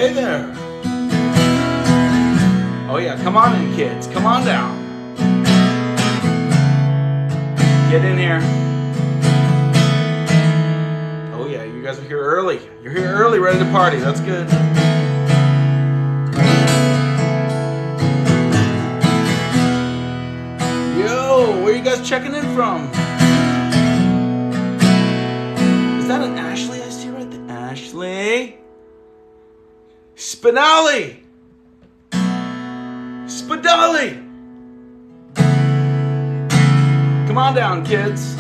Hey there. Oh yeah, come on in, kids. Come on down. Get in here. Oh yeah, you guys are here early. You're here early, ready to party. That's good. Yo, where are you guys checking in from? Is that an Ashley I see right there? Ashley? Spinelli! Spadali! Come on down, kids.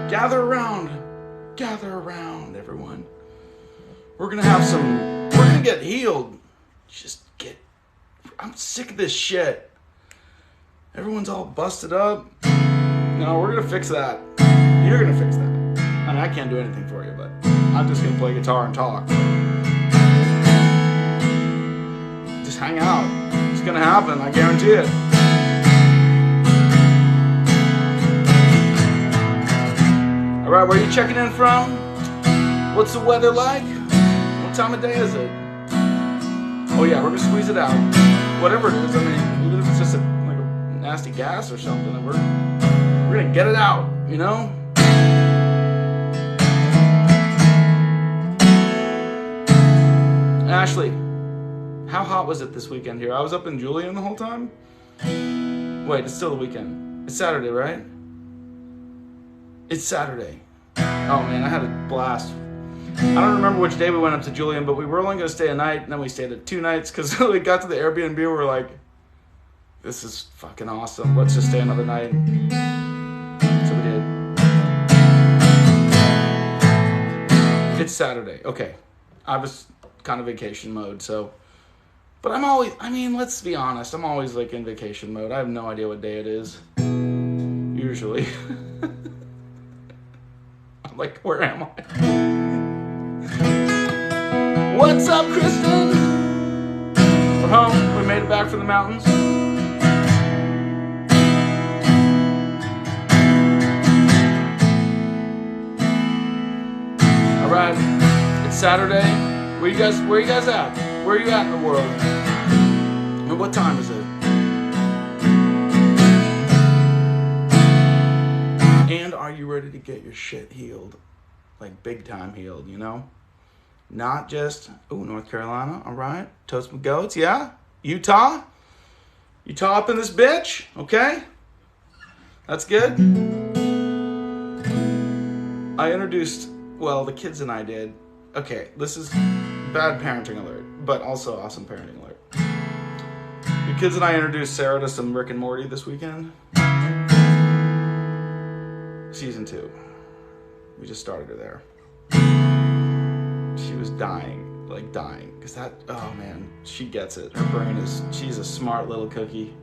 Gather around, everyone. We're gonna get healed. I'm sick of this shit. Everyone's all busted up. No, we're gonna fix that. You're gonna fix that. I mean, I can't do anything for you, but I'm just gonna play guitar and talk. Just hang out. It's gonna happen, I guarantee it. Alright, where are you checking in from? What's the weather like? What time of day is it? Oh yeah, we're gonna squeeze it out. Whatever it is, I mean, even if it's just like a nasty gas or something, we're gonna get it out, you know? Ashley, how hot was it this weekend here? I was up in Julian the whole time? Wait, it's still the weekend. It's Saturday, right? It's Saturday. Oh man, I had a blast. I don't remember which day we went up to Julian, but we were only going to stay a night, and then we stayed at 2 nights, because we got to the Airbnb, we were like, this is fucking awesome. Let's just stay another night. So we did. It's Saturday. Okay. I was kind of vacation mode, so... But let's be honest, I'm always like in vacation mode. I have no idea what day it is. Usually. I'm like, where am I? What's up, Kristen? We're home. We made it back from the mountains. Alright, it's Saturday. Where you guys at? Where are you at in the world? And what time is it? And are you ready to get your shit healed? Like big time healed, you know? Not just, North Carolina, alright. Toast with goats, yeah? Utah? Utah up in this bitch, okay? That's good. I introduced, the kids and I did. Okay, this is bad parenting alert, but also awesome parenting alert. The kids and I introduced Sarah to some Rick and Morty this weekend. Season 2. We just started her there. She was dying. Because oh man, she gets it. Her brain she's a smart little cookie.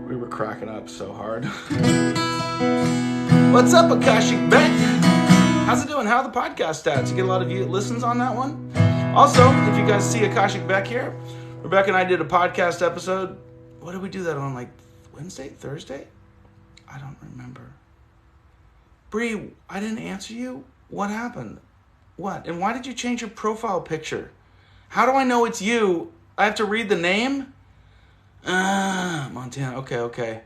We were cracking up so hard. What's up, Akashic Beck? How's it doing? How are the podcast stats? You get a lot of listens on that one? Also, if you guys see Akashic Beck here, Rebecca and I did a podcast episode. What did we do that on, like Wednesday? Thursday? I don't remember. Bree, I didn't answer you? What happened? What? And why did you change your profile picture? How do I know it's you? I have to read the name? Montana. Okay.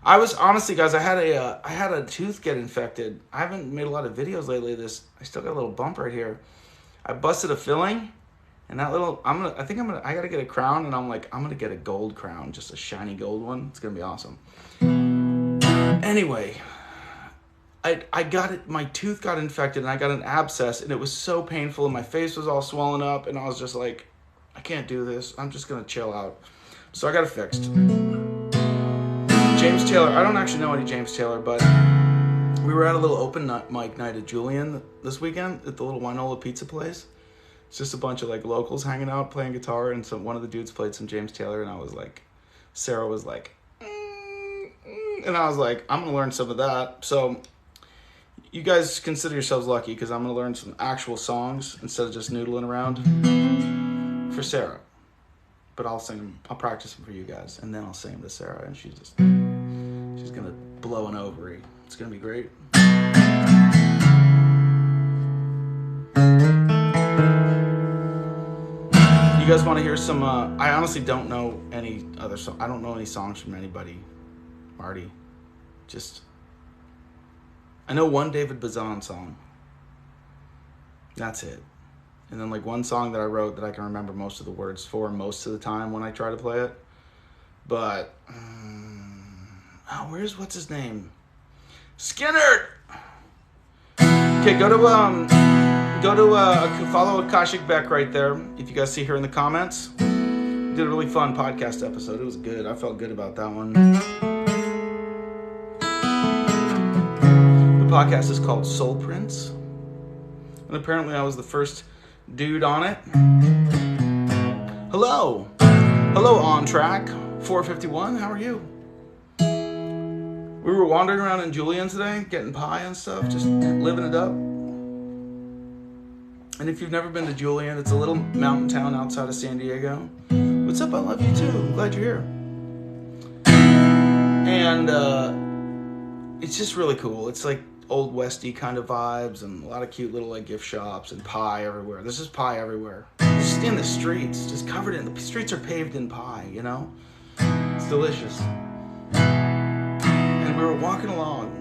I was, honestly, guys, I had a tooth get infected. I haven't made a lot of videos lately of this. I still got a little bump right here. I busted a filling, and that little, I gotta get a crown, and I'm gonna get a gold crown, just a shiny gold one. It's gonna be awesome. Anyway, I got it, my tooth got infected, and I got an abscess, and it was so painful, and my face was all swollen up, and I was just like, I can't do this. I'm just gonna chill out. So I got it fixed. James Taylor, I don't actually know any James Taylor, but we were at a little open mic night at Julian this weekend at the little Winola pizza place. It's just a bunch of like locals hanging out, playing guitar, and one of the dudes played some James Taylor, and I was like, Sarah was like, and I was like, I'm going to learn some of that. So you guys consider yourselves lucky, because I'm going to learn some actual songs instead of just noodling around for Sarah. But I'll practice them for you guys, and then I'll sing them to Sarah, and she's going to blow an ovary. It's going to be great. You guys want to hear some? I honestly don't know any other song. I don't know any songs from anybody. Marty, I know one David Bazan song. That's it. And then like one song that I wrote that I can remember most of the words for most of the time when I try to play it. But what's his name? Skinner. Okay, go to follow Akashic Beck right there. If you guys see her in the comments, did a really fun podcast episode. It was good. I felt good about that one. The podcast is called Soul Prince, and apparently I was the first dude on it. Hello on track 451. How are you? We were wandering around in Julian today, getting pie and stuff, just living it up. And if you've never been to Julian, it's a little mountain town outside of San Diego. What's up? I love you too. I'm glad you're here. And it's just really cool. It's like old westy kind of vibes and a lot of cute little like gift shops and pie everywhere. There's just pie everywhere. Just in the streets, just covered in, the streets are paved in pie, you know? It's delicious. And we were walking along.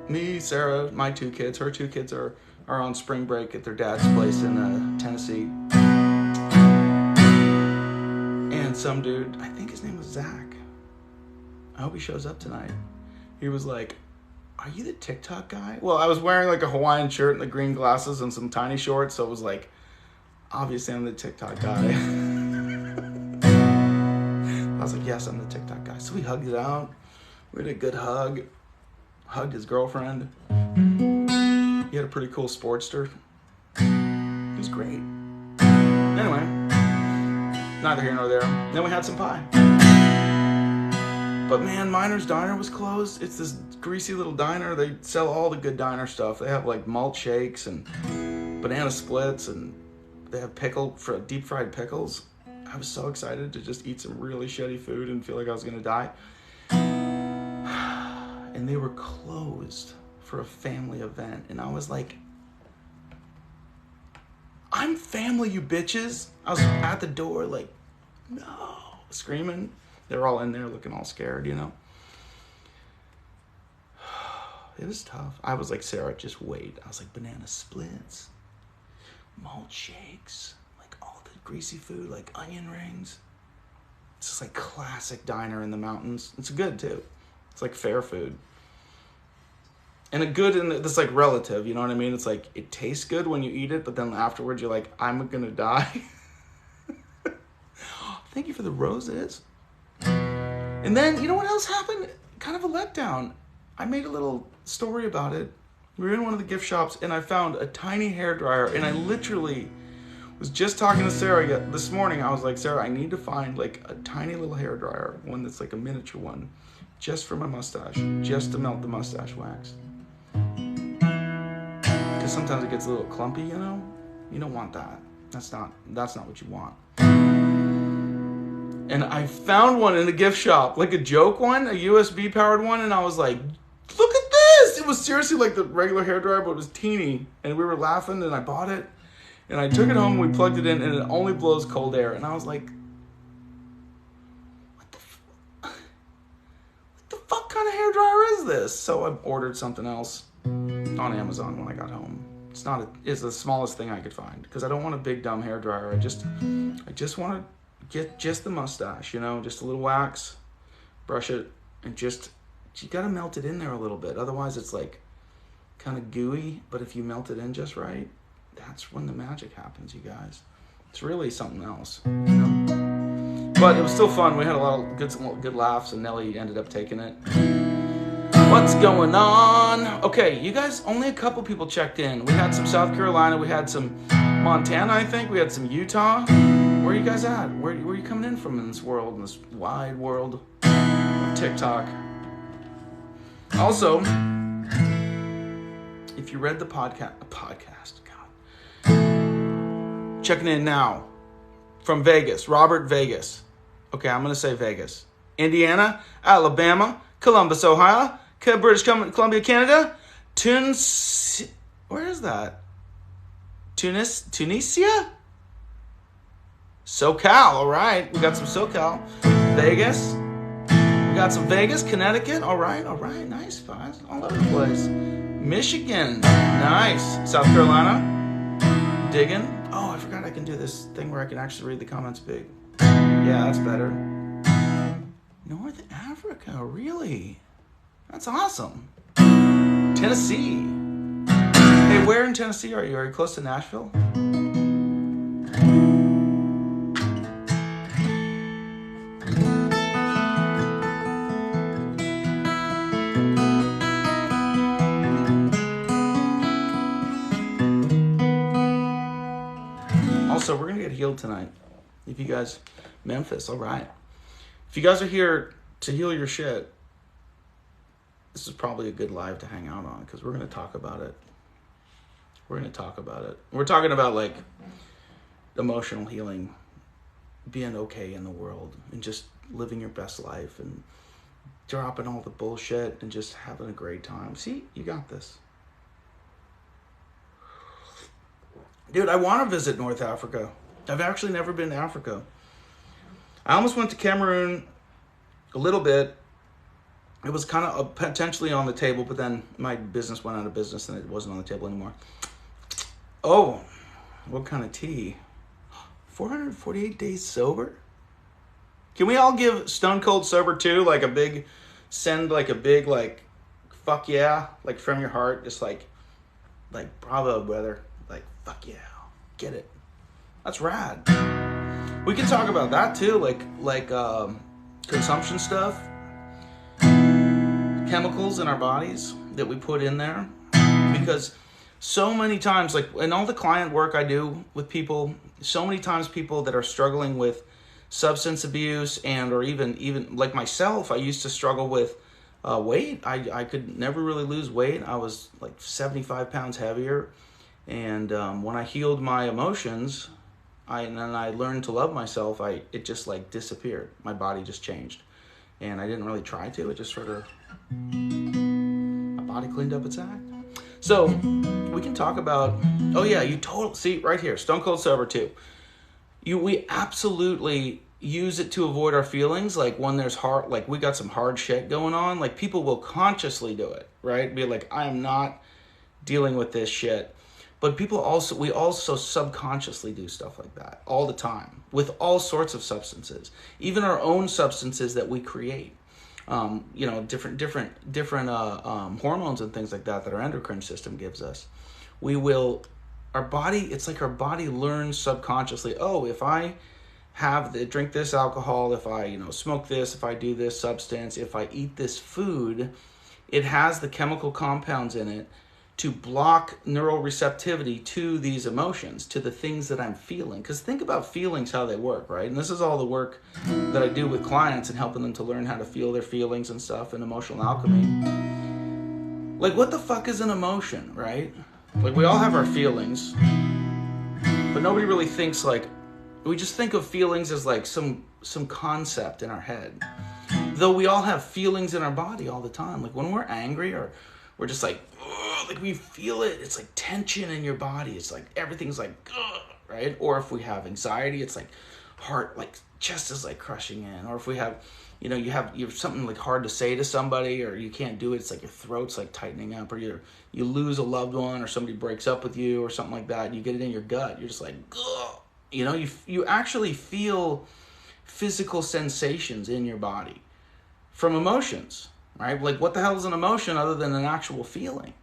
Me, Sarah, my two kids, her two kids are on spring break at their dad's place in Tennessee. And some dude, I think his name was Zach. I hope he shows up tonight. He was like, "Are you the TikTok guy?" Well, I was wearing like a Hawaiian shirt and the green glasses and some tiny shorts, so it was like, obviously I'm the TikTok guy. I was like, yes, I'm the TikTok guy. So we hugged it out. We had a good hug. Hugged his girlfriend. He had a pretty cool Sportster. It was great. Anyway, neither here nor there. Then we had some pie. But man, Miner's Diner was closed. It's this greasy little diner. They sell all the good diner stuff. They have like malt shakes and banana splits, and they have deep fried pickles. I was so excited to just eat some really shitty food and feel like I was gonna die. And they were closed for a family event. And I was like, I'm family, you bitches. I was at the door like, no, screaming. They were all in there looking all scared, you know. It was tough. I was like, Sarah, just wait. I was like, banana splits, malt shakes, like all the greasy food, like onion rings. It's just like classic diner in the mountains. It's good too. It's like fair food. And it's like relative, you know what I mean? It's like, it tastes good when you eat it, but then afterwards you're like, I'm gonna die. Thank you for the roses. And then, you know what else happened? Kind of a letdown. I made a little story about it. We were in one of the gift shops and I found a tiny hairdryer, and I literally was just talking to Sarah this morning. I was like, Sarah, I need to find like a tiny little hairdryer, one that's like a miniature one, just for my mustache, just to melt the mustache wax. Because sometimes it gets a little clumpy, you know? You don't want that. That's not what you want. And I found one in a gift shop, like a joke one, a USB powered one, and I was like, look at this! It was seriously like the regular hairdryer, but it was teeny. And we were laughing, and I bought it. And I took it home, and we plugged it in, and it only blows cold air. And I was like, what the fuck kind of hairdryer is this? So I ordered something else on Amazon when I got home. It's the smallest thing I could find, because I don't want a big dumb hairdryer. I just want to get just the mustache, you know, just a little wax, brush it, and you gotta melt it in there a little bit. Otherwise it's like kind of gooey, but if you melt it in just right, that's when the magic happens, you guys. It's really something else, you know? But it was still fun. We had a lot of good laughs, and Nelly ended up taking it. What's going on? Okay, you guys, only a couple people checked in. We had some South Carolina, we had some Montana, I think, we had some Utah. Where are you guys at? Where are you coming in from in this world, in this wide world of TikTok? Also, if you read the podcast, God. Checking in now from Vegas, Robert Vegas. Okay, I'm going to say Vegas. Indiana, Alabama, Columbus, Ohio, British Columbia, Canada, where is that? Tunisia? SoCal, all right. We got some SoCal. Vegas. We got some Vegas, Connecticut. All right, nice. Fine. All over the place. Michigan, nice. South Carolina, digging. Oh, I forgot I can do this thing where I can actually read the comments big. Yeah, that's better. North Africa, really? That's awesome. Tennessee. Hey, where in Tennessee are you? Are you close to Nashville? Also, we're going to get healed tonight. If you guys, Memphis, all right. If you guys are here to heal your shit, this is probably a good live to hang out on because we're going to talk about it. We're talking about like emotional healing, being okay in the world and just living your best life and dropping all the bullshit and just having a great time. See, you got this. Dude, I want to visit North Africa. I've actually never been to Africa. I almost went to Cameroon a little bit. It was kind of potentially on the table, but then my business went out of business and it wasn't on the table anymore. Oh, what kind of tea? 448 days sober? Can we all give Stone Cold Sober 2 like a big, send like a big like, fuck yeah, like from your heart, just like bravo, brother. Like, fuck yeah, get it. That's rad. We can talk about that too, like consumption stuff, chemicals in our bodies that we put in there. Because so many times, like in all the client work I do with people, so many times people that are struggling with substance abuse and or even like myself, I used to struggle with weight. I could never really lose weight. I was like 75 pounds heavier. And when I healed my emotions, and then I learned to love myself, it just like disappeared. My body just changed. And I didn't really try to. It just sort of, my body cleaned up its act. So we can talk about, oh yeah, see right here, Stone Cold Sober 2. We absolutely use it to avoid our feelings. Like when there's hard, like we got some hard shit going on, like people will consciously do it, right? Be like, I am not dealing with this shit. But we also subconsciously do stuff like that all the time with all sorts of substances, even our own substances that we create. Different hormones and things like that our endocrine system gives us. It's like our body learns subconsciously, oh, if I drink this alcohol, if I, smoke this, if I do this substance, if I eat this food, it has the chemical compounds in it to block neural receptivity to these emotions, to the things that I'm feeling. Because think about feelings, how they work, right? And this is all the work that I do with clients and helping them to learn how to feel their feelings and stuff in emotional alchemy. Like, what the fuck is an emotion, right? Like, we all have our feelings, but nobody really thinks like, we just think of feelings as like some concept in our head. Though we all have feelings in our body all the time. Like when we're angry or we're just like we feel it. It's like tension in your body. It's like everything's like, right? Or if we have anxiety, it's like heart, like chest is like crushing in. Or if we have, you have something like hard to say to somebody, or you can't do it. It's like your throat's like tightening up, or you lose a loved one, or somebody breaks up with you, or something like that. And you get it in your gut. You're just like, you actually feel physical sensations in your body from emotions, right? Like what the hell is an emotion other than an actual feeling?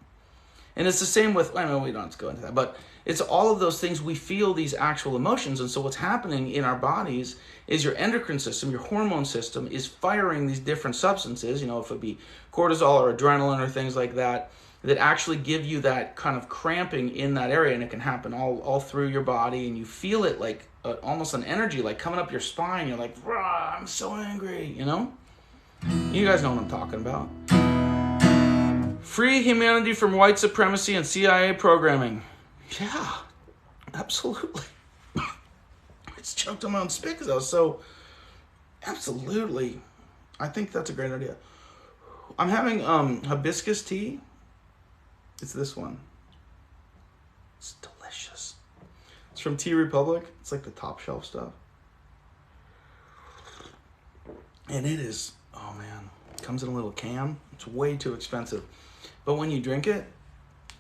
And it's the same with, I know we don't have to go into that, but it's all of those things. We feel these actual emotions. And so what's happening in our bodies is your endocrine system, your hormone system is firing these different substances, if it be cortisol or adrenaline or things like that, that actually give you that kind of cramping in that area. And it can happen all through your body. And you feel it like almost an energy, like coming up your spine. You're like, I'm so angry, You guys know what I'm talking about. Free humanity from white supremacy and CIA programming. Yeah, absolutely. I just choked on my own spit because I was so... Absolutely. I think that's a great idea. I'm having hibiscus tea. It's this one. It's delicious. It's from Tea Republic. It's like the top shelf stuff. And it is, oh man, it comes in a little can. It's way too expensive. But when you drink it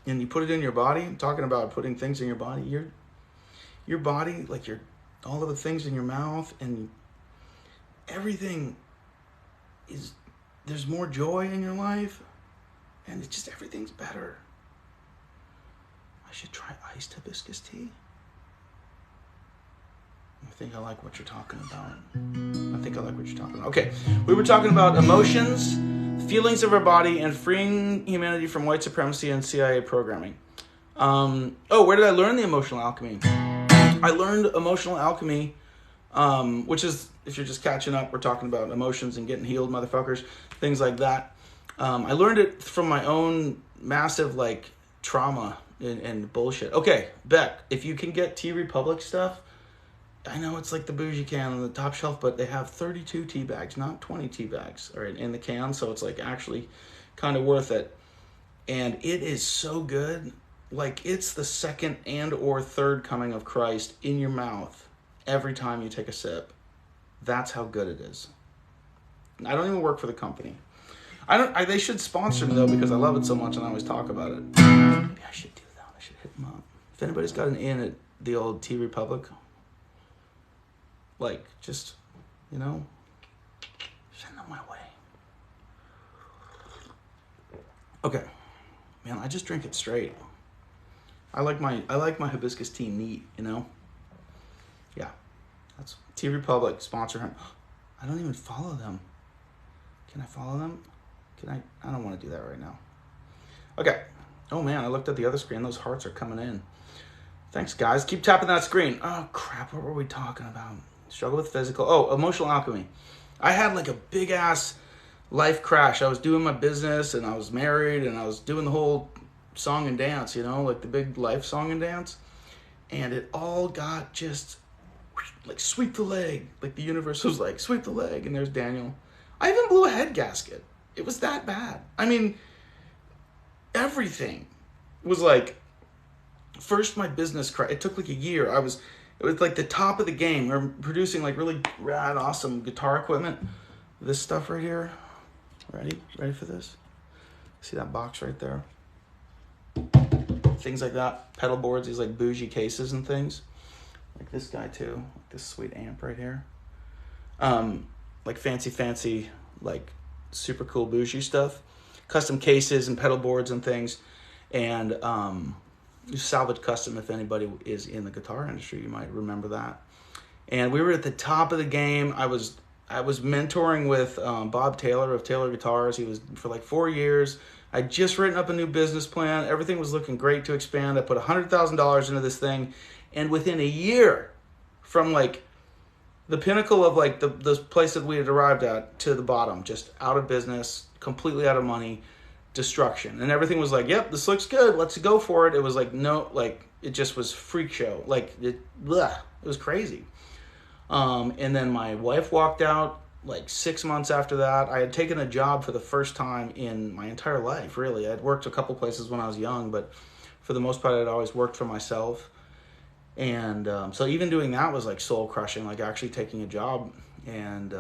and you put it in your body, I'm talking about putting things in your body, your body, like all of the things in your mouth and everything is, there's more joy in your life and it's just, everything's better. I should try iced hibiscus tea. I think I like what you're talking about. Okay, we were talking about emotions, feelings of our body, and freeing humanity from white supremacy and CIA programming. Where did I learn the emotional alchemy? I learned emotional alchemy, which is, if you're just catching up, we're talking about emotions and getting healed, motherfuckers, things like that. I learned it from my own massive, trauma and bullshit. Okay, Beck, if you can get Tea Republic stuff, I know it's like the bougie can on the top shelf, but they have 32 tea bags, not 20 tea bags, all right, in the can, so it's actually kind of worth it. And it is so good. It's the second and or third coming of Christ in your mouth every time you take a sip. That's how good it is. I don't even work for the company. They should sponsor me though, because I love it so much and I always talk about it. Maybe I should do that. I should hit them up. If anybody's got an in at the old Tea Republic, just, send them my way. Okay. Man, I just drink it straight. I like my hibiscus tea neat, Yeah. That's Tea Republic, sponsor him. I don't even follow them. Can I follow them? I don't want to do that right now. Okay. Oh man, I looked at the other screen. Those hearts are coming in. Thanks, guys. Keep tapping that screen. Oh crap, what were we talking about? Struggle with physical. Oh, emotional alchemy. I had a big ass life crash. I was doing my business and I was married and I was doing the whole song and dance, the big life song and dance. And it all got just sweep the leg. The universe was sweep the leg. And there's Daniel. I even blew a head gasket. It was that bad. I mean, everything was first my business crash. It took a year. It was the top of the game. We were producing really rad, awesome guitar equipment. This stuff right here. Ready for this? See that box right there? Things like that. Pedal boards, these bougie cases and things. This guy too. This sweet amp right here. Fancy, super cool bougie stuff. Custom cases and pedal boards and things. And Salvage Custom, if anybody is in the guitar industry, you might remember that. And we were at the top of the game. I was mentoring with Bob Taylor of Taylor Guitars. He was for 4 years. I'd just written up a new business plan. Everything was looking great to expand. I put $100,000 into this thing. And within a year, from the pinnacle of the place that we had arrived at to the bottom, just out of business, completely out of money, destruction. And everything was yep, this looks good, let's go for it. It was no, it just was freak show. It was crazy. And then my wife walked out 6 months after that. I had taken a job for the first time in my entire life, really. I'd worked a couple places when I was young, but for the most part I'd always worked for myself. And so even doing that was soul crushing, actually taking a job. And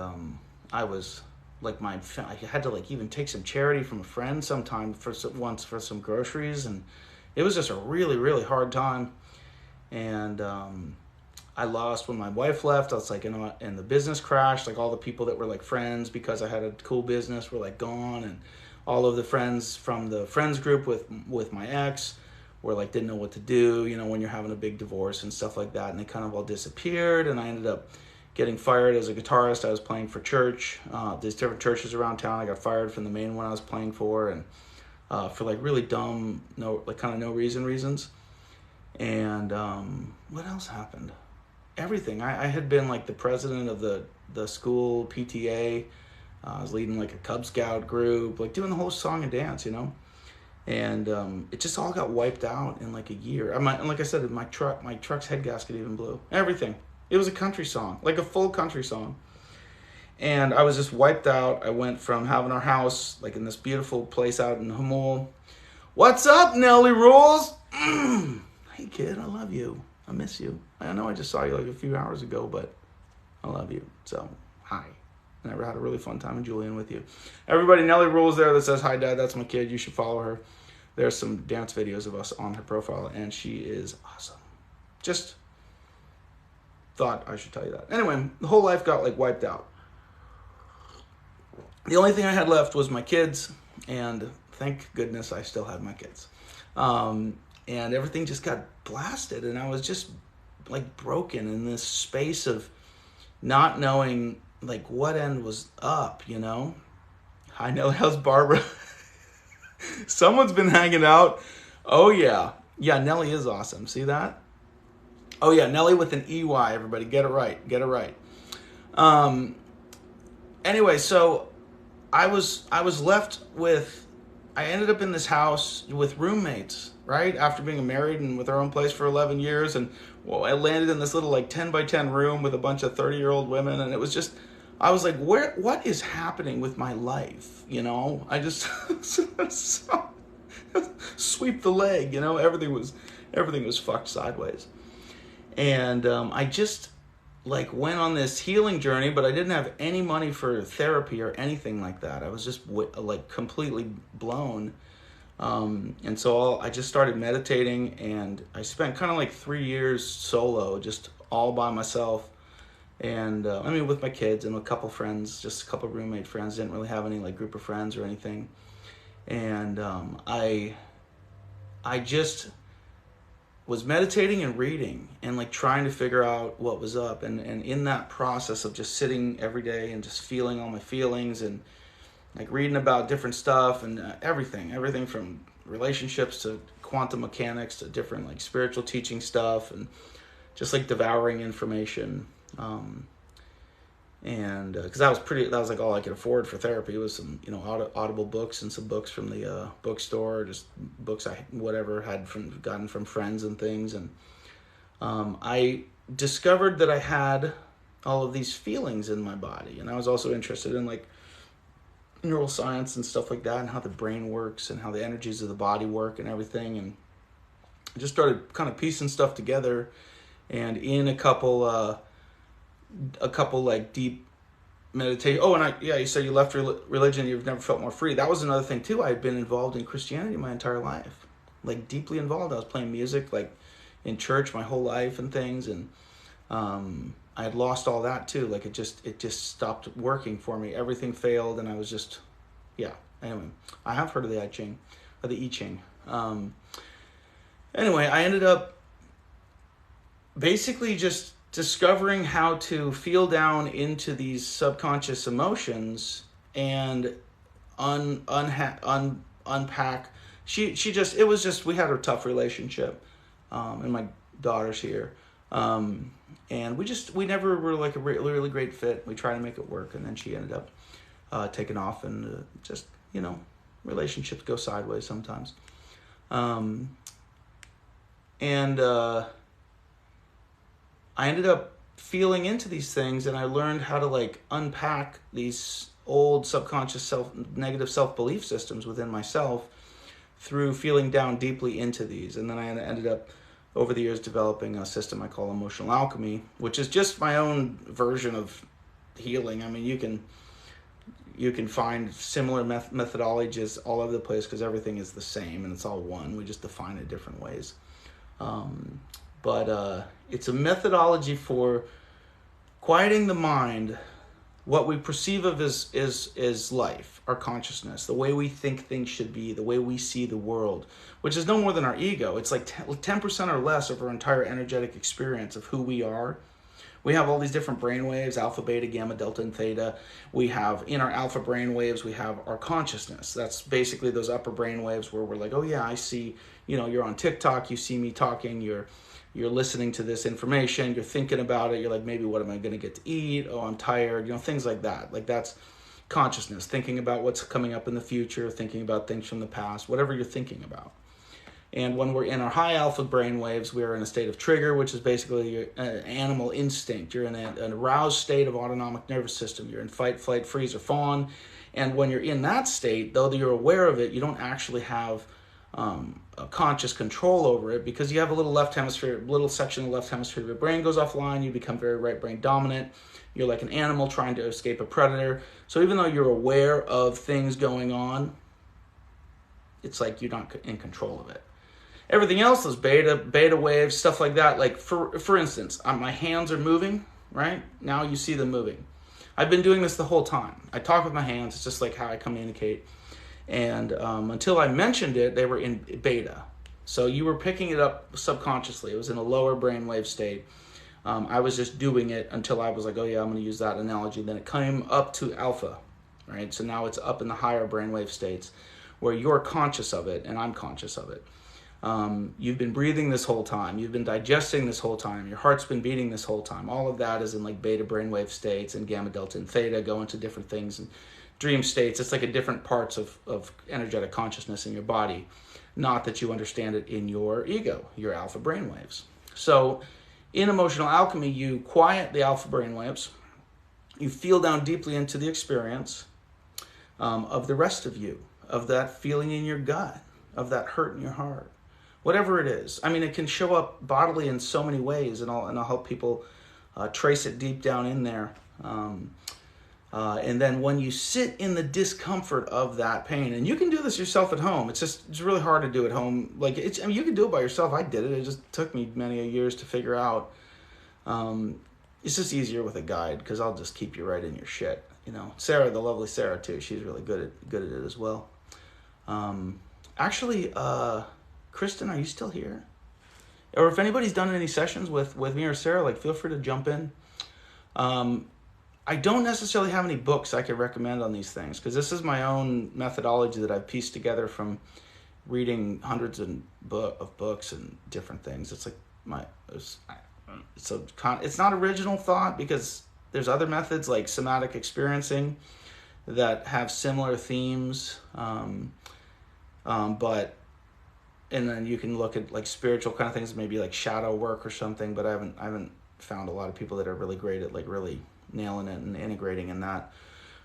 I was I had to even take some charity from a friend sometime for some groceries, and it was just a really, really hard time. And I lost when my wife left. I was and the business crashed. All the people that were friends because I had a cool business were gone, and all of the friends from the friends group with my ex were didn't know what to do, when you're having a big divorce and stuff like that, and they kind of all disappeared. And I ended up getting fired as a guitarist. I was playing for church, these different churches around town. I got fired from the main one I was playing for, and for really dumb, no reasons. And what else happened? Everything. I had been the president of the school PTA. I was leading a Cub Scout group, doing the whole song and dance, And it just all got wiped out in a year. And like I said, my truck's head gasket even blew. Everything. It was a country song, a full country song. And I was just wiped out. I went from having our house in this beautiful place out in Hamul. What's up, Nelly Rules? Hey kid, I love you. I miss you. I know I just saw you like a few hours ago, but I love you. So, hi. I never had a really fun time in Julian with you. Everybody, Nelly Rules there that says, hi, Dad, that's my kid. You should follow her. There's some dance videos of us on her profile, and she is awesome. Just thought I should tell you that. Anyway, the whole life got like wiped out. The only thing I had left was my kids, and thank goodness I still had my kids. And everything just got blasted, and I was just like broken in this space of not knowing like what end was up, you know? Hi, Nelly. How's Barbara? Someone's been hanging out. Oh, yeah. Yeah, Nelly is awesome. See that? Oh, yeah, Nelly with an EY, everybody. Get it right. Get it right. Anyway, so I was left with, I ended up in this house with roommates, right? After being married and with our own place for 11 years. And I landed in this little like 10 by 10 room with a bunch of 30-year-old women. And it was just, I was like, what is happening with my life? You know, I just sweep the leg, you know, everything was fucked sideways. And I just like went on this healing journey, but I didn't have any money for therapy or anything like that. I was just like completely blown. And so I just started meditating, and I spent kind of like 3 years solo, just all by myself. And I mean, with my kids and a couple friends, just a couple roommate friends. Didn't really have any like group of friends or anything. And I just was meditating and reading and like trying to figure out what was up. And in that process of just sitting every day and just feeling all my feelings and like reading about different stuff and everything from relationships to quantum mechanics to different like spiritual teaching stuff, and just like devouring information. And because that was like all I could afford for therapy was some, you know, audible books and some books from the bookstore, just books I had gotten from friends and things. And I discovered that I had all of these feelings in my body, and I was also interested in like neuroscience and stuff like that, and how the brain works and how the energies of the body work and everything. And I just started kind of piecing stuff together, and in a couple like deep meditation. Oh, and you said you left religion, you've never felt more free. That was another thing too. I've been involved in Christianity my entire life, like deeply involved. I was playing music like in church my whole life and things, and I had lost all that too. Like it just stopped working for me. Everything failed, and I was just, yeah. Anyway, I have heard of the I Ching, or the I Ching. Anyway, I ended up basically just discovering how to feel down into these subconscious emotions and unpack. We had a tough relationship, and my daughter's here. And we never were like a really great fit. We tried to make it work, and then she ended up taking off, and just, you know, relationships go sideways sometimes. I ended up feeling into these things, and I learned how to like unpack these old subconscious negative self-belief systems within myself through feeling down deeply into these. And then I ended up over the years developing a system I call emotional alchemy, which is just my own version of healing. I mean, you can find similar methodologies all over the place because everything is the same and it's all one. We just define it different ways. But it's a methodology for quieting the mind, what we perceive of is life, our consciousness, the way we think things should be, the way we see the world, which is no more than our ego. It's like 10% or less of our entire energetic experience of who we are. We have all these different brain waves, alpha, beta, gamma, delta, and theta. We have, in our alpha brain waves, we have our consciousness. That's basically those upper brain waves where we're like, oh yeah, I see, you know, you're on TikTok, you see me talking, you're listening to this information, you're thinking about it, you're like, maybe what am I going to get to eat? Oh, I'm tired, you know, things like that. Like that's consciousness, thinking about what's coming up in the future, thinking about things from the past, whatever you're thinking about. And when we're in our high alpha brain waves, we are in a state of trigger, which is basically your animal instinct. You're in an aroused state of autonomic nervous system. You're in fight, flight, freeze, or fawn. And when you're in that state, though you're aware of it, you don't actually have a conscious control over it, because you have a little section of the left hemisphere of your brain goes offline. You become very right brain dominant. You're like an animal trying to escape a predator. So even though you're aware of things going on, it's like you're not in control of it. Everything else is beta waves, stuff like that. Like for instance, my hands are moving, right? Now you see them moving. I've been doing this the whole time. I talk with my hands. It's just like how I communicate. And until I mentioned it, they were in beta. So you were picking it up subconsciously. It was in a lower brainwave state. I was just doing it until I was like, oh yeah, I'm going to use that analogy. Then it came up to alpha, right? So now it's up in the higher brainwave states where you're conscious of it and I'm conscious of it. You've been breathing this whole time. You've been digesting this whole time. Your heart's been beating this whole time. All of that is in like beta brainwave states, and gamma, delta, and theta go into different things. And dream states, it's like a different parts of energetic consciousness in your body. Not that you understand it in your ego, your alpha brainwaves. So in emotional alchemy, you quiet the alpha brainwaves. You feel down deeply into the experience of the rest of you, of that feeling in your gut, of that hurt in your heart. Whatever it is. I mean, it can show up bodily in so many ways, and I'll help people trace it deep down in there. And then when you sit in the discomfort of that pain, and you can do this yourself at home. It's really hard to do at home. Like you can do it by yourself. I did it. It just took me many years to figure out. It's just easier with a guide, because I'll just keep you right in your shit. You know, Sarah, the lovely Sarah too. She's really good at it as well. Actually. Kristen, are you still here? Or if anybody's done any sessions with me or Sarah, like feel free to jump in. I don't necessarily have any books I could recommend on these things, because this is my own methodology that I've pieced together from reading hundreds of books and different things. It's like it's not original thought, because there's other methods like somatic experiencing that have similar themes, but. And then you can look at like spiritual kind of things, maybe like shadow work or something. But I haven't found a lot of people that are really great at like really nailing it and integrating in that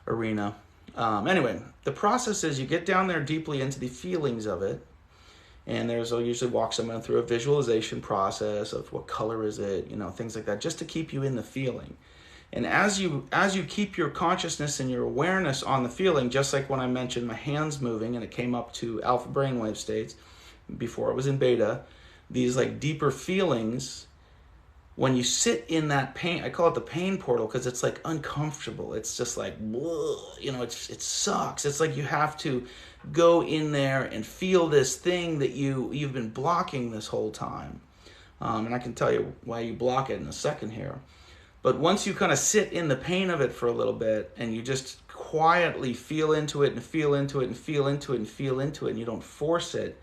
arena. Anyway, the process is you get down there deeply into the feelings of it, and I'll usually walk someone through a visualization process of what color is it, things like that, just to keep you in the feeling. And as you keep your consciousness and your awareness on the feeling, just like when I mentioned my hands moving and it came up to alpha brainwave states. Before it was in beta, these like deeper feelings, when you sit in that pain, I call it the pain portal, because it's like uncomfortable. It's just like, it sucks. It's like you have to go in there and feel this thing that you've been blocking this whole time. And I can tell you why you block it in a second here. But once you kind of sit in the pain of it for a little bit, and you just quietly feel into it and feel into it and feel into it and feel into it, and you don't force it,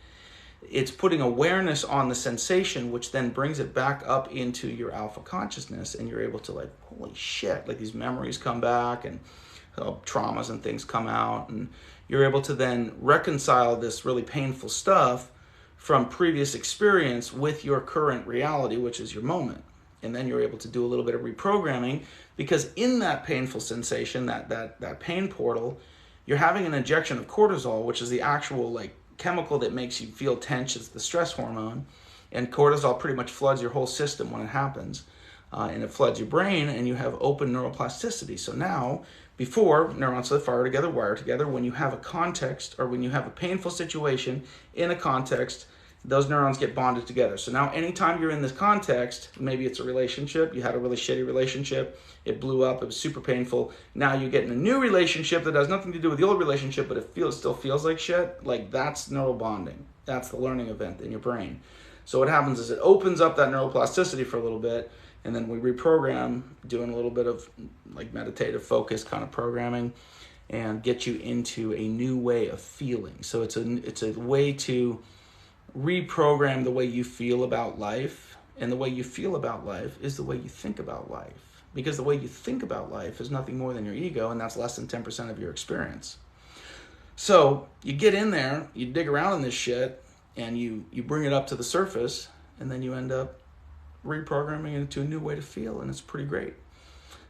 it's putting awareness on the sensation, which then brings it back up into your alpha consciousness, and you're able to like, holy shit, like these memories come back, and traumas and things come out, and you're able to then reconcile this really painful stuff from previous experience with your current reality, which is your moment. And then you're able to do a little bit of reprogramming, because in that painful sensation, that pain portal, you're having an injection of cortisol, which is the actual like chemical that makes you feel tense. It's the stress hormone, and cortisol pretty much floods your whole system when it happens, and it floods your brain, and you have open neuroplasticity. So now, before, neurons that fire together wire together. When you have a context, or when you have a painful situation in a context, those neurons get bonded together. So now anytime you're in this context, maybe it's a relationship, you had a really shitty relationship, it blew up, it was super painful. Now you get in a new relationship that has nothing to do with the old relationship, but it still feels like shit. Like, that's neural bonding. That's the learning event in your brain. So what happens is it opens up that neuroplasticity for a little bit, and then we reprogram, doing a little bit of like meditative focus kind of programming, and get you into a new way of feeling. So it's a way to reprogram the way you feel about life, and the way you feel about life is the way you think about life, because the way you think about life is nothing more than your ego, and that's less than 10% of your experience. So you get in there, you dig around in this shit, and you bring it up to the surface, and then you end up reprogramming it into a new way to feel, and it's pretty great.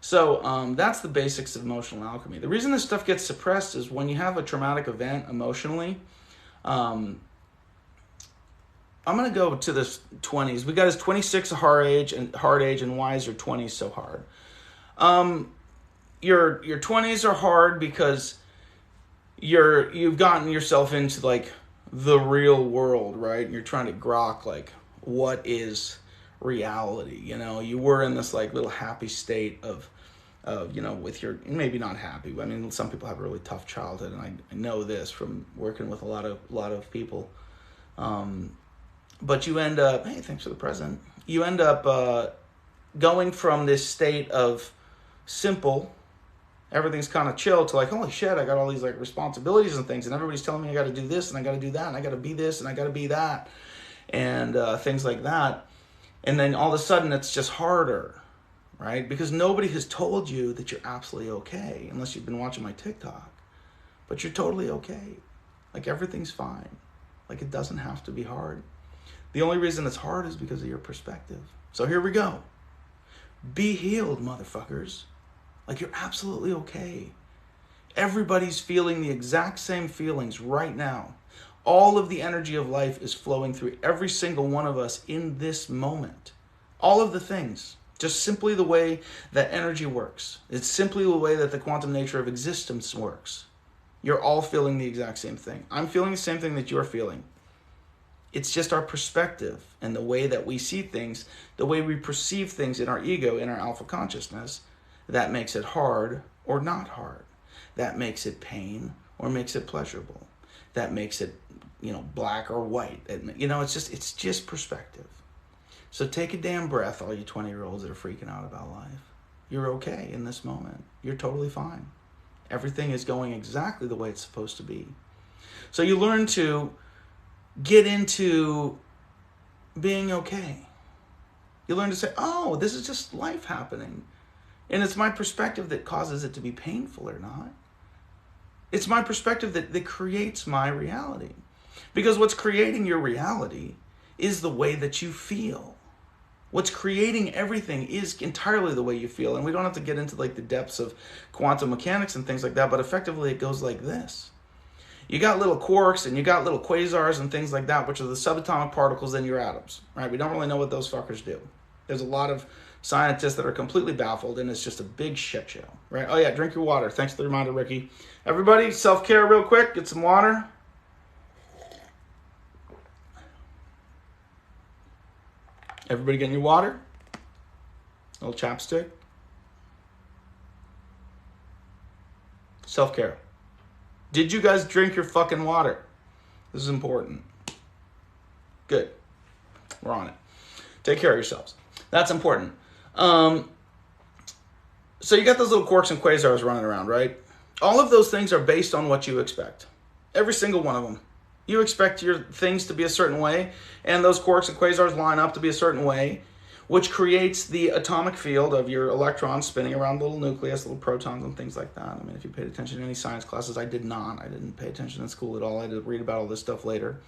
So that's the basics of emotional alchemy. The reason this stuff gets suppressed is when you have a traumatic event emotionally, I'm going to go to the 20s. We got his 26 hard age, and why is your 20s so hard? Your 20s are hard because you've gotten yourself into like the real world, right? And you're trying to grok like what is reality, you know? You were in this like little happy state of you know, with your, maybe not happy. I mean, some people have a really tough childhood, and I know this from working with a lot of people. But you end up, hey, thanks for the present. You end up going from this state of simple, everything's kind of chill, to like, holy shit, I got all these like responsibilities and things, and everybody's telling me I got to do this, and I got to do that, and I got to be this, and I got to be that, and things like that. And then all of a sudden it's just harder, right? Because nobody has told you that you're absolutely okay, unless you've been watching my TikTok. But you're totally okay. Like everything's fine. Like it doesn't have to be hard. The only reason it's hard is because of your perspective. So here we go. Be healed, motherfuckers. Like you're absolutely okay. Everybody's feeling the exact same feelings right now. All of the energy of life is flowing through every single one of us in this moment. All of the things. Just simply the way that energy works. It's simply the way that the quantum nature of existence works. You're all feeling the exact same thing. I'm feeling the same thing that you're feeling. It's just our perspective and the way that we see things, the way we perceive things in our ego, in our alpha consciousness, that makes it hard or not hard. That makes it pain or makes it pleasurable. That makes it, you know, black or white. You know, it's just perspective. So take a damn breath, all you 20-year-olds that are freaking out about life. You're okay in this moment. You're totally fine. Everything is going exactly the way it's supposed to be. So you learn to get into being okay. You learn to say, oh, this is just life happening. And it's my perspective that causes it to be painful or not. It's my perspective that creates my reality. Because what's creating your reality is the way that you feel. What's creating everything is entirely the way you feel. And we don't have to get into like the depths of quantum mechanics and things like that, but effectively it goes like this. You got little quarks and you got little quasars and things like that, which are the subatomic particles in your atoms, right? We don't really know what those fuckers do. There's a lot of scientists that are completely baffled, and it's just a big shit show, right? Oh yeah, drink your water. Thanks for the reminder, Ricky. Everybody, self-care real quick. Get some water. Everybody getting your water? A little chapstick. Self-care. Did you guys drink your fucking water? This is important. Good. We're on it. Take care of yourselves. That's important. So you got those little quarks and quasars running around, right? All of those things are based on what you expect. Every single one of them. You expect your things to be a certain way, and those quarks and quasars line up to be a certain way, which creates the atomic field of your electrons spinning around the little nucleus, little protons and things like that. I mean, if you paid attention to any science classes, I did not. I didn't pay attention in school at all. I did read about all this stuff later.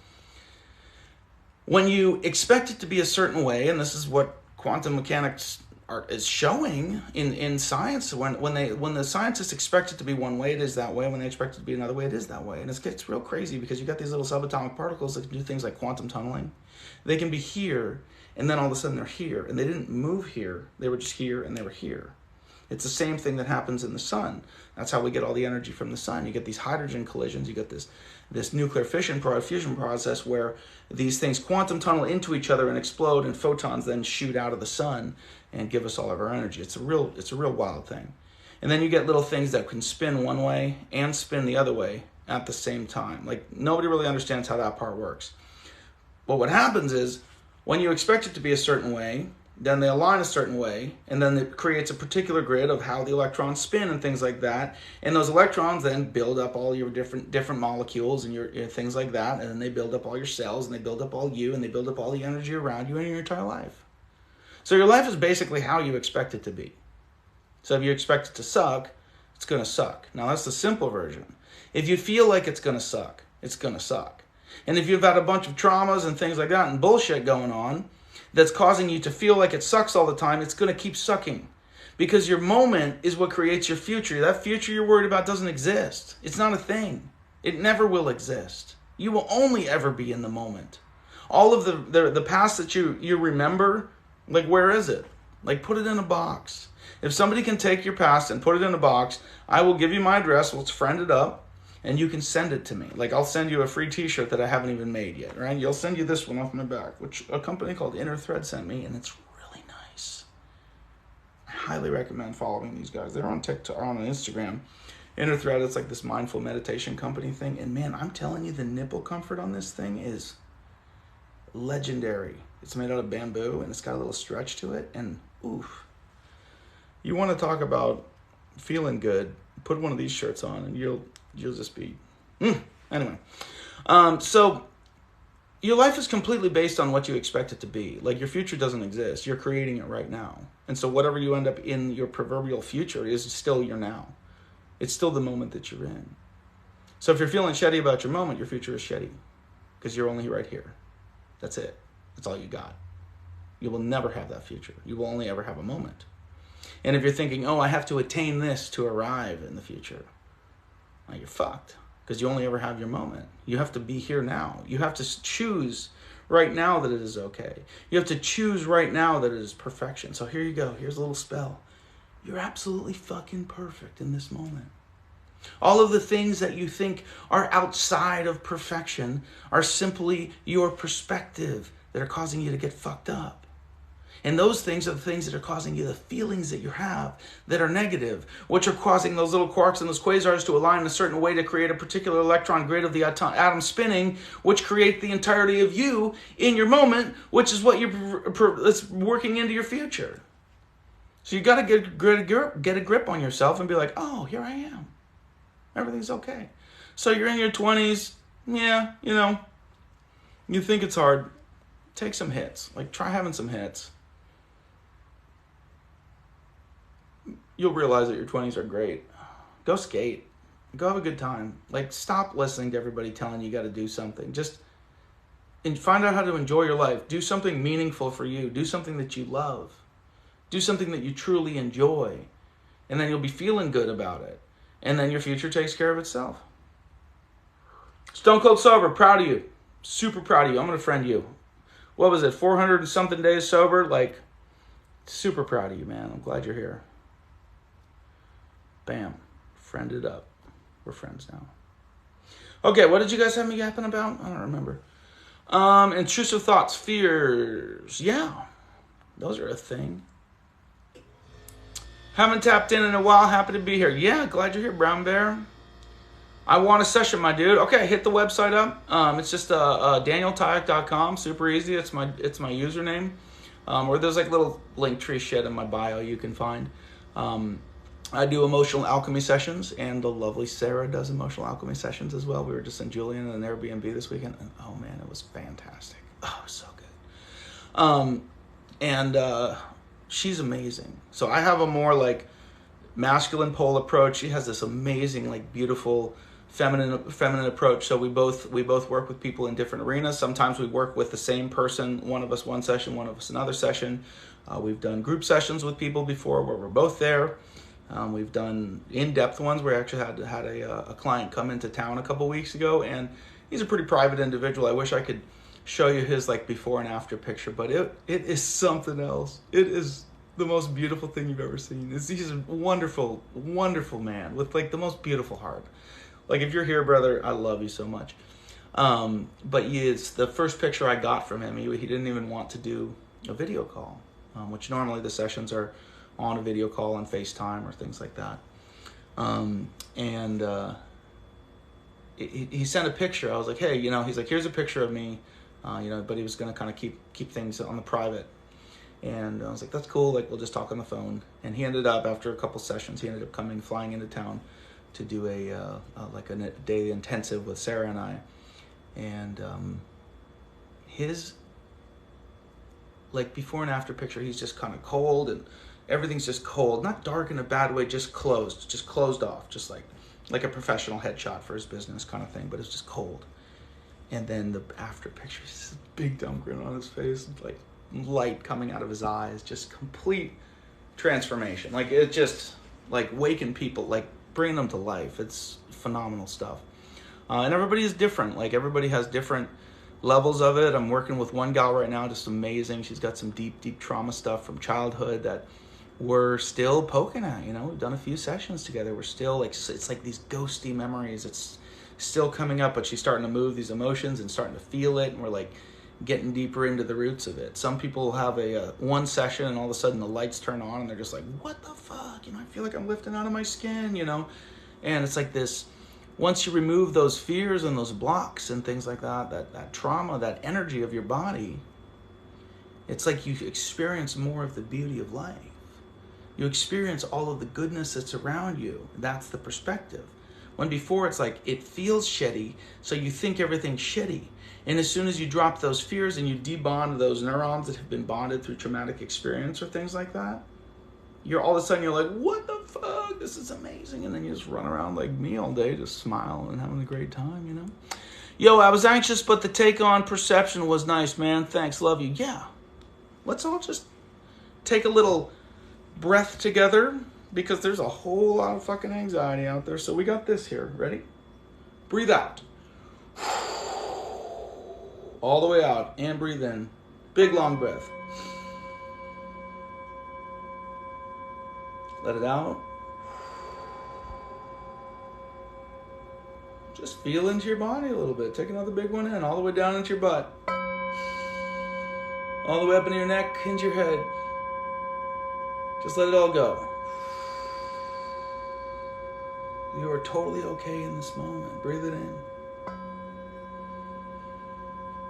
When you expect it to be a certain way, and this is what quantum mechanics is showing in science, when the scientists expect it to be one way, it is that way. When they expect it to be another way, it is that way. And it gets real crazy because you got these little subatomic particles that can do things like quantum tunneling. They can be here, and then all of a sudden they're here, and they didn't move here. They were just here, and they were here. It's the same thing that happens in the sun. That's how we get all the energy from the sun. You get these hydrogen collisions. You get this nuclear fusion process where these things quantum tunnel into each other and explode, and photons then shoot out of the sun and give us all of our energy. It's a real wild thing. And then you get little things that can spin one way and spin the other way at the same time. Like, nobody really understands how that part works. But what happens is, when you expect it to be a certain way, then they align a certain way, and then it creates a particular grid of how the electrons spin and things like that. And those electrons then build up all your different molecules and your things like that, and then they build up all your cells, and they build up all you, and they build up all the energy around you in your entire life. So your life is basically how you expect it to be. So if you expect it to suck, it's going to suck. Now that's the simple version. If you feel like it's going to suck, it's going to suck. And if you've had a bunch of traumas and things like that and bullshit going on that's causing you to feel like it sucks all the time, it's going to keep sucking. Because your moment is what creates your future. That future you're worried about doesn't exist. It's not a thing. It never will exist. You will only ever be in the moment. All of the past that you remember, like, where is it? Like, put it in a box. If somebody can take your past and put it in a box, I will give you my address. Let's friend it up, and you can send it to me. Like, I'll send you a free t-shirt that I haven't even made yet, right? You'll send you this one off my back, which a company called Inner Thread sent me, and it's really nice. I highly recommend following these guys. They're on TikTok, on Instagram. Inner Thread, it's like this mindful meditation company thing. And man, I'm telling you, the nipple comfort on this thing is legendary. It's made out of bamboo, and it's got a little stretch to it. And oof, you want to talk about feeling good? Put one of these shirts on, and you'll just be anyway. So your life is completely based on what you expect it to be. Like, your future doesn't exist. You're creating it right now. And so whatever you end up in your proverbial future is still your now. It's still the moment that you're in. So if you're feeling shitty about your moment, your future is shitty, because you're only right here. That's it. That's all you got. You will never have that future. You will only ever have a moment. And if you're thinking, oh, I have to attain this to arrive in the future, well, you're fucked, because you only ever have your moment. You have to be here now. You have to choose right now that it is okay. You have to choose right now that it is perfection. So here you go. Here's a little spell. You're absolutely fucking perfect in this moment. All of the things that you think are outside of perfection are simply your perspective that are causing you to get fucked up. And those things are the things that are causing you the feelings that you have that are negative, which are causing those little quarks and those quasars to align in a certain way to create a particular electron grid of the atom spinning, which create the entirety of you in your moment, which is what it's working into your future. So you got to get a grip on yourself and be like, oh, here I am. Everything's okay. So you're in your 20s. Yeah, you think it's hard. Take some hits. Like, try having some hits. You'll realize that your 20s are great. Go skate. Go have a good time. Like, stop listening to everybody telling you got to do something. Just find out how to enjoy your life. Do something meaningful for you. Do something that you love. Do something that you truly enjoy, and then you'll be feeling good about it. And then your future takes care of itself. Stone Cold Sober, proud of you. Super proud of you. I'm going to friend you. What was it, 400 and something days sober? Like, super proud of you, man. I'm glad you're here. Bam. Friended up. We're friends now. Okay, what did you guys have me yapping about? I don't remember. Intrusive thoughts, fears. Yeah, those are a thing. Haven't tapped in a while. Happy to be here. Yeah, glad you're here, Brown Bear. I want a session, my dude. Okay, hit the website up. It's just DanielTyack.com. Super easy. It's my username. Or there's like little link tree shit in my bio you can find. I do emotional alchemy sessions, and the lovely Sarah does emotional alchemy sessions as well. We were just in Julian and an Airbnb this weekend, and oh man, it was fantastic. Oh, it was so good. She's amazing. So I have a more like masculine pole approach. She has this amazing, like, beautiful feminine approach. So we both work with people in different arenas. Sometimes we work with the same person, one of us one session, one of us another session. We've done group sessions with people before where we're both there. We've done in-depth ones. We actually had a client come into town a couple weeks ago, and he's a pretty private individual. I wish I could show you his like before and after picture, but it is something else. It is the most beautiful thing you've ever seen. He's a wonderful, wonderful man with like the most beautiful heart. Like, if you're here, brother, I love you so much. But it's the first picture I got from him. He didn't even want to do a video call, which normally the sessions are on a video call on FaceTime or things like that. He sent a picture. I was like, hey, he's like, here's a picture of me, but he was going to kind of keep things on the private. And I was like, that's cool. Like, we'll just talk on the phone. And he ended up, after a couple sessions, flying into town to do a day intensive with Sarah and I. And his like before and after picture, he's just kind of cold, and everything's just cold, not dark in a bad way, just closed off, just like a professional headshot for his business kind of thing, but it's just cold. And then the after picture, this big dumb grin on his face, like light coming out of his eyes, just complete transformation. Like, it just like waking people, like bringing them to life. It's phenomenal stuff. And everybody is different. Like, everybody has different levels of it. I'm working with one gal right now, just amazing. She's got some deep trauma stuff from childhood that we're still poking at. We've done a few sessions together. We're still like, it's like these ghosty memories. It's still coming up, but she's starting to move these emotions and starting to feel it, and we're like getting deeper into the roots of it. Some people have a one session and all of a sudden the lights turn on and they're just like, what the fuck? I feel like I'm lifting out of my skin, And it's like this, once you remove those fears and those blocks and things like that trauma, that energy of your body, it's like you experience more of the beauty of life. You experience all of the goodness that's around you. That's the perspective. When before it's like, it feels shitty, so you think everything's shitty. And as soon as you drop those fears and you debond those neurons that have been bonded through traumatic experience or things like that, all of a sudden you're like, what the fuck? This is amazing. And then you just run around like me all day, just smiling and having a great time, Yo, I was anxious, but the take on perception was nice, man. Thanks, love you. Yeah. Let's all just take a little breath together, because there's a whole lot of fucking anxiety out there. So we got this here. Ready? Breathe out. All the way out. And breathe in. Big, long breath. Let it out. Just feel into your body a little bit. Take another big one in. All the way down into your butt. All the way up into your neck, into your head. Just let it all go. You are totally okay in this moment. Breathe it in.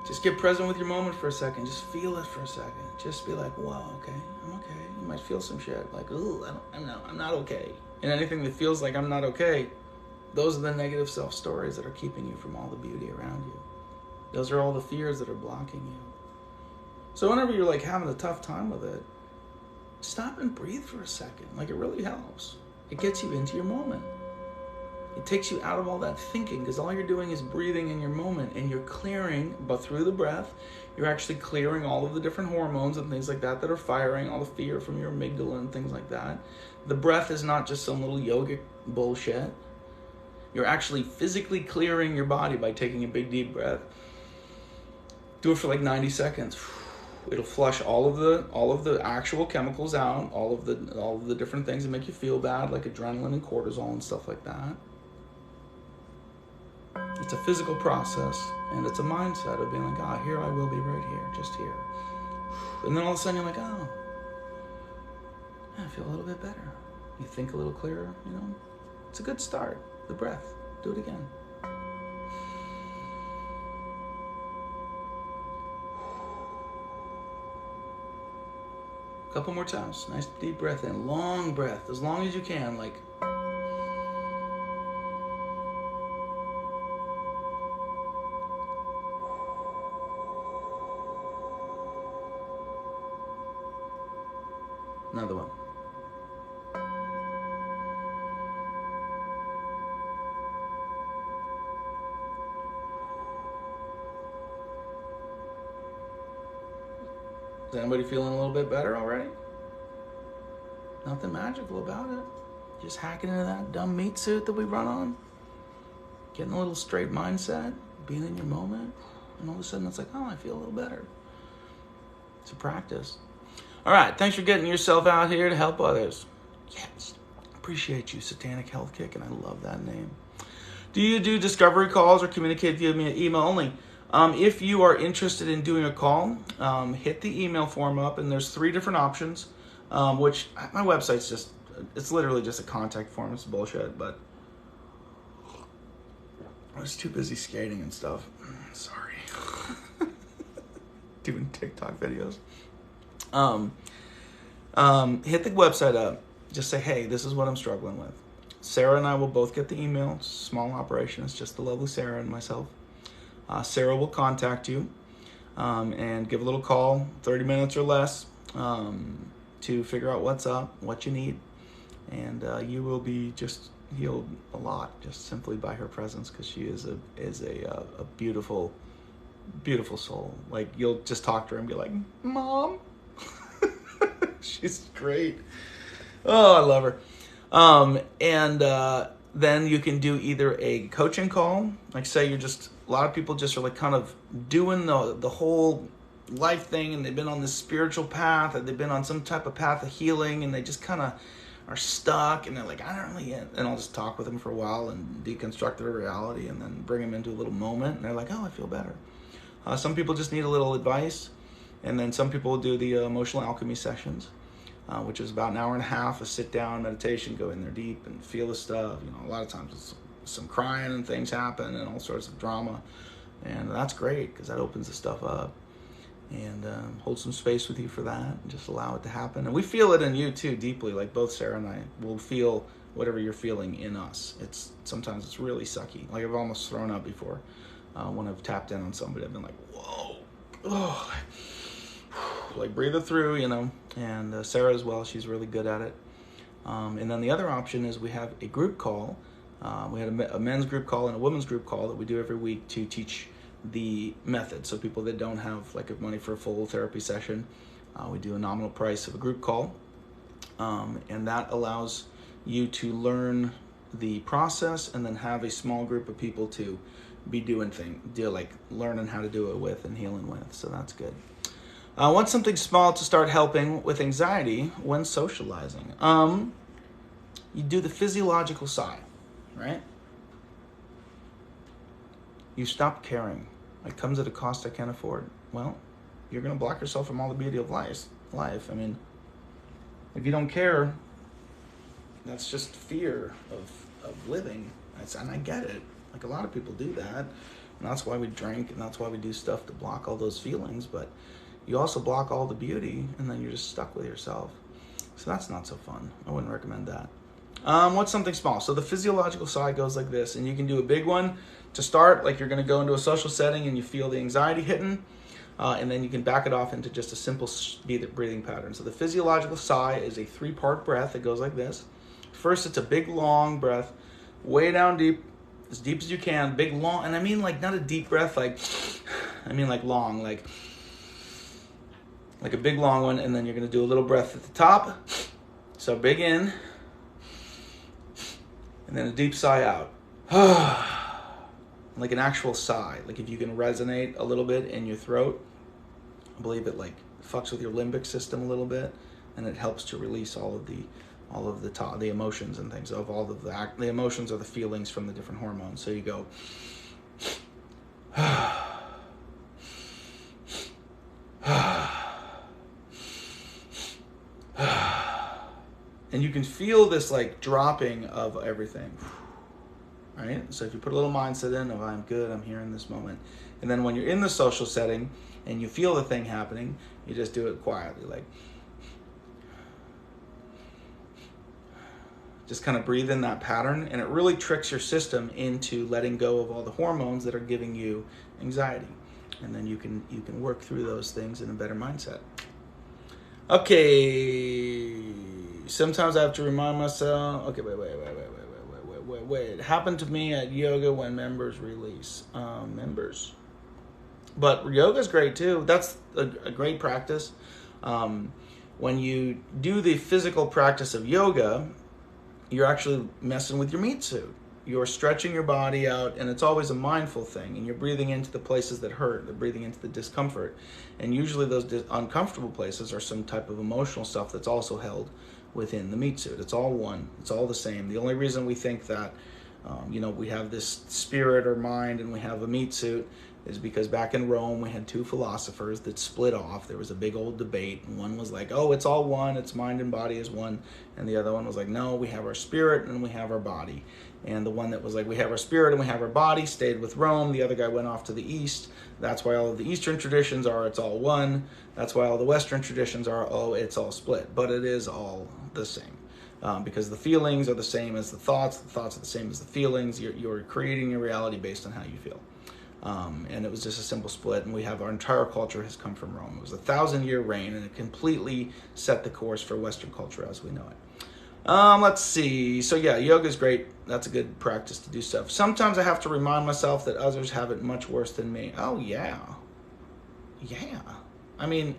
Just get present with your moment for a second. Just feel it for a second. Just be like, wow, okay, I'm okay. You might feel some shit like, ooh, I'm not okay. And anything that feels like I'm not okay, those are the negative self-stories that are keeping you from all the beauty around you. Those are all the fears that are blocking you. So whenever you're like having a tough time with it, stop and breathe for a second. Like, it really helps. It gets you into your moment. It takes you out of all that thinking, because all you're doing is breathing in your moment, and you're clearing, but through the breath, you're actually clearing all of the different hormones and things like that are firing, all the fear from your amygdala and things like that. The breath is not just some little yogic bullshit. You're actually physically clearing your body by taking a big deep breath. Do it for like 90 seconds. It'll flush all of the actual chemicals out, all of the different things that make you feel bad, like adrenaline and cortisol and stuff like that. It's a physical process, and it's a mindset of being like, here I will be right here, just here. And then all of a sudden you're like, I feel a little bit better. You think a little clearer, It's a good start. The breath. Do it again. A couple more times. Nice deep breath in. Long breath. As long as you can. Like. Another one. Is anybody feeling a little bit better already? Nothing magical about it. Just hacking into that dumb meat suit that we run on. Getting a little straight mindset. Being in your moment. And all of a sudden it's like, I feel a little better. It's a practice. All right. Thanks for getting yourself out here to help others. Yes. Appreciate you, Satanic Health Kick, and I love that name. Do you do discovery calls or communicate via email only? If you are interested in doing a call, hit the email form up, and there's 3 different options, which my website's it's literally just a contact form. It's bullshit, but I was too busy skating and stuff. Sorry. Doing TikTok videos. Hit the website up. Just say, hey, this is what I'm struggling with. Sarah and I will both get the email. It's a small operation. It's just the lovely Sarah and myself. Sarah will contact you and give a little call, 30 minutes or less, to figure out what's up, what you need. And you will be just healed a lot just simply by her presence, because she is a beautiful, beautiful soul. Like, you'll just talk to her and be like, Mom. She's great. Oh, I love her. And then you can do either a coaching call, like say you're just a lot of people just are like kind of doing the whole life thing, and they've been on this spiritual path, and they've been on some type of path of healing, and they just kind of are stuck, and they're like, I don't really, and I'll just talk with them for a while and deconstruct their reality, and then bring them into a little moment, and they're like, oh, I feel better. Some people just need a little advice, and then some people do the emotional alchemy sessions, which is about an hour and a half of sit down meditation, go in there deep and feel the stuff. You know, a lot of times it's some crying and things happen and all sorts of drama, and that's great because that opens the stuff up. And hold some space with you for that, and just allow it to happen. And we feel it in you too, deeply. Like both Sarah and I will feel whatever you're feeling in us. Sometimes it's really sucky. Like I've almost thrown up before when I've tapped in on somebody. I've been like, whoa, oh, like breathe it through, you know. And Sarah as well, she's really good at it. And then the other option is we have a group call. We had a men's group call and a women's group call that we do every week to teach the method. So people that don't have like money for a full therapy session, we do a nominal price of a group call, and that allows you to learn the process and then have a small group of people to be like learning how to do it with and healing with. So that's good. What's something small to start helping with anxiety when socializing? You do the physiological sigh, right? You stop caring. It comes at a cost I can't afford. Well, you're going to block yourself from all the beauty of life. I mean, if you don't care, that's just fear of living. And I get it. Like a lot of people do that. And that's why we drink, and that's why we do stuff to block all those feelings. But you also block all the beauty, and then you're just stuck with yourself. So that's not so fun. I wouldn't recommend that. What's something small? So the physiological side goes like this, and you can do a big one to start, like you're going to go into a social setting and you feel the anxiety hitting, and then you can back it off into just a simple breathing pattern. So the physiological sigh is a 3-part breath that goes like this. First, it's a big, long breath, way down deep as you can, big, long, and I mean like not a deep breath, like, I mean like long, like a big, long one, and then you're going to do a little breath at the top. So big in, and then a deep sigh out. Like an actual sigh. Like if you can resonate a little bit in your throat, I believe it like fucks with your limbic system a little bit, and it helps to release all of the emotions and things, of all of the emotions or the feelings from the different hormones. So you go and you can feel this like dropping of everything. Right? So if you put a little mindset in of I'm good, I'm here in this moment. And then when you're in the social setting and you feel the thing happening, you just do it quietly, like just kind of breathe in that pattern, and it really tricks your system into letting go of all the hormones that are giving you anxiety. And then you can work through those things in a better mindset. Okay. Sometimes I have to remind myself, okay, wait. It happened to me at yoga when members release. But yoga's great too. That's a great practice. When you do the physical practice of yoga, you're actually messing with your meat suit. You're stretching your body out, and it's always a mindful thing, and you're breathing into the places that hurt, you're breathing into the discomfort. And usually those uncomfortable places are some type of emotional stuff that's also held within the meat suit. It's all one. It's all the same. The only reason we think that, we have this spirit or mind and we have a meat suit is because back in Rome we had 2 philosophers that split off. There was a big old debate, and one was like, oh, it's all one, it's mind and body is one, and the other one was like, no, we have our spirit and we have our body. And the one that was like, we have our spirit and we have our body stayed with Rome. The other guy went off to the East. That's why all of the Eastern traditions are it's all one. That's why all the Western traditions are, oh, it's all split. But it is all the same. Because the feelings are the same as the thoughts are the same as the feelings. You're creating your reality based on how you feel. And it was just a simple split, and we have our entire culture has come from Rome. It was a 1,000-year reign, and it completely set the course for Western culture as we know it. Let's see. So yeah, yoga is great. That's a good practice to do stuff. Sometimes I have to remind myself that others have it much worse than me. Oh yeah. I mean,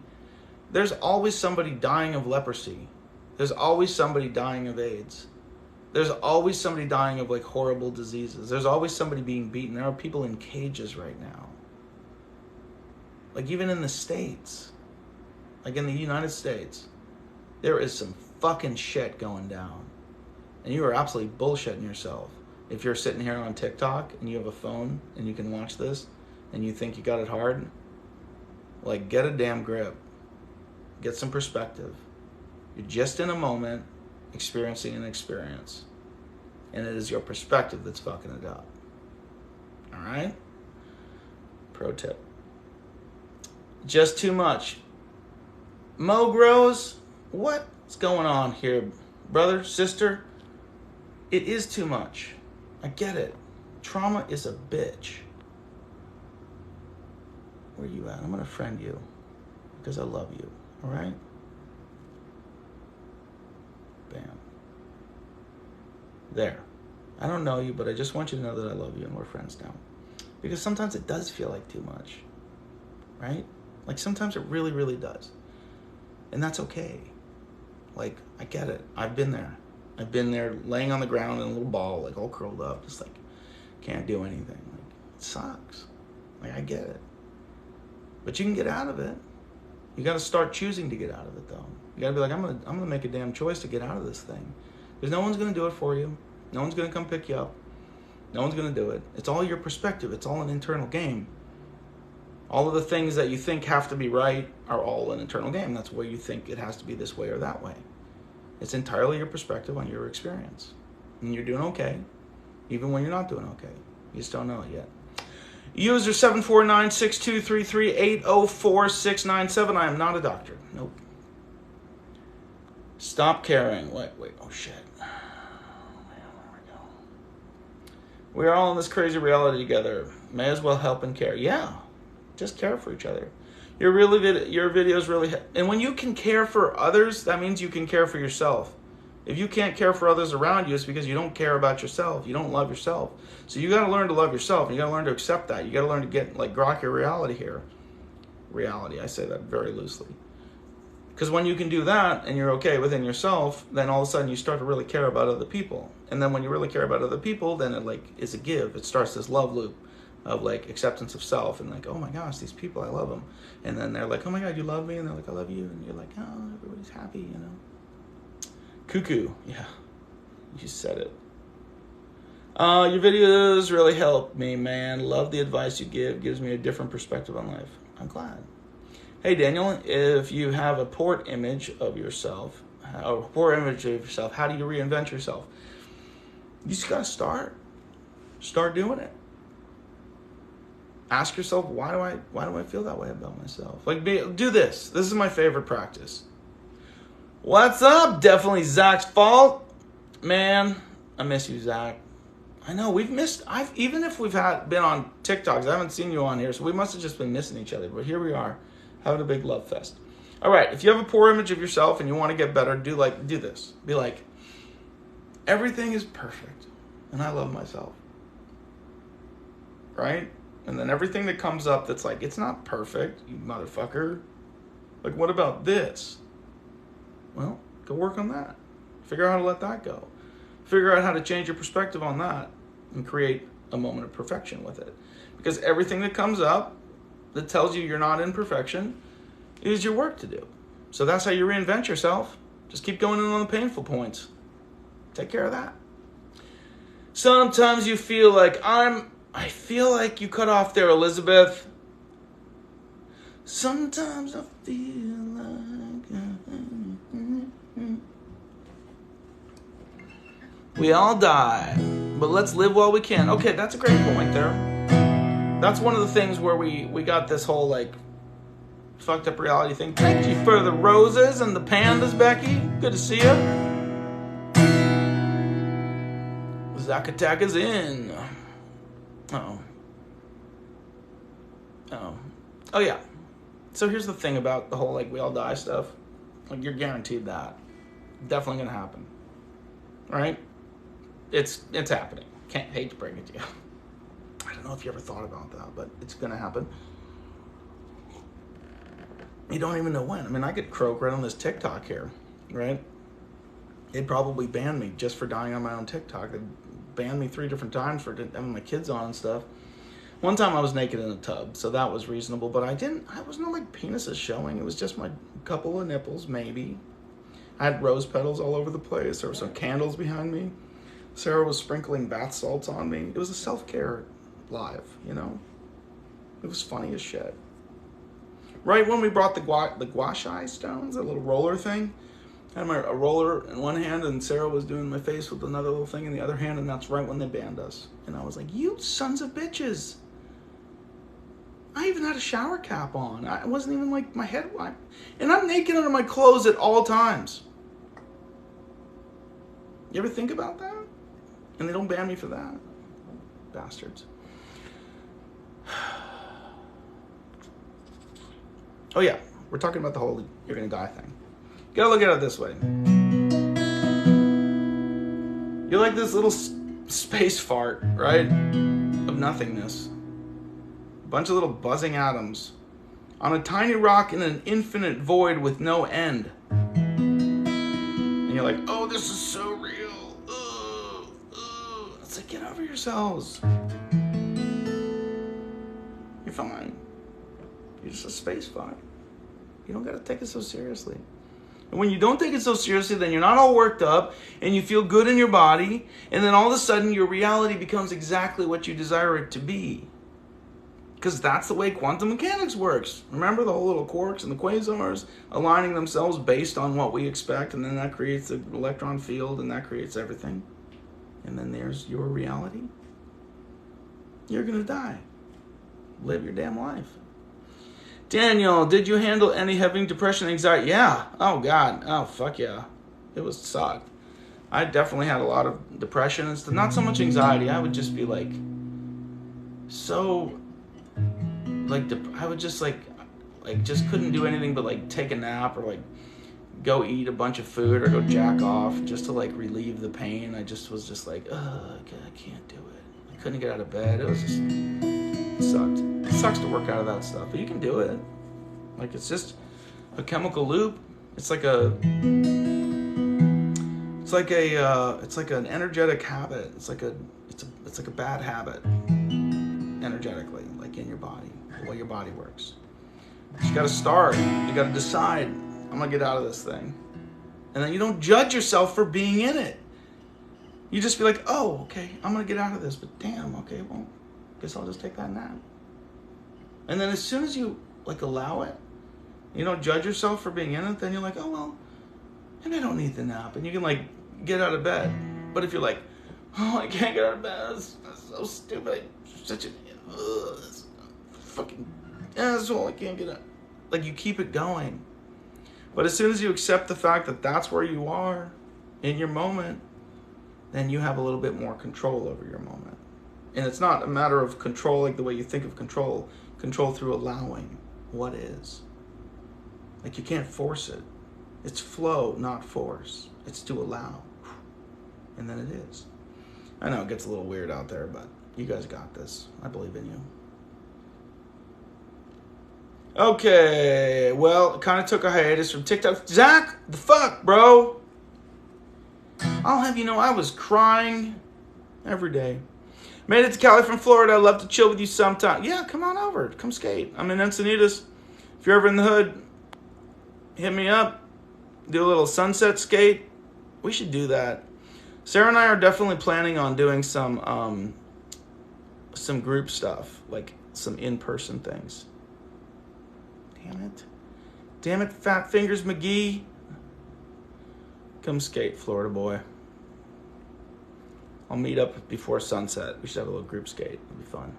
there's always somebody dying of leprosy. There's always somebody dying of AIDS. There's always somebody dying of like horrible diseases. There's always somebody being beaten. There are people in cages right now. Like even in the States, like in the United States, there is some fucking shit going down. And you are absolutely bullshitting yourself. If you're sitting here on TikTok and you have a phone and you can watch this and you think you got it hard, like get a damn grip. Get some perspective. You're just in a moment experiencing an experience. And it is your perspective that's fucking it up. Alright? Pro tip. Just too much. Mo Grows, what's going on here? Brother, sister? It is too much. I get it. Trauma is a bitch. Where you at? I'm going to friend you. Because I love you. Alright? Bam. There. I don't know you, but I just want you to know that I love you and we're friends now. Because sometimes it does feel like too much. Right? Like sometimes it really, really does. And that's okay. Like, I get it. I've been there. I've been there laying on the ground in a little ball, like all curled up, just like, can't do anything. Like, it sucks. Like, I get it. But you can get out of it. You got to start choosing to get out of it, though. You got to be like, I'm gonna make a damn choice to get out of this thing. Because no one's going to do it for you. No one's going to come pick you up. No one's going to do it. It's all your perspective. It's all an internal game. All of the things that you think have to be right are all an internal game. That's why you think it has to be this way or that way. It's entirely your perspective on your experience. And you're doing okay, even when you're not doing okay. You just don't know it yet. User 749-6233-804-697. I am not a doctor. Nope. Stop caring. Wait. Oh, shit. We are all in this crazy reality together. May as well help and care. Yeah. Just care for each other. Your videos really... And when you can care for others, that means you can care for yourself. If you can't care for others around you, it's because you don't care about yourself. You don't love yourself. So you got to learn to love yourself. And you got to learn to accept that. You got to learn to get, like, grok your reality here. Reality. I say that very loosely. Because when you can do that and you're okay within yourself, then all of a sudden you start to really care about other people. And then when you really care about other people, then it, like, is a give. It starts this love loop of, like, acceptance of self and, like, oh my gosh, these people, I love them. And then they're like, oh my God, you love me? And they're like, I love you. And you're like, oh, everybody's happy, you know. Cuckoo. Yeah, you said it. Your videos really help me, man. Love the advice you give. Gives me a different perspective on life. I'm glad. Hey, Daniel, if you have a poor image of yourself, how do you reinvent yourself? You just got to start. Start doing it. Ask yourself, why do I feel that way about myself? Like, do this. This is my favorite practice. What's up? Definitely Zach's fault. Man, I miss you, Zach. I know, even if we've been on TikToks, I haven't seen you on here, so we must have just been missing each other. But here we are, having a big love fest. All right, if you have a poor image of yourself and you want to get better, do this. Be like, everything is perfect, and I love myself. Right? And then everything that comes up that's like, it's not perfect, you motherfucker. Like, what about this? Well, go work on that. Figure out how to let that go. Figure out how to change your perspective on that and create a moment of perfection with it. Because everything that comes up that tells you you're not in perfection is your work to do. So that's how you reinvent yourself. Just keep going in on the painful points. Take care of that. Sometimes you feel like I feel like you cut off there, Elizabeth. Sometimes I feel like... We all die, but let's live while we can. Okay, that's a great point there. That's one of the things where we got this whole, like, fucked up reality thing. Thank you for the roses and the pandas, Becky. Good to see you. Tyack is in. Oh yeah. So here's the thing about the whole, like, we all die stuff. Like, you're guaranteed that. Definitely gonna happen. Right? It's happening. Hate to break it to you. I don't know if you ever thought about that, but it's gonna happen. You don't even know when. I mean, I could croak right on this TikTok here, right? they'd probably ban me just for dying on my own TikTok. They'd ban me 3 different times for having my kids on and stuff. One time I was naked in a tub, so that was reasonable, but I was no like penises showing. It was just my couple of nipples, maybe. I had rose petals all over the place. There were some candles behind me. Sarah was sprinkling bath salts on me. It was a self-care live, you know? It was funny as shit. Right when we brought the gua sha stones, that little roller thing, I had a roller in one hand and Sarah was doing my face with another little thing in the other hand, and that's right when they banned us. And I was like, you sons of bitches. I even had a shower cap on. I wasn't even like my head wiped. And I'm naked under my clothes at all times. You ever think about that? And they don't ban me for that. Bastards. Oh yeah, we're talking about the whole you're gonna die thing. You gotta look at it this way. You're like this little space fart, right? Of nothingness. A bunch of little buzzing atoms on a tiny rock in an infinite void with no end. And you're like, oh, this is so real. It's like, get over yourselves. You're fine. You're just a space fart. You don't gotta take it so seriously. And when you don't take it so seriously, then you're not all worked up and you feel good in your body, and then all of a sudden your reality becomes exactly what you desire it to be. Because that's the way quantum mechanics works. Remember the whole little quarks and the quasars aligning themselves based on what we expect, and then that creates the electron field, and that creates everything. And then there's your reality. You're gonna die. Live your damn life. Daniel, did you handle any heavy depression, anxiety? Yeah. Oh, God. Oh, fuck yeah. It was sucked. I definitely had a lot of depression and stuff. Not so much anxiety. I would just be like, so, like, I would just like just couldn't do anything but like take a nap or like go eat a bunch of food or go jack off just to like relieve the pain. I just was just like, I can't do it. I couldn't get out of bed. It was just, it sucked. It sucks to work out of that stuff, but you can do it. Like, it's just a chemical loop. It's like an energetic habit. It's like a bad habit energetically, like in your body, the way your body works. You gotta start. You gotta decide, I'm gonna get out of this thing. And then you don't judge yourself for being in it. You just be like, oh, okay, I'm gonna get out of this, but damn, okay, well, guess I'll just take that nap. And then as soon as you like allow it, you don't judge yourself for being in it, then you're like, oh well, maybe I don't need the nap, and you can like get out of bed. But if you're like, oh, I can't get out of bed, that's so stupid, I'm such a fucking asshole, I can't get out. Like, you keep it going. But as soon as you accept the fact that that's where you are in your moment, then you have a little bit more control over your moment. And it's not a matter of control like the way you think of control through allowing what is. Like, you can't force it. It's flow, not force. It's to allow. And then it is. I know it gets a little weird out there, but you guys got this. I believe in you. Okay, well, kind of took a hiatus from TikTok. Zach, the fuck, bro? I'll have you know, I was crying every day. Made it to Cali from Florida. I'd love to chill with you sometime. Yeah, come on over. Come skate. I'm in Encinitas. If you're ever in the hood, hit me up. Do a little sunset skate. We should do that. Sarah and I are definitely planning on doing some group stuff, like some in-person things. Damn it, Fat Fingers McGee. Come skate, Florida boy. I'll meet up before sunset. We should have a little group skate. It'll be fun.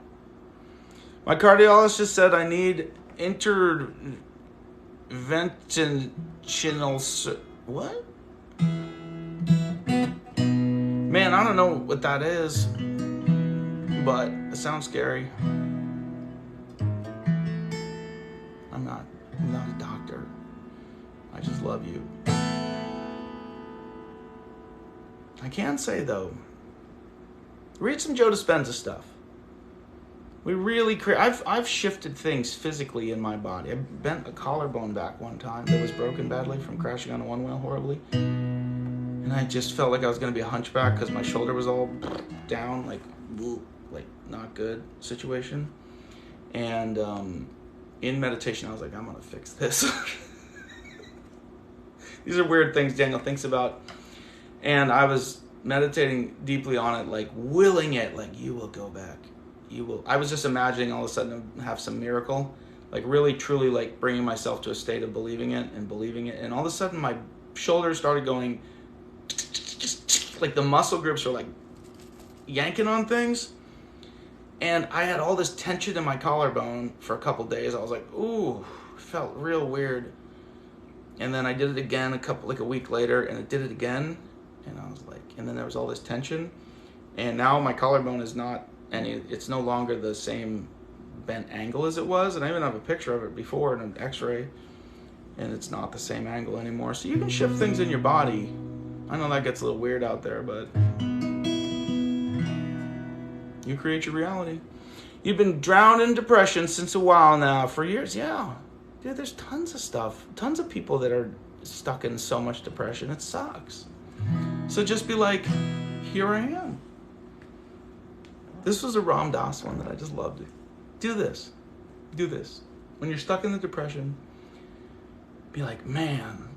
My cardiologist just said I need interventional... What? Man, I don't know what that is, but it sounds scary. I'm not a doctor. I just love you. I can say, though, read some Joe Dispenza stuff. We really I've shifted things physically in my body. I bent a collarbone back one time that was broken badly from crashing on a one-wheel horribly. And I just felt like I was going to be a hunchback because my shoulder was all down, like not good situation. And in meditation, I was like, I'm going to fix this. These are weird things Daniel thinks about. And I was meditating deeply on it, like willing it, like you will go back. You will. I was just imagining all of a sudden have some miracle, like really, truly like bringing myself to a state of believing it. And all of a sudden my shoulders started going, like the muscle grips were like yanking on things. And I had all this tension in my collarbone for a couple days. I was like, ooh, felt real weird. And then I did it again a week later, and it did it again. And I was like, and then there was all this tension. And now my collarbone is not it's no longer the same bent angle as it was. And I even have a picture of it before in an x-ray. And it's not the same angle anymore. So you can shift things in your body. I know that gets a little weird out there, but you create your reality. You've been drowned in depression since a while now, for years. Yeah. Dude, there's tons of stuff. Tons of people that are stuck in so much depression. It sucks. So just be like, here I am. This was a Ram Dass one that I just loved. Do this. Do this. When you're stuck in the depression, be like, man,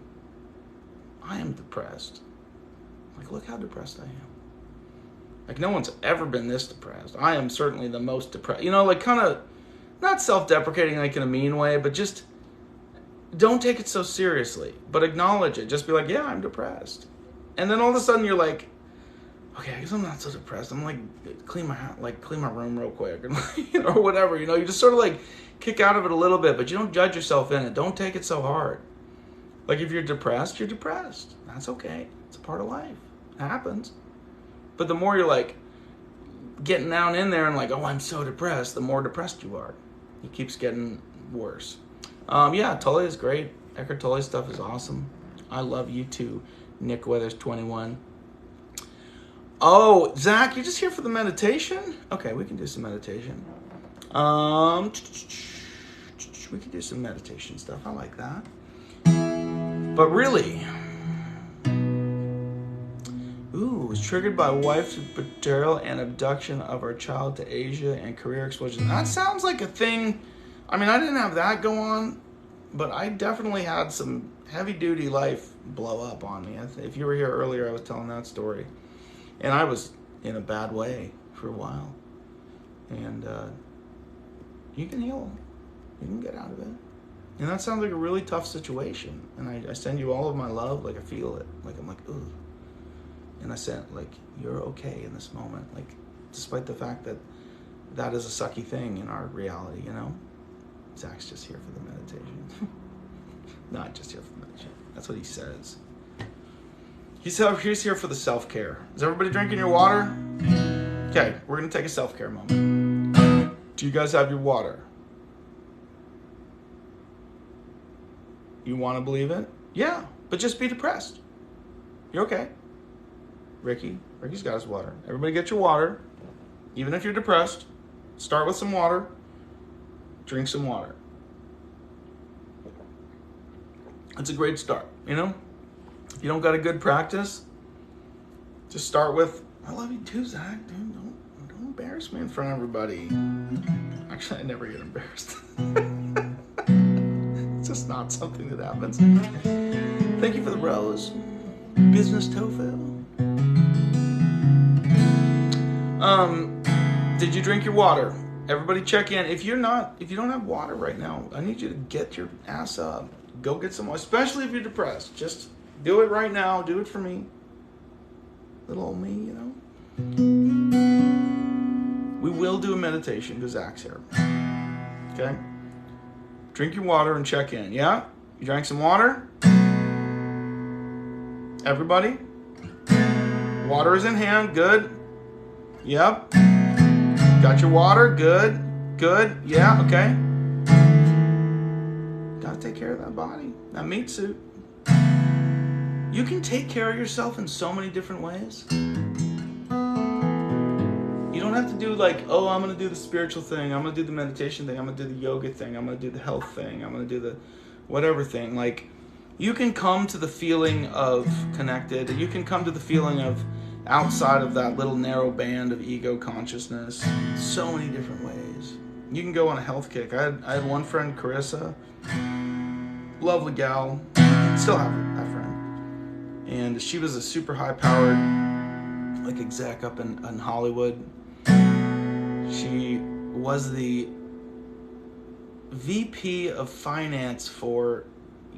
I am depressed. Like, look how depressed I am. Like, no one's ever been this depressed. I am certainly the most depressed. You know, like, kind of, not self-deprecating, like, in a mean way, but just don't take it so seriously. But acknowledge it. Just be like, yeah, I'm depressed. And then all of a sudden you're like, okay, I guess I'm not so depressed. I'm like, clean my room real quick, and or whatever. You know, you just sort of like kick out of it a little bit, but you don't judge yourself in it. Don't take it so hard. Like, if you're depressed, you're depressed. That's okay. It's a part of life. It happens. But the more you're like getting down in there and like, oh, I'm so depressed, the more depressed you are. It keeps getting worse. Yeah, Tolle is great. Eckhart Tolle stuff is awesome. I love you too, Nick Weathers 21. Oh, Zach, you're just here for the meditation? Okay, we can do some meditation. We can do some meditation stuff. I like that. But really, was triggered by wife's betrayal and abduction of our child to Asia and career explosion. That sounds like a thing. I mean, I didn't have that go on, but I definitely had some heavy-duty life blow up on me. If you were here earlier, I was telling that story. And I was in a bad way for a while. And you can heal. You can get out of it. And that sounds like a really tough situation. And I send you all of my love. Like, I feel it. Like, I'm like, ooh. And I said, like, you're okay in this moment. Like, despite the fact that that is a sucky thing in our reality, you know? Zach's just here for the meditation. Not just here for the meditation. That's what he says. He's here for the self-care. Is everybody drinking your water? Okay, we're going to take a self-care moment. Do you guys have your water? You want to believe it? Yeah, but just be depressed. You're okay. Ricky's got his water. Everybody get your water. Even if you're depressed, start with some water. Drink some water. It's a great start, you know? If you don't got a good practice, just start with, I love you too, Zach. Dude, don't embarrass me in front of everybody. Actually, I never get embarrassed. It's just not something that happens. Thank you for the rose. Business tofu. Did you drink your water? Everybody check in. If you don't have water right now, I need you to get your ass up. Go get some water, especially if you're depressed. Just do it right now. Do it for me. Little old me, you know. We will do a meditation because Zach's here. Okay? Drink your water and check in. Yeah? You drank some water? Everybody? Water is in hand. Good. Yep. Got your water? Good. Good. Yeah, okay. Gotta take care of that body. That meat suit. You can take care of yourself in so many different ways. You don't have to do like, oh, I'm going to do the spiritual thing. I'm going to do the meditation thing. I'm going to do the yoga thing. I'm going to do the health thing. I'm going to do the whatever thing. Like, you can come to the feeling of connected. You can come to the feeling of outside of that little narrow band of ego consciousness so many different ways. You can go on a health kick. I had one friend, Carissa, lovely gal, still have that friend, and she was a super high powered like exec up in Hollywood. She was the VP of finance for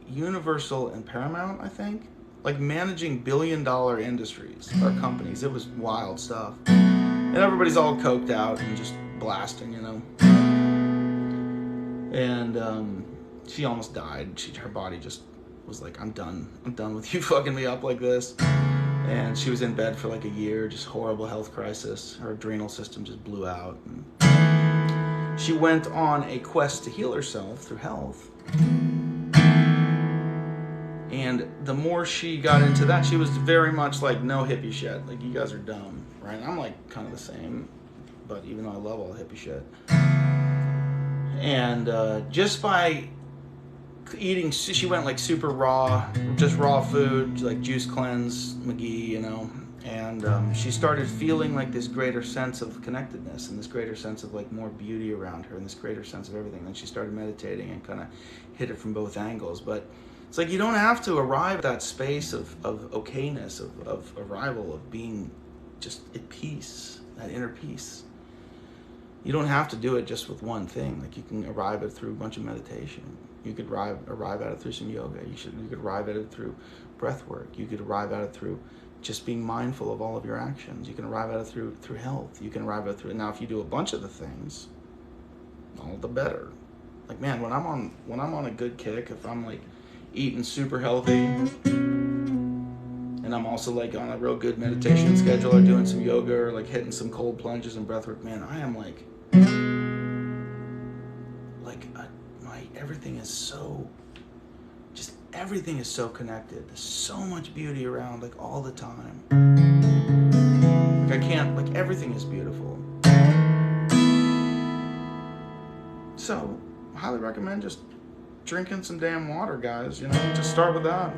Universal and Paramount, I think, like managing billion-dollar industries or companies. It was wild stuff, and everybody's all coked out and just blasting, you know. And she almost died. Her body just was like, I'm done with you fucking me up like this. And she was in bed for like a year, just horrible health crisis. Her adrenal system just blew out. And she went on a quest to heal herself through health. And the more she got into that, she was very much like, no hippie shit. Like, you guys are dumb, right? And I'm like kind of the same, but even though I love all the hippie shit. And just by eating, she went like super raw, just raw food, like juice cleanse, McGee, you know. And she started feeling like this greater sense of connectedness and this greater sense of like more beauty around her and this greater sense of everything. Then she started meditating and kind of hit it from both angles. But it's like you don't have to arrive at that space of okayness, of arrival, of being just at peace, that inner peace. You don't have to do it just with one thing. Like, you can arrive at it through a bunch of meditation. You could arrive at it through some yoga. You could arrive at it through breath work. You could arrive at it through just being mindful of all of your actions. You can arrive at it through health. You can arrive at it through, now if you do a bunch of the things, all the better. Like, man, when I'm on a good kick, if I'm like eating super healthy and I'm also like on a real good meditation schedule or doing some yoga or like hitting some cold plunges and breath work, man, I am like everything is so, just everything is so connected. There's so much beauty around, like, all the time. Like, I can't, like, everything is beautiful. So, I highly recommend just drinking some damn water, guys, you know, just start with that.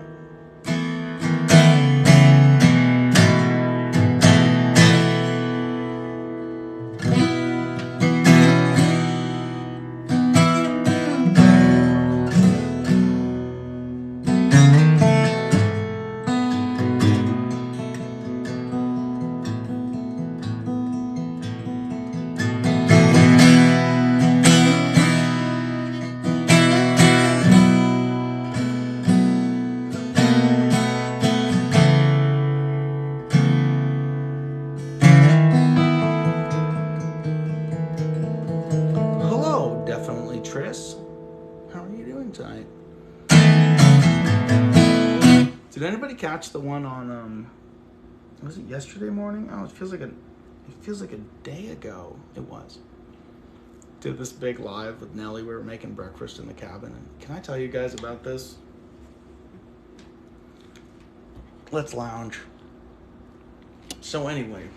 Did anybody catch the one on was it yesterday morning? Oh, it feels like a day ago. It was. Did this big live with Nelly. We were making breakfast in the cabin, and can I tell you guys about this? Let's lounge. So anyway,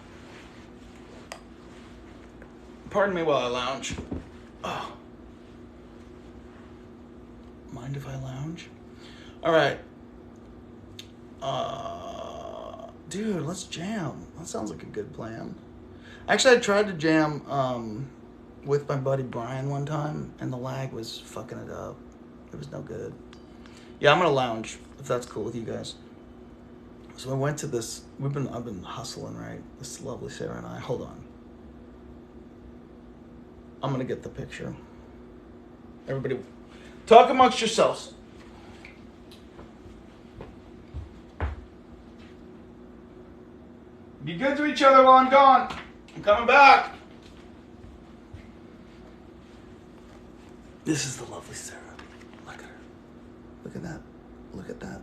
pardon me while I lounge. Oh. Mind if I lounge? All right. Dude, let's jam. That sounds like a good plan. Actually, I tried to jam with my buddy Brian one time, and the lag was fucking it up. It was no good. Yeah, I'm gonna lounge, if that's cool with you guys. So I went to this, I've been hustling, right? This lovely Sarah and I. Hold on. I'm gonna get the picture. Everybody, talk amongst yourselves. Be good to each other while I'm gone. I'm coming back. This is the lovely Sarah. Look at her. Look at that. Look at that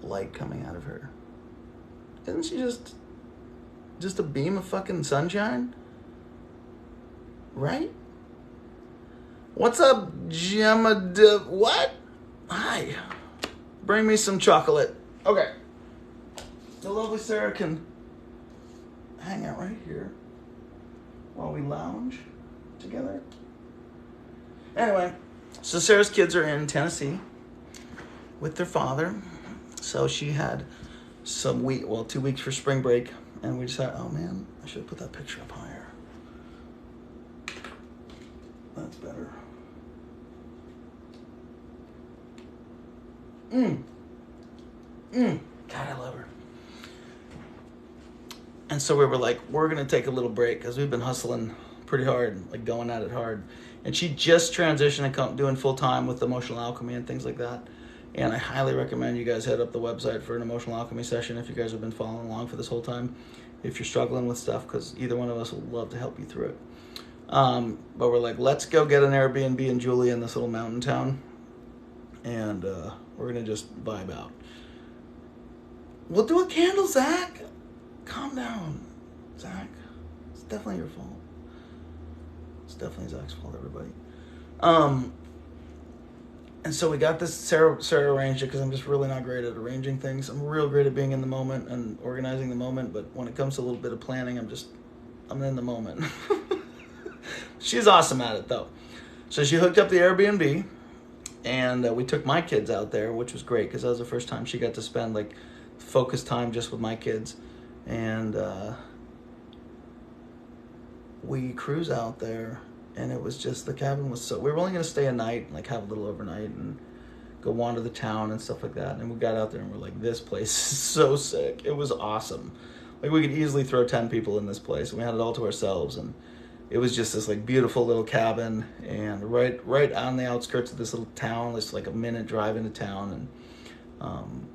light coming out of her. Isn't she just a beam of fucking sunshine? Right? What's up, Gemma? What? Hi. Bring me some chocolate. Okay. The lovely Sarah can hang out right here while we lounge together. Anyway, so Sarah's kids are in Tennessee. with their father. So she had 2 weeks for spring break, and we decided, oh man, I should have put that picture up higher. That's better. God, I love her. And so we were like, we're going to take a little break because we've been hustling pretty hard, like going at it hard. And she just transitioned and doing full time with emotional alchemy and things like that. And I highly recommend you guys head up the website for an emotional alchemy session if you guys have been following along for this whole time. If you're struggling with stuff, because either one of us would love to help you through it. But we're like, let's go get an Airbnb in Julia in this little mountain town. And we're going to just vibe out. We'll do a candle, Zach. Calm down, Zach. It's definitely your fault. It's definitely Zach's fault, everybody. And so we got this. Sarah arranged it because I'm just really not great at arranging things. I'm real great at being in the moment and organizing the moment, but when it comes to a little bit of planning, I'm in the moment. She's awesome at it, though. So she hooked up the Airbnb, and we took my kids out there, which was great because that was the first time she got to spend like focused time just with my kids. And we cruise out there, and it was just, the cabin was we were only going to stay a night, like have a little overnight and go wander the town and stuff like that. And we got out there and we're like, this place is so sick. It was awesome. Like we could easily throw 10 people in this place, and we had it all to ourselves. And it was just this like beautiful little cabin, and right on the outskirts of this little town. It's like a minute drive into town, and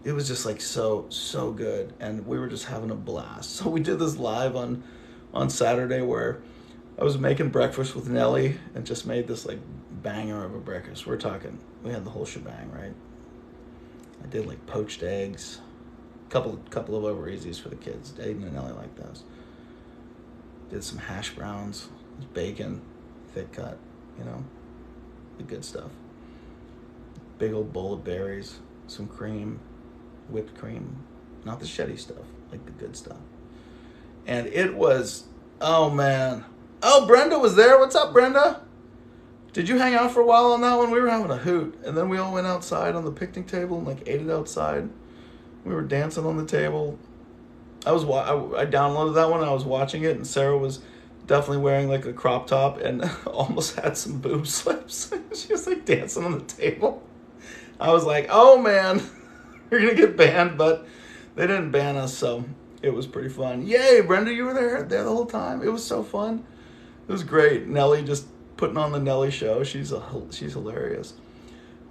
it was just like so good, and we were just having a blast. So we did this live on Saturday where I was making breakfast with Nellie and just made this like banger of a breakfast. We're talking, we had the whole shebang, right? I did like poached eggs, couple of over easies for the kids. Aiden and Nellie like those. Did some hash browns, bacon, thick cut, the good stuff. Big old bowl of berries, some cream, whipped cream, not the shitty stuff, like the good stuff. And it was, oh man. Oh, Brenda was there. What's up, Brenda? Did you hang out for a while on that one? We were having a hoot, and then we all went outside on the picnic table and like ate it outside. We were dancing on the table. I downloaded that one and I was watching it, and Sarah was definitely wearing like a crop top and almost had some boob slips. She was like dancing on the table. I was like, oh man, we're gonna get banned, but they didn't ban us, so it was pretty fun. Yay, Brenda, you were there the whole time. It was so fun. It was great. Nellie just putting on the Nellie show. She's hilarious.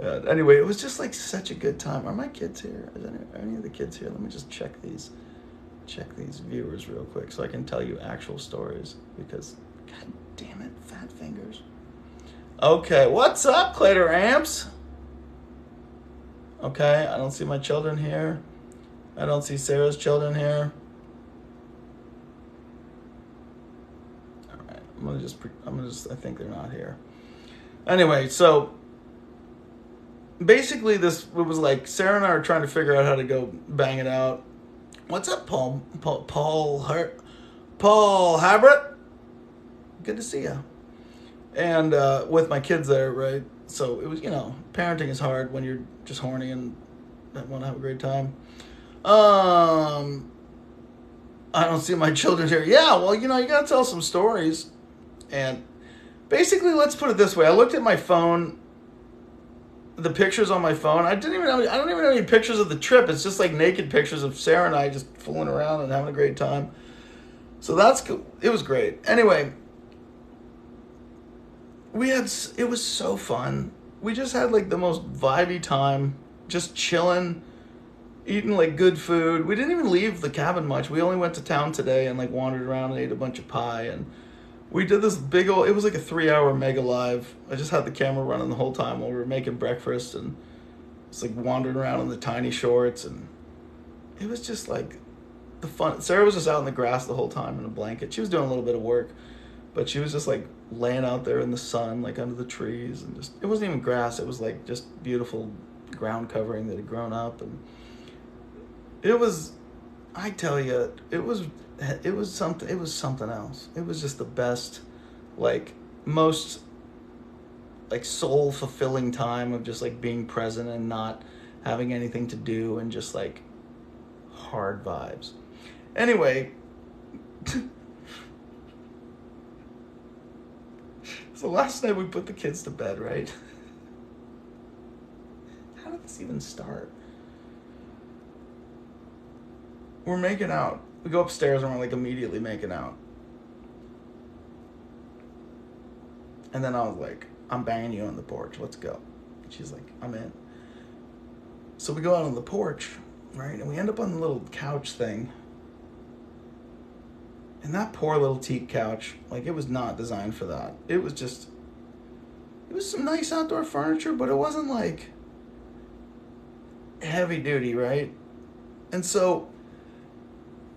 Anyway, it was just like such a good time. Are my kids here? Are any of the kids here? Let me just check these viewers real quick so I can tell you actual stories, because god damn it, fat fingers. Okay, what's up, Clater Amps? Okay, I don't see my children here. I don't see Sarah's children here. All right, I'm gonna just I think they're not here. Anyway, so basically it was like Sarah and I are trying to figure out how to go bang it out. What's up, Paul Habrit? Good to see you. And with my kids there, right? So it was, parenting is hard when you're just horny and want to have a great time. I don't see my children here. Yeah, well, you gotta tell some stories. And basically, let's put it this way. I looked at my phone, the pictures on my phone. I don't even have any pictures of the trip. It's just like naked pictures of Sarah and I just fooling around and having a great time. So that's cool. It was great. Anyway, it was so fun. We just had like the most vibey time, just chilling, eating like good food. We didn't even leave the cabin much. We only went to town today and like wandered around and ate a bunch of pie. And we did this big old, it was like a 3-hour mega live. I just had the camera running the whole time while we were making breakfast, and it's like wandering around in the tiny shorts, and it was just like the fun. Sarah was just out in the grass the whole time in a blanket. She was doing a little bit of work, but she was just like laying out there in the sun, like under the trees, and just, it wasn't even grass. It was like just beautiful ground covering that had grown up. And it was, I tell you, it was something else. It was just the best, like most like soul fulfilling time of just like being present and not having anything to do and just like hard vibes. Anyway, so last night we put the kids to bed, right? How did this even start? We're making out. We go upstairs and we're like immediately making out. And then I was like, I'm banging you on the porch. Let's go. And she's like, I'm in. So we go out on the porch, right? And we end up on the little couch thing. And that poor little teak couch, like, it was not designed for that. It was some nice outdoor furniture, but it wasn't like heavy duty, right? And so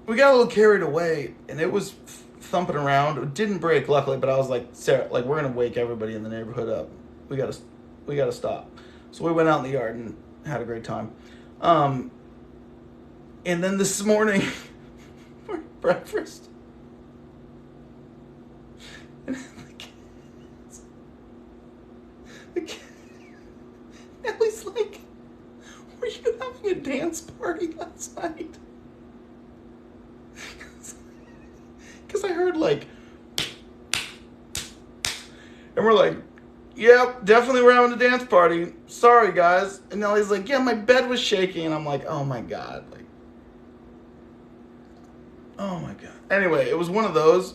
we got a little carried away, and it was thumping around. It didn't break, luckily, but I was like, Sarah, like, we're gonna wake everybody in the neighborhood up. We gotta stop. So we went out in the yard and had a great time. And then this morning for breakfast, and the kids, Ellie's like, were you having a dance party last night? Because I heard like, and we're like, yep, definitely we're having a dance party. Sorry, guys. And Ellie's like, yeah, my bed was shaking. And I'm like, oh my God. Like, oh my God. Anyway, it was one of those.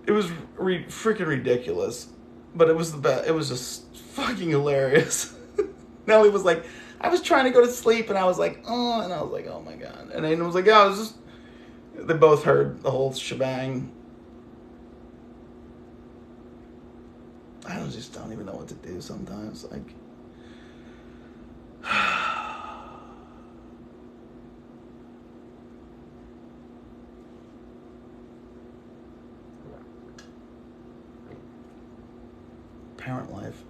It was freaking ridiculous. But it was the best. It was just fucking hilarious. Nellie was like, I was trying to go to sleep. And I was like, oh. And I was like, oh my God. And Aiden was like, yeah, I was just. They both heard the whole shebang. I just don't even know what to do sometimes. Like, parent life.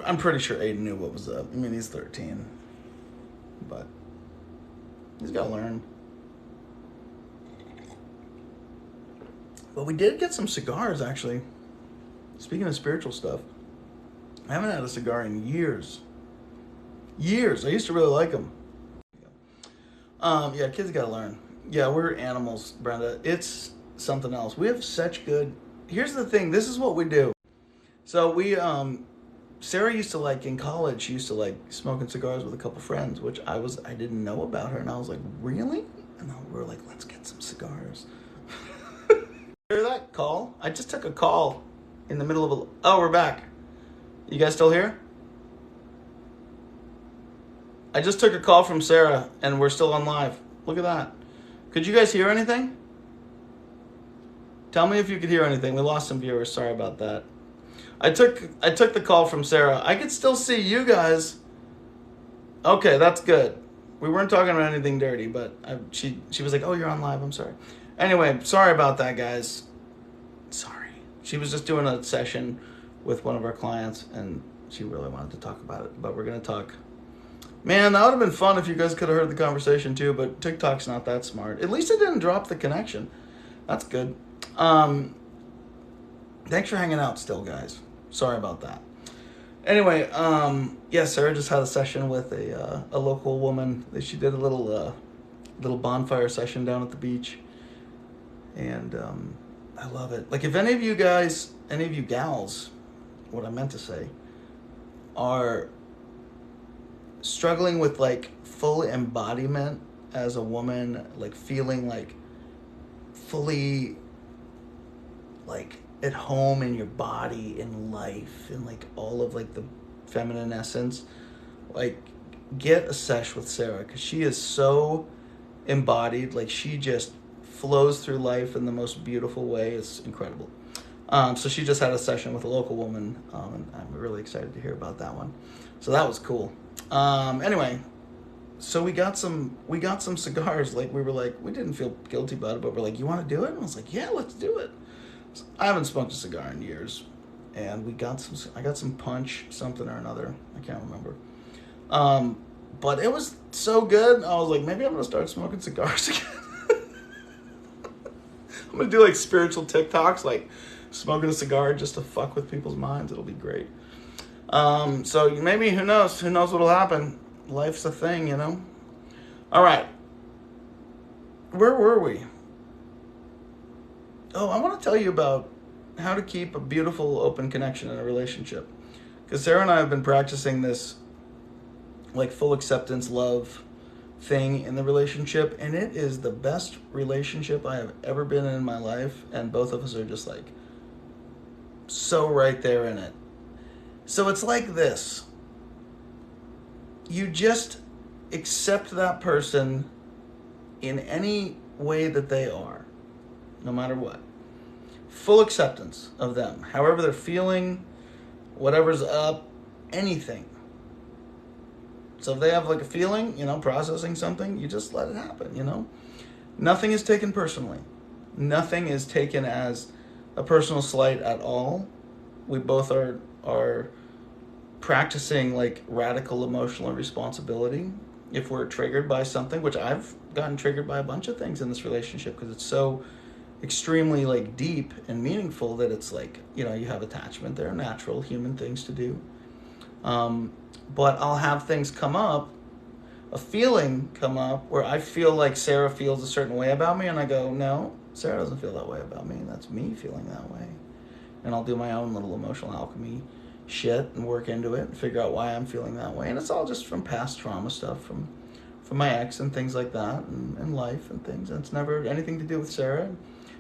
I'm pretty sure Aiden knew what was up. I mean, he's 13, but he's got to learn. But we did get some cigars, actually. Speaking of spiritual stuff, I haven't had a cigar in years. Years. I used to really like them. Yeah, kids gotta learn. Yeah, we're animals, Brenda. It's something else. We have such good... Here's the thing. This is what we do. So we, Sarah used to like, in college, she used to like smoking cigars with a couple friends, which I didn't know about her. And I was like, really? And we were like, let's get some cigars. Hear that call? I just took a call in the middle of a... Oh, we're back. You guys still here? I just took a call from Sarah, and we're still on live. Look at that. Could you guys hear anything? Tell me if you could hear anything. We lost some viewers. Sorry about that. I took the call from Sarah. I could still see you guys. Okay, that's good. We weren't talking about anything dirty, but she was like, oh, you're on live. I'm sorry. Anyway, sorry about that, guys. Sorry. She was just doing a session with one of our clients, and she really wanted to talk about it. But we're going to talk. Man, that would have been fun if you guys could have heard the conversation, too. But TikTok's not that smart. At least it didn't drop the connection. That's good. Thanks for hanging out still, guys. Sorry about that. Anyway, yeah, Sarah just had a session with a local woman. She did a little bonfire session down at the beach. And I love it. Like, if any of you guys, any of you gals, what I meant to say, are struggling with, like, full embodiment as a woman, like, feeling, like, fully, like, at home in your body, in life, and, like, all of, like, the feminine essence, like, get a sesh with Sarah, because she is so embodied. Like, she just flows through life in the most beautiful way. It's incredible. So she just had a session with a local woman, and I'm really excited to hear about that one. So that was cool. Anyway, so we got some cigars. Like, we were like, we didn't feel guilty about it, but we're like, you want to do it? And I was like, yeah, let's do it. So I haven't smoked a cigar in years, and I got some punch, something or another. I can't remember. But it was so good. I was like, maybe I'm gonna start smoking cigars again. I'm gonna do like spiritual TikToks, like smoking a cigar just to fuck with people's minds. It'll be great. So maybe, who knows? Who knows what'll happen? Life's a thing, you know? All right. Where were we? Oh, I want to tell you about how to keep a beautiful, open connection in a relationship. Because Sarah and I have been practicing this, like, full acceptance, love thing in the relationship. And it is the best relationship I have ever been in my life. And both of us are just, like, so right there in it. So it's like this. You just accept that person in any way that they are, no matter what. Full acceptance of them. However they're feeling, whatever's up, anything. So if they have like a feeling, you know, processing something, you just let it happen, you know. Nothing is taken personally. Nothing is taken as a personal slight at all. We both are practicing like radical emotional responsibility if we're triggered by something, which I've gotten triggered by a bunch of things in this relationship because it's so extremely like deep and meaningful that it's like, you know, you have attachment. There are natural human things to do. But I'll have things come up, a feeling come up where I feel like Sarah feels a certain way about me, and I go, no, Sarah doesn't feel that way about me. That's me feeling that way. And I'll do my own little emotional alchemy shit and work into it and figure out why I'm feeling that way. And it's all just from past trauma stuff, from my ex and things like that, and life and things. And it's never anything to do with Sarah.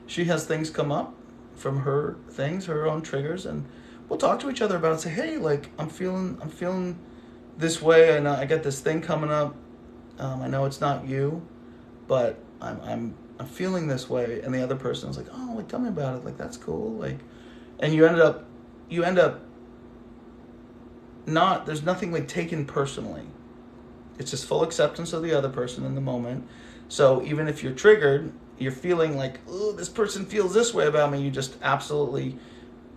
She has things come up from her things, her own triggers, and we'll talk to each other about it. Say, hey, like I'm feeling this way. I know I got this thing coming up. I know it's not you, but I'm feeling this way. And the other person is like, oh, like tell me about it. Like that's cool. Like, and you end up not, there's nothing like taken personally. It's just full acceptance of the other person in the moment. So even if you're triggered, you're feeling like, oh, this person feels this way about me, you just absolutely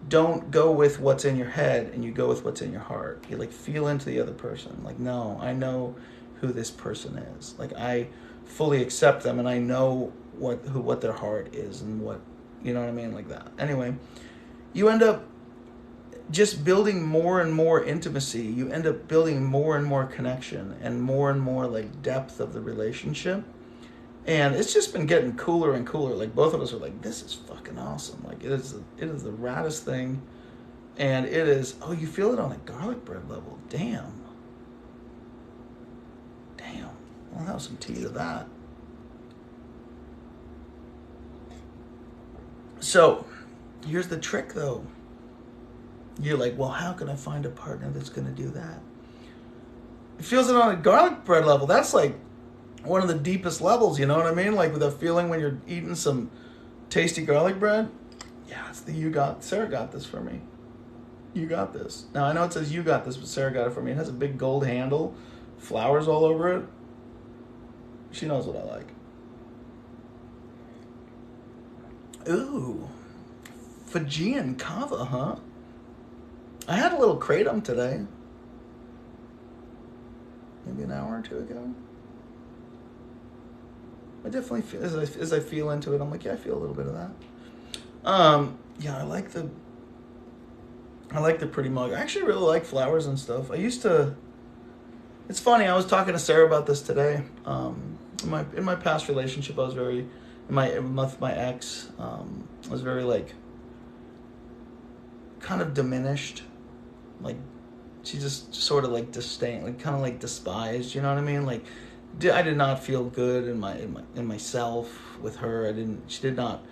don't go with what's in your head and you go with what's in your heart. You like feel into the other person. Like, no, I know who this person is. Like I fully accept them and I know what their heart is and what, you know what I mean? Like that. Anyway, you end up just building more and more intimacy. You end up building more and more connection and more like depth of the relationship. And it's just been getting cooler and cooler. Like both of us are like, this is fucking awesome. Like it is the raddest thing. And it is, oh, you feel it on a garlic bread level. Damn. I'll have some tea to that. So here's the trick though. You're like, well, how can I find a partner that's going to do that? It feels it on a garlic bread level. That's like one of the deepest levels, you know what I mean? Like with a feeling when you're eating some tasty garlic bread. Yeah, it's Sarah got this for me. You got this. Now I know it says you got this, but Sarah got it for me. It has a big gold handle, flowers all over it. She knows what I like. Ooh, Fijian kava, huh? I had a little kratom today. Maybe an hour or two ago. I definitely feel, as I feel into it, I'm like, yeah, I feel a little bit of that. Yeah, I like the pretty mug. I actually really like flowers and stuff. It's funny, I was talking to Sarah about this today. In my past relationship, I was very, with my ex, I was very like, kind of diminished. Like, she just sort of like disdained, like kind of like despised, you know what I mean? Like, I did not feel good in myself with her. She did not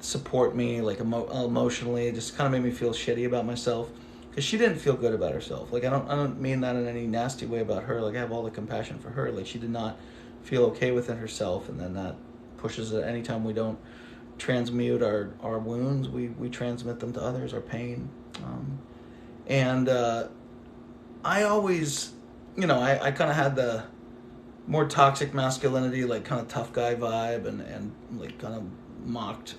support me like emotionally. It just kind of made me feel shitty about myself because she didn't feel good about herself. Like I don't mean that in any nasty way about her. Like I have all the compassion for her. Like she did not feel okay within herself, and then that pushes it. Anytime we don't transmute our wounds, we transmit them to others, our pain. I always, I kind of had the more toxic masculinity, like kind of tough guy vibe, and like kind of mocked,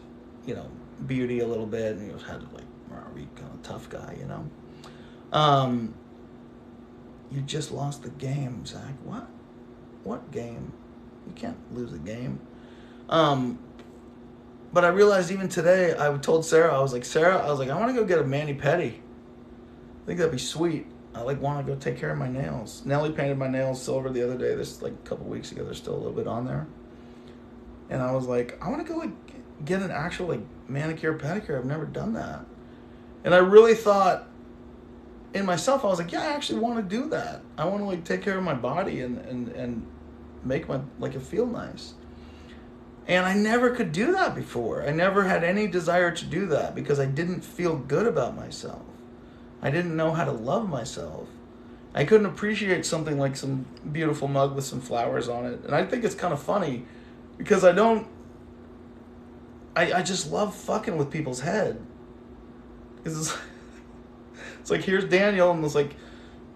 beauty a little bit, and he had like, are we kind of tough guy, You just lost the game, Zach. What game? You can't lose a game. But I realized even today, I told Sarah, I was like, I want to go get a mani-pedi. I think that'd be sweet. I want to go take care of my nails. Nellie painted my nails silver the other day. This a couple weeks ago. There's still a little bit on there. And I was like, I want to go get an actual manicure pedicure. I've never done that. And I really thought in myself, I was like, yeah, I actually want to do that. I want to take care of my body and make my it feel nice. And I never could do that before. I never had any desire to do that because I didn't feel good about myself. I didn't know how to love myself. I couldn't appreciate something like some beautiful mug with some flowers on it. And I think it's kind of funny because I just love fucking with people's head. Because it's like, here's Daniel in this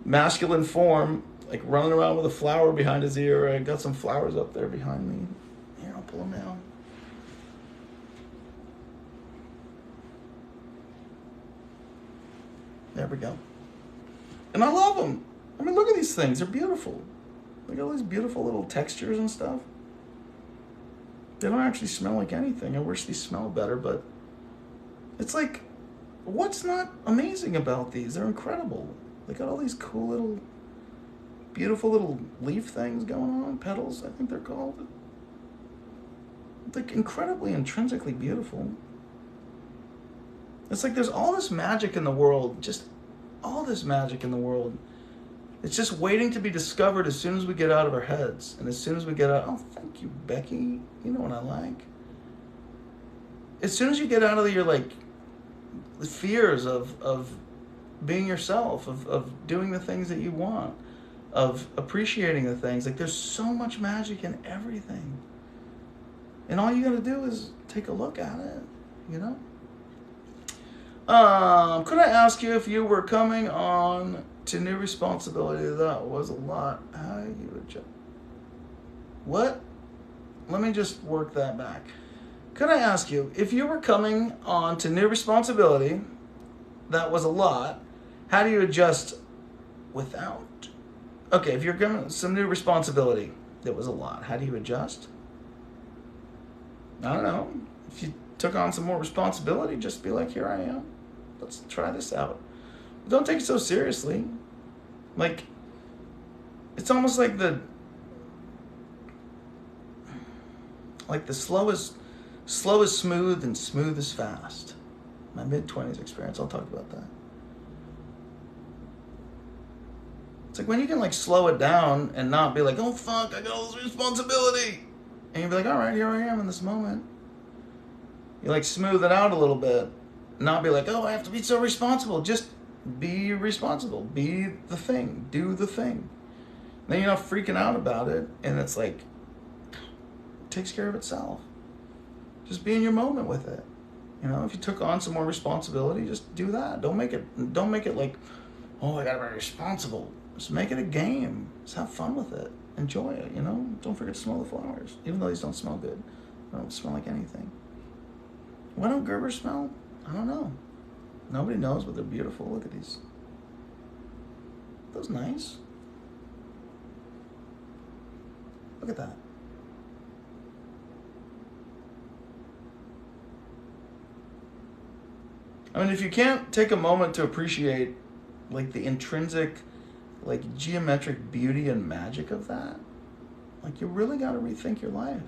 masculine form, running around with a flower behind his ear. I got some flowers up there behind me. Here, I'll pull them down. There we go. And I love them. I mean, look at these things. They're beautiful. Look at all these beautiful little textures and stuff. They don't actually smell like anything. I wish they smelled better, but it's what's not amazing about these? They're incredible. They got all these cool little, beautiful little leaf things going on, petals, I think they're called. It's incredibly intrinsically beautiful. It's there's all this magic in the world, just all this magic in the world. It's just waiting to be discovered as soon as we get out of our heads. And as soon as we get out, oh, thank you, Becky. You know what I like. As soon as you get out of your, the fears of being yourself, of doing the things that you want, of appreciating the things, there's so much magic in everything. And all you got to do is take a look at it, you know? Could I ask you if you were coming on to new responsibility? That was a lot. How you adjust? What? Let me just work that back. Could I ask you if you were coming on to new responsibility? That was a lot. How do you adjust without? Okay, if you're coming some new responsibility, that was a lot. How do you adjust? I don't know. If you took on some more responsibility, just be like, here I am. Let's try this out. Don't take it so seriously. It's almost like the slow is smooth and smooth is fast. My mid-20s experience, I'll talk about that. It's when you can slow it down and not be like, oh fuck, I got all this responsibility. And you be like, all right, here I am in this moment. You smooth it out a little bit. Not be like, oh, I have to be so responsible. Just be responsible. Be the thing. Do the thing. Then you're not freaking out about it. And it's it takes care of itself. Just be in your moment with it. You know, if you took on some more responsibility, just do that. Don't make it oh, I gotta be responsible. Just make it a game. Just have fun with it. Enjoy it, you know? Don't forget to smell the flowers. Even though these don't smell good. They don't smell like anything. Why don't Gerbers smell? I don't know. Nobody knows, but they're beautiful. Look at these. Those nice. Look at that. I mean, if you can't take a moment to appreciate the intrinsic geometric beauty and magic of that, you really got to rethink your life.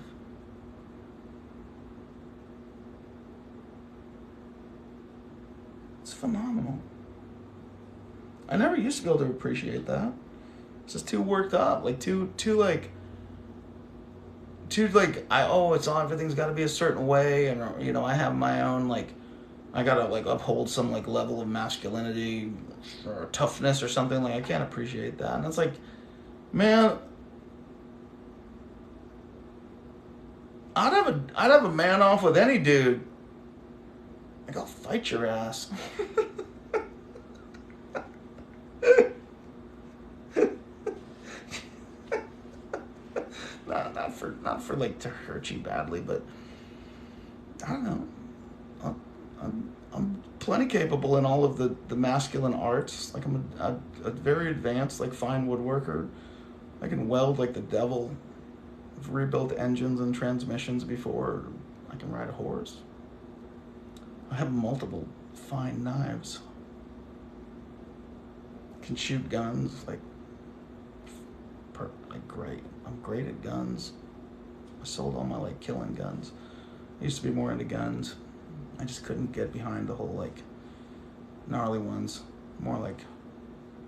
It's phenomenal. I never used to be able to appreciate that. It's just too worked up, everything's got to be a certain way, and you know, I have my own I gotta uphold some level of masculinity or toughness or something. I can't appreciate that, and it's man, I'd have a man off with any dude. I'll fight your ass. not for to hurt you badly, but I don't know. I'm plenty capable in all of the masculine arts. I'm a very advanced fine woodworker. I can weld the devil. I've rebuilt engines and transmissions before. I can ride a horse. I have multiple fine knives. Can shoot guns, great. I'm great at guns. I sold all my killing guns. I used to be more into guns. I just couldn't get behind the whole gnarly ones. More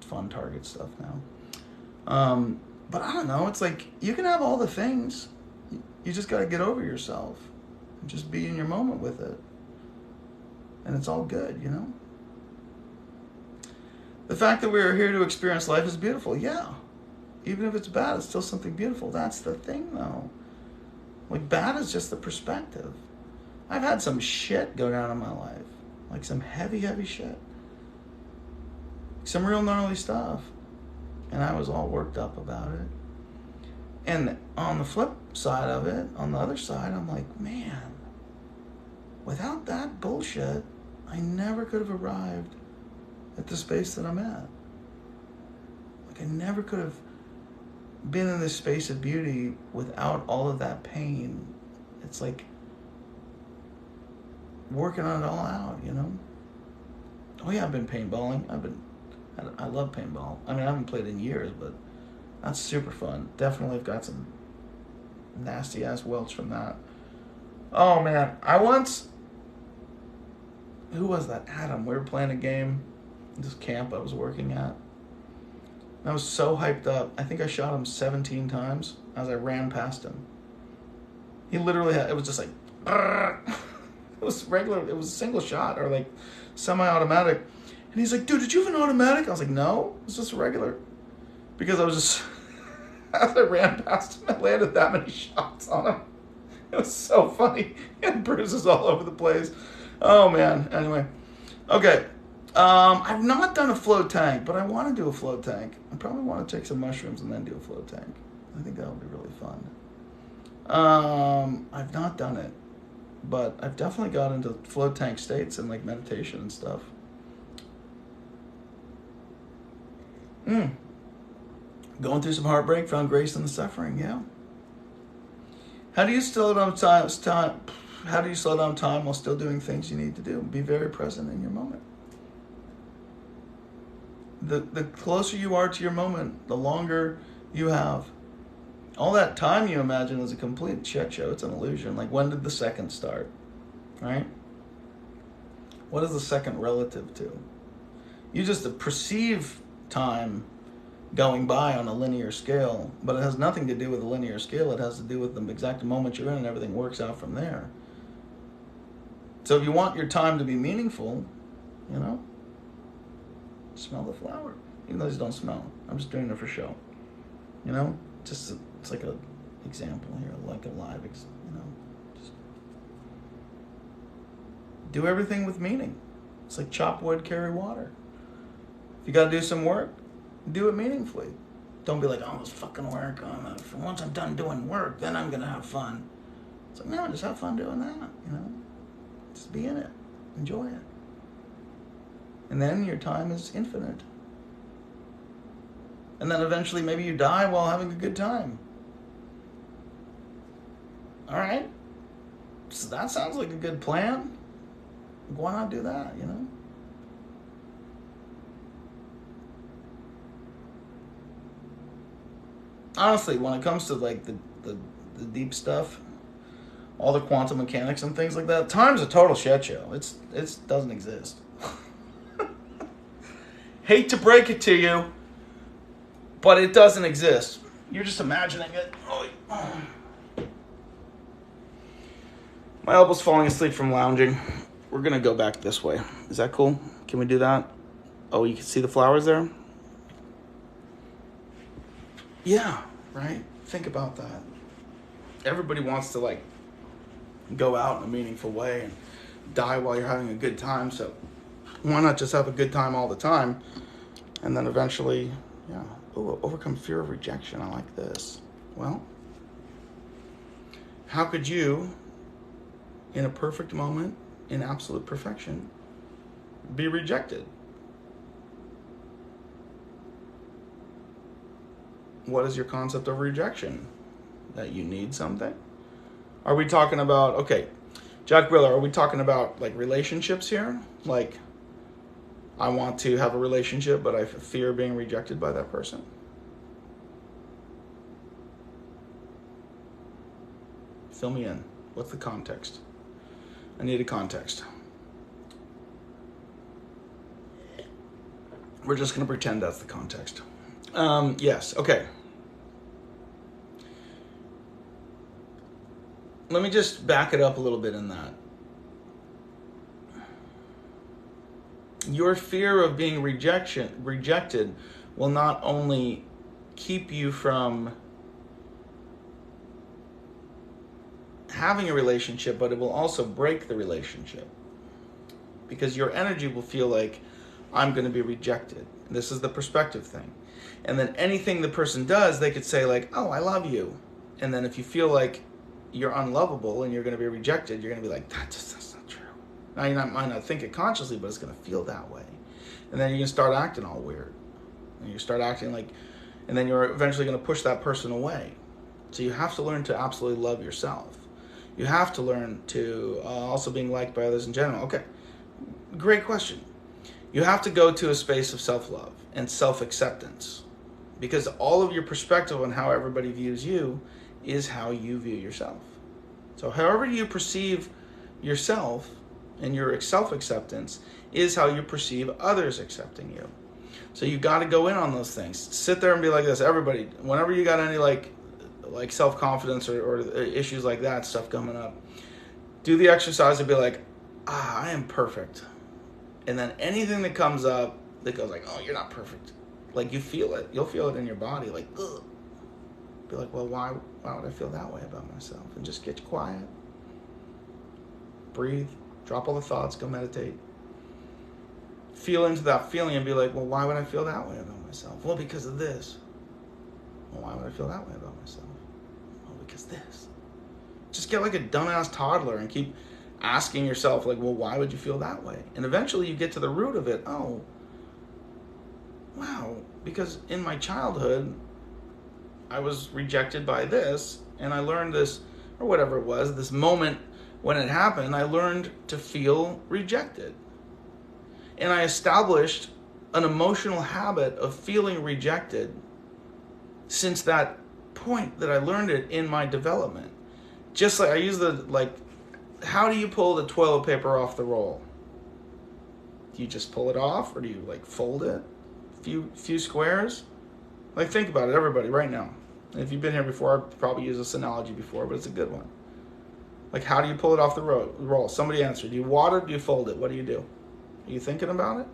fun target stuff now. But I don't know. It's you can have all the things. You just got to get over yourself and just be in your moment with it. And it's all good, The fact that we're here to experience life is beautiful, yeah. Even if it's bad, it's still something beautiful. That's the thing, though. Bad is just the perspective. I've had some shit go down in my life. Some heavy, heavy shit. Some real gnarly stuff. And I was all worked up about it. And on the flip side of it, on the other side, I'm man, without that bullshit, I never could have arrived at the space that I'm at. I never could have been in this space of beauty without all of that pain. It's working on it all out, Oh yeah, I've been paintballing. I love paintball. I haven't played in years, but that's super fun. Definitely have got some nasty ass welts from that. Oh man, who was that? Adam. We were playing a game at this camp I was working at. I was so hyped up. I think I shot him 17 times as I ran past him. He literally it was just it was regular, it was a single shot or semi-automatic. And he's dude, did you have an automatic? I was no, it's just regular. Because I was just, as I ran past him, I landed that many shots on him. It was so funny. He had bruises all over the place. Oh man, anyway. Okay. I've not done a float tank, but I want to do a float tank. I probably want to take some mushrooms and then do a float tank. I think that would be really fun. I've not done it, but I've definitely got into float tank states and meditation and stuff. Going through some heartbreak, found grace in the suffering, yeah. How do you slow down time? How do you slow down time while still doing things you need to do? Be very present in your moment. The closer you are to your moment, the longer you have. All that time you imagine is a complete shit show. It's an illusion. When did the second start? Right? What is the second relative to? You just perceive time going by on a linear scale, but it has nothing to do with a linear scale. It has to do with the exact moment you're in, and everything works out from there. So if you want your time to be meaningful, smell the flower. Even though these don't smell. I'm just doing it for show. It's like a example here, a live, just do everything with meaning. It's chop wood, carry water. If you got to do some work, do it meaningfully. Don't be oh, this fucking work. Once I'm done doing work, then I'm going to have fun. It's no, just have fun doing that, Just be in it. Enjoy it. And then your time is infinite. And then eventually maybe you die while having a good time. All right? So that sounds like a good plan. Why not do that, Honestly, when it comes to the deep stuff, all the quantum mechanics and things like that, time's a total shit show. It doesn't exist. Hate to break it to you, but it doesn't exist. You're just imagining it. Oh. My elbow's falling asleep from lounging. We're gonna go back this way. Is that cool? Can we do that? Oh, you can see the flowers there? Yeah, right? Think about that. Everybody wants to go out in a meaningful way and die while you're having a good time, so why not just have a good time all the time? And then eventually, overcome fear of rejection. I like this. Well, how could you, in a perfect moment, in absolute perfection, be rejected? What is your concept of rejection? That you need something? Are we talking about, okay, Jack Briller, are we talking about like relationships here? Like, I want to have a relationship, but I fear being rejected by that person? Fill me in. What's the context? I need a context. We're just going to pretend that's the context. Yes, okay. Let me just back it up a little bit in that. Your fear of being rejected will not only keep you from having a relationship, but it will also break the relationship. Because your energy will feel like, I'm going to be rejected. This is the perspective thing. And then anything the person does, they could say like, oh, I love you. And then if you feel like you're unlovable and you're going to be rejected, you're going to be like, that's not true. Now you might not think it consciously, but it's going to feel that way. And then you're going to start acting all weird. And you start acting like, and then you're eventually going to push that person away. So you have to learn to absolutely love yourself. You have to learn to also being liked by others in general. Okay, great question. You have to go to a space of self-love and self-acceptance, because all of your perspective on how everybody views you is how you view yourself. So however you perceive yourself and your self-acceptance is how you perceive others accepting you. So you got to go in on those things. Sit there and be like this. Everybody, whenever you got any like self-confidence or issues like that, stuff coming up, do the exercise and be like, I am perfect. And then anything that comes up that goes like, oh, you're not perfect. Like you feel it. You'll feel it in your body. Like, ugh. Be like, well, why would I feel that way about myself? And just get quiet. Breathe. Drop all the thoughts. Go meditate. Feel into that feeling and be like, well, why would I feel that way about myself? Well, because of this. Well, why would I feel that way about myself? Well, because this. Just get like a dumbass toddler and keep asking yourself, like, well, why would you feel that way? And eventually you get to the root of it. Oh, wow, because in my childhood, I was rejected by this, and I learned this, or whatever it was, this moment when it happened, I learned to feel rejected. And I established an emotional habit of feeling rejected since that point that I learned it in my development. Just like I use how do you pull the toilet paper off the roll? Do you just pull it off, or do you like fold it a few squares? Like, think about it, everybody, right now. If you've been here before, I've probably used this analogy before, but it's a good one. Like, how do you pull it off the roll? Somebody answer. Do you water it? Do you fold it? What do you do? Are you thinking about it?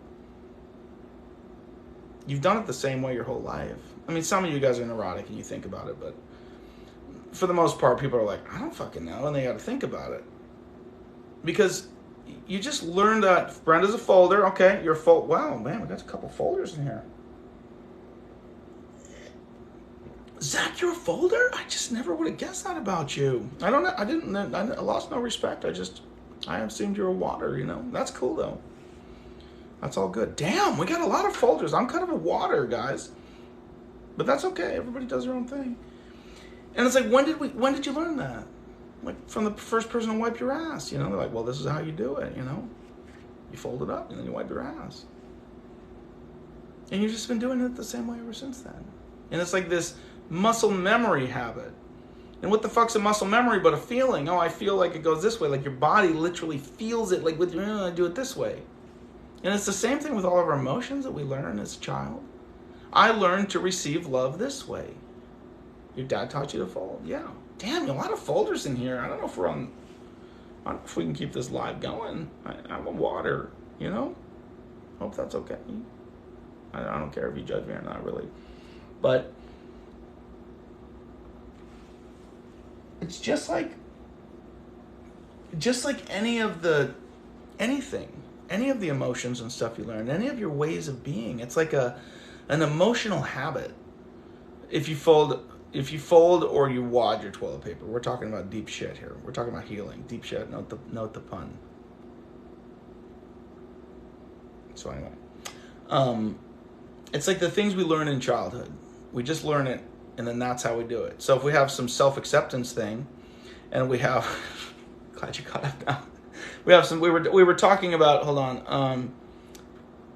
You've done it the same way your whole life. I mean, some of you guys are neurotic and you think about it, but for the most part, people are like, I don't fucking know, and they got to think about it. Because you just learned that Brenda's a folder. Okay, you're a fold. Wow, man, we got a couple folders in here. Zach, you're a folder? I just never would have guessed that about you. I don't know. I lost no respect. I assumed you were a water, you know. That's cool, though. That's all good. Damn, we got a lot of folders. I'm kind of a water, guys. But that's okay. Everybody does their own thing. And it's like, when did you learn that? Like, from the first person to wipe your ass, you know? They're like, well, this is how you do it, you know? You fold it up and then you wipe your ass. And you've just been doing it the same way ever since then. And it's like this muscle memory habit. And what the fuck's a muscle memory but a feeling? Oh, I feel like it goes this way. Like, your body literally feels it, like, I do it this way. And it's the same thing with all of our emotions that we learn as a child. I learned to receive love this way. Your dad taught you to fold. Yeah. Damn, a lot of folders in here. I don't know if I don't know if we can keep this live going. I'm a water, you know? Hope that's okay. I don't care if you judge me or not, really. But it's just like any of the emotions and stuff you learn, any of your ways of being. It's like an emotional habit. If you fold or you wad your toilet paper, we're talking about deep shit here. We're talking about healing. Deep shit, note the pun. So anyway, it's like the things we learn in childhood. We just learn it, and then that's how we do it. So if we have some self-acceptance thing, and we have Glad you caught up now. We were talking about, hold on,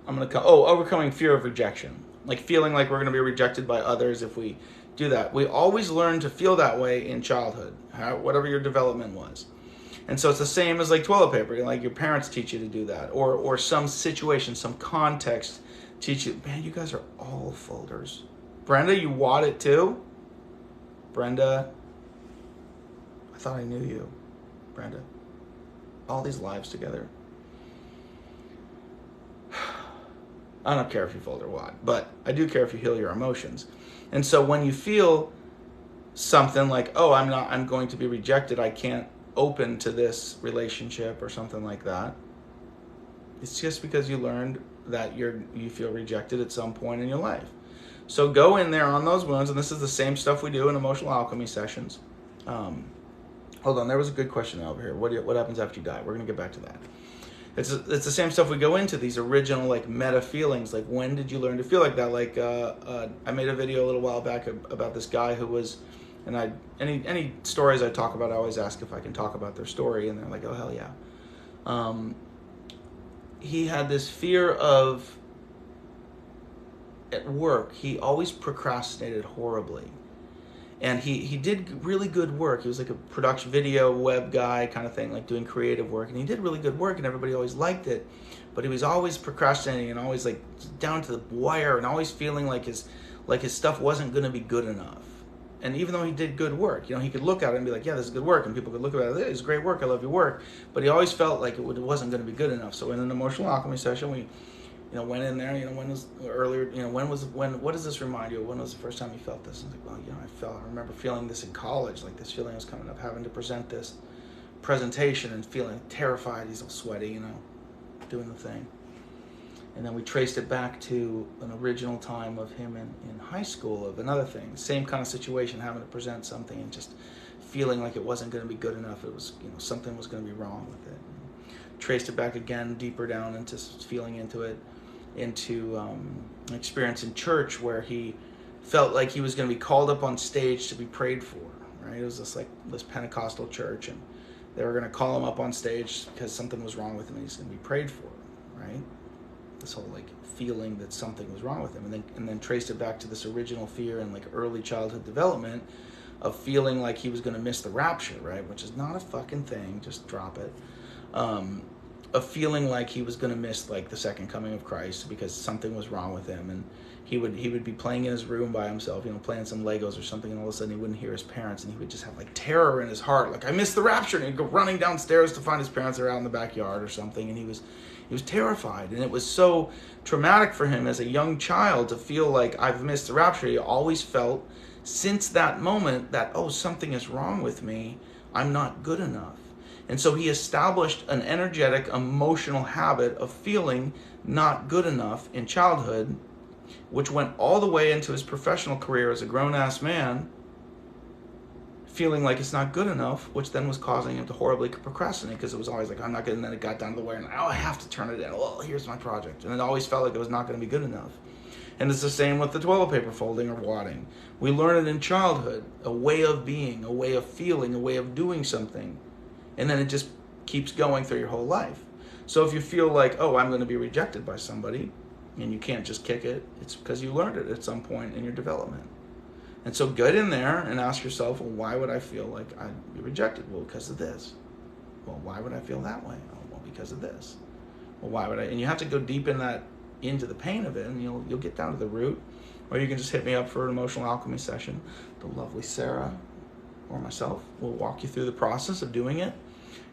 overcoming fear of rejection. Like feeling like we're going to be rejected by others if we do that. We always learn to feel that way in childhood, whatever your development was. And so it's the same as like toilet paper. Like your parents teach you to do that. Or some situation, some context teach you. Man, you guys are all folders. Brenda, you wad it too? Brenda, I thought I knew you. Brenda. All these lives together. I don't care if you fold or wad, but I do care if you heal your emotions. And so when you feel something like, oh, I'm going to be rejected, I can't open to this relationship or something like that, it's just because you learned that you feel rejected at some point in your life. So go in there on those wounds, and this is the same stuff we do in emotional alchemy sessions. Hold on, there was a good question over here. What happens after you die? We're going to get back to that. It's the same stuff we go into, these original like meta feelings. Like, when did you learn to feel like that? Like I made a video a little while back about this guy who was, and any stories I talk about, I always ask if I can talk about their story, and they're like, oh hell yeah. He had this fear of, at work, he always procrastinated horribly. And he did really good work. He was like a production video web guy kind of thing, like doing creative work. And he did really good work, and everybody always liked it. But he was always procrastinating and always like down to the wire, and always feeling like his stuff wasn't going to be good enough. And even though he did good work, he could look at it and be like, yeah, this is good work. And people could look at it, it's great work, I love your work. But he always felt like it wasn't going to be good enough. So in an emotional alchemy session, we went in there, what does this remind you of? When was the first time you felt this? And I was like, well, I remember feeling this in college, like this feeling was coming up, having to present this presentation and feeling terrified. He's all sweaty, doing the thing. And then we traced it back to an original time of him in high school of another thing, same kind of situation, having to present something and just feeling like it wasn't going to be good enough. It was, something was going to be wrong with it. And traced it back again, deeper down into feeling into it. Into an experience in church where he felt like he was going to be called up on stage to be prayed for, right? It was this Pentecostal church, and they were going to call him up on stage because something was wrong with him and he's going to be prayed for, right? This whole feeling that something was wrong with him, and then traced it back to this original fear and early childhood development of feeling like he was going to miss the rapture, right? Which is not a fucking thing, just drop it. Of feeling like he was going to miss the second coming of Christ because something was wrong with him, and he would be playing in his room by himself, playing some Legos or something, and all of a sudden he wouldn't hear his parents, and he would just have terror in his heart, like I missed the rapture, and he'd go running downstairs to find his parents that are out in the backyard or something, and he was terrified, and it was so traumatic for him as a young child to feel like I've missed the rapture. He always felt since that moment that, oh, something is wrong with me, I'm not good enough. And so he established an energetic, emotional habit of feeling not good enough in childhood, which went all the way into his professional career as a grown-ass man, feeling like it's not good enough, which then was causing him to horribly procrastinate because it was always like, I'm not good, and then it got down to the wire, and I have to turn it in. Well, here's my project. And it always felt like it was not going to be good enough. And it's the same with the toilet paper folding or wadding. We learn it in childhood, a way of being, a way of feeling, a way of doing something. And then it just keeps going through your whole life. So if you feel like, oh, I'm going to be rejected by somebody, and you can't just kick it, it's because you learned it at some point in your development. And so get in there and ask yourself, well, why would I feel like I'd be rejected? Well, because of this. Well, why would I feel that way? Oh, well, because of this. Well, why would I? And you have to go deep into the pain of it, and you'll get down to the root. Or you can just hit me up for an emotional alchemy session. The lovely Sarah or myself will walk you through the process of doing it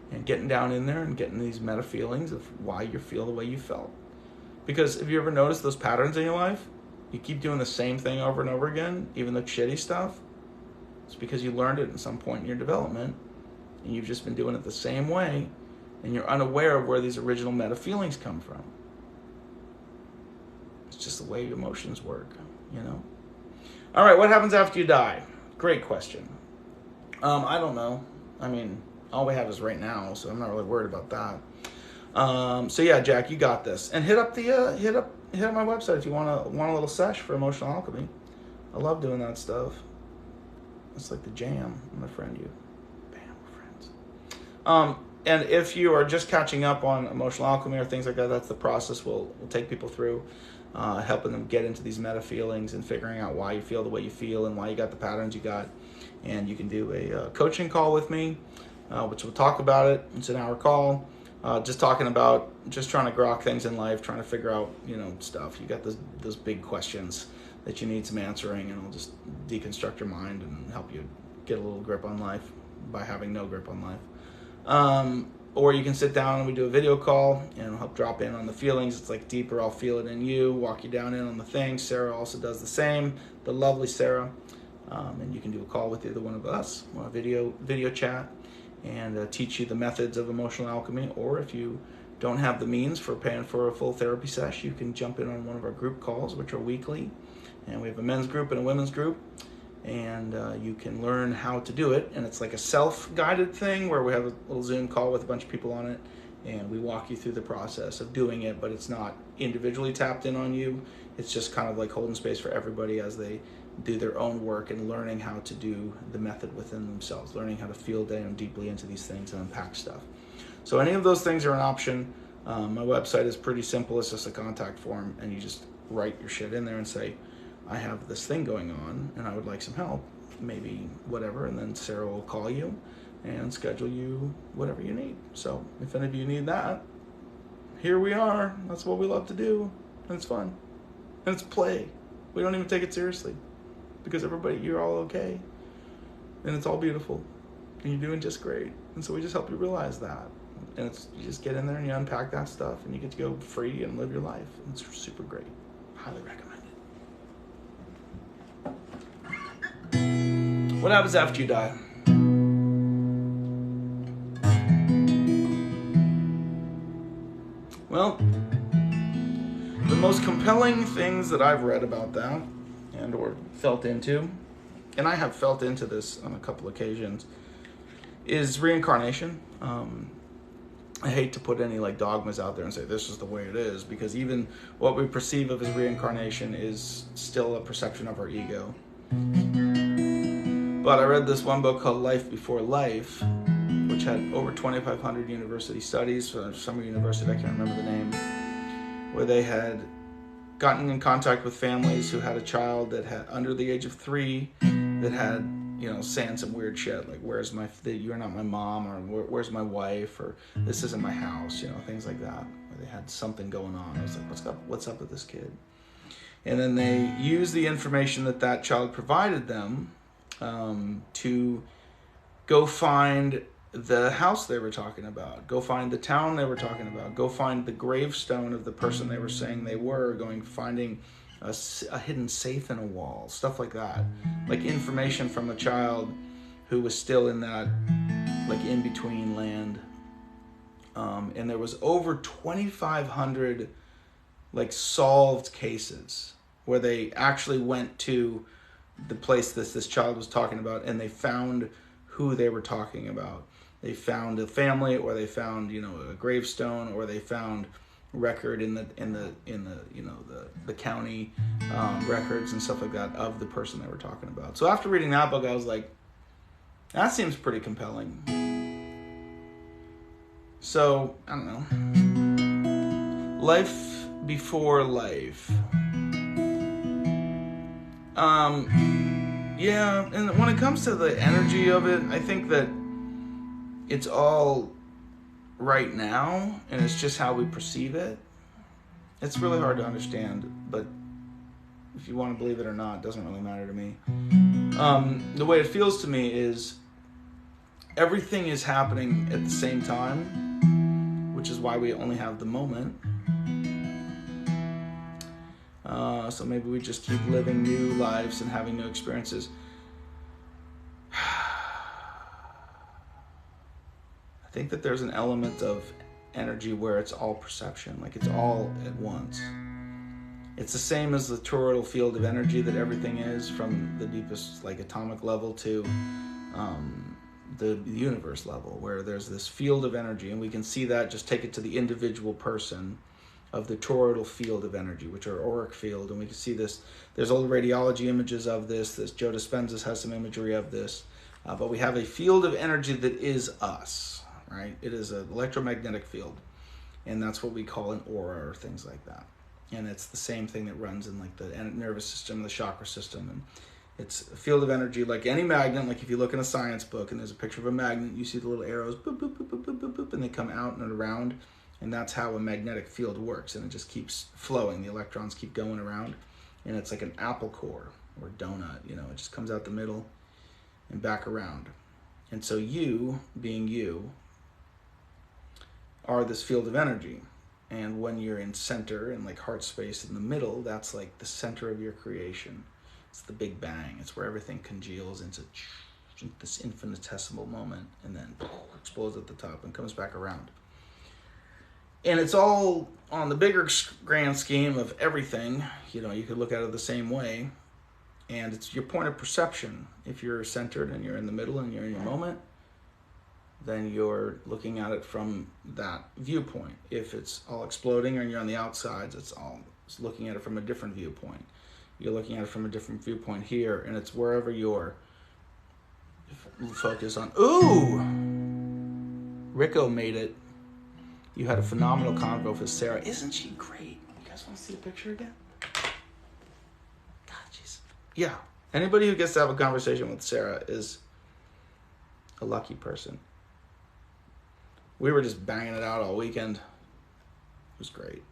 and getting down in there and getting these meta feelings of why you feel the way you felt. Because if you ever notice those patterns in your life, you keep doing the same thing over and over again, even the shitty stuff, it's because you learned it at some point in your development, and you've just been doing it the same way, and you're unaware of where these original meta feelings come from. It's just the way your emotions work, All right, what happens after you die? Great question. I don't know. I mean, all we have is right now, so I'm not really worried about that. So yeah, Jack, you got this. And hit up my website if you want a little sesh for emotional alchemy. I love doing that stuff. It's like the jam. I'm gonna friend you. Bam, we're And if you are just catching up on emotional alchemy or things like that, that's the process we'll take people through, helping them get into these meta feelings and figuring out why you feel the way you feel and why you got the patterns you got. And you can do a coaching call with me, which we'll talk about it. It's an hour call, just talking about just trying to grok things in life, trying to figure out, stuff. You got those big questions that you need some answering, and I'll just deconstruct your mind and help you get a little grip on life by having no grip on life. Or you can sit down and we do a video call and I'll help drop in on the feelings. It's like deeper, I'll feel it in you, walk you down in on the thing. Sarah also does the same, the lovely Sarah. And you can do a call with either one of us, or a video chat, and teach you the methods of emotional alchemy. Or if you don't have the means for paying for a full therapy session, you can jump in on one of our group calls, which are weekly. And we have a men's group and a women's group. And you can learn how to do it. And it's like a self-guided thing where we have a little Zoom call with a bunch of people on it. And we walk you through the process of doing it, but it's not individually tapped in on you. It's just kind of like holding space for everybody as they do their own work and learning how to do the method within themselves, learning how to feel down deeply into these things and unpack stuff. So any of those things are an option. My website is pretty simple. It's just a contact form, and you just write your shit in there and say, I have this thing going on and I would like some help, maybe whatever, and then Sarah will call you and schedule you whatever you need. So if any of you need that, here we are. That's what we love to do, and it's fun, and it's play. We don't even take it seriously because you're all okay, and it's all beautiful, and you're doing just great. And so we just help you realize that, and you just get in there and you unpack that stuff, and you get to go free and live your life. And it's super great. Highly recommend it. What happens after you die? Well, the most compelling things that I've read about that and or felt into, and I have felt into this on a couple occasions, is reincarnation. I hate to put any like dogmas out there and say this is the way it is, because even what we perceive of as reincarnation is still a perception of our ego. But I read this one book called Life Before Life, which had over 2,500 university studies from some university, I can't remember the name, where they had gotten in contact with families who had a child that had under the age of 3 that had, saying some weird shit like, you're not my mom, or where's my wife, or this isn't my house, things like that, where they had something going on. I was like, what's up with this kid? And then they used the information that child provided them to go find the house they were talking about, go find the town they were talking about, go find the gravestone of the person they were saying they were, finding a hidden safe in a wall, stuff like that. Like information from a child who was still in that like in-between land. And there was over 2,500 like solved cases where they actually went to the place this child was talking about, and they found who they were talking about. They found a family, or they found a gravestone, or they found record in the county records and stuff like that of the person they were talking about. So after reading that book, I was like, that seems pretty compelling. So I don't know. Life before life. Yeah, and when it comes to the energy of it, I think that it's all right now, and it's just how we perceive it. It's really hard to understand, but if you want to believe it or not, it doesn't really matter to me. The way it feels to me is everything is happening at the same time, which is why we only have the moment. So maybe we just keep living new lives and having new experiences. I think that there's an element of energy where it's all perception, like it's all at once. It's the same as the toroidal field of energy that everything is, from the deepest like atomic level to the universe level, where there's this field of energy, and we can see that, just take it to the individual person, of the toroidal field of energy, which are auric field, and we can see this. There's old radiology images of this. Joe Dispenza has some imagery of this, but we have a field of energy that is us. right? It is an electromagnetic field, and that's what we call an aura or things like that. And it's the same thing that runs in like the nervous system, the chakra system, and it's a field of energy like any magnet. Like if you look in a science book and there's a picture of a magnet, you see the little arrows, boop, boop, boop, boop, boop, boop, boop, and they come out and around, and that's how a magnetic field works, and it just keeps flowing. The electrons keep going around, and it's like an apple core or donut, it just comes out the middle and back around. And so you, being you, are this field of energy. And when you're in center and like heart space in the middle, that's like the center of your creation. It's the Big Bang. It's where everything congeals into this infinitesimal moment and then explodes at the top and comes back around. And it's all on the bigger grand scheme of everything. You could look at it the same way. And it's your point of perception. If you're centered and you're in the middle and you're in your moment, then you're looking at it from that viewpoint. If it's all exploding and you're on the outsides, it's looking at it from a different viewpoint. You're looking at it from a different viewpoint here, and it's wherever your focus on. Ooh! Rico made it. You had a phenomenal convo with Sarah. Isn't she great? You guys want to see the picture again? God, jeez. Yeah. Anybody who gets to have a conversation with Sarah is a lucky person. We were just banging it out all weekend. It was great.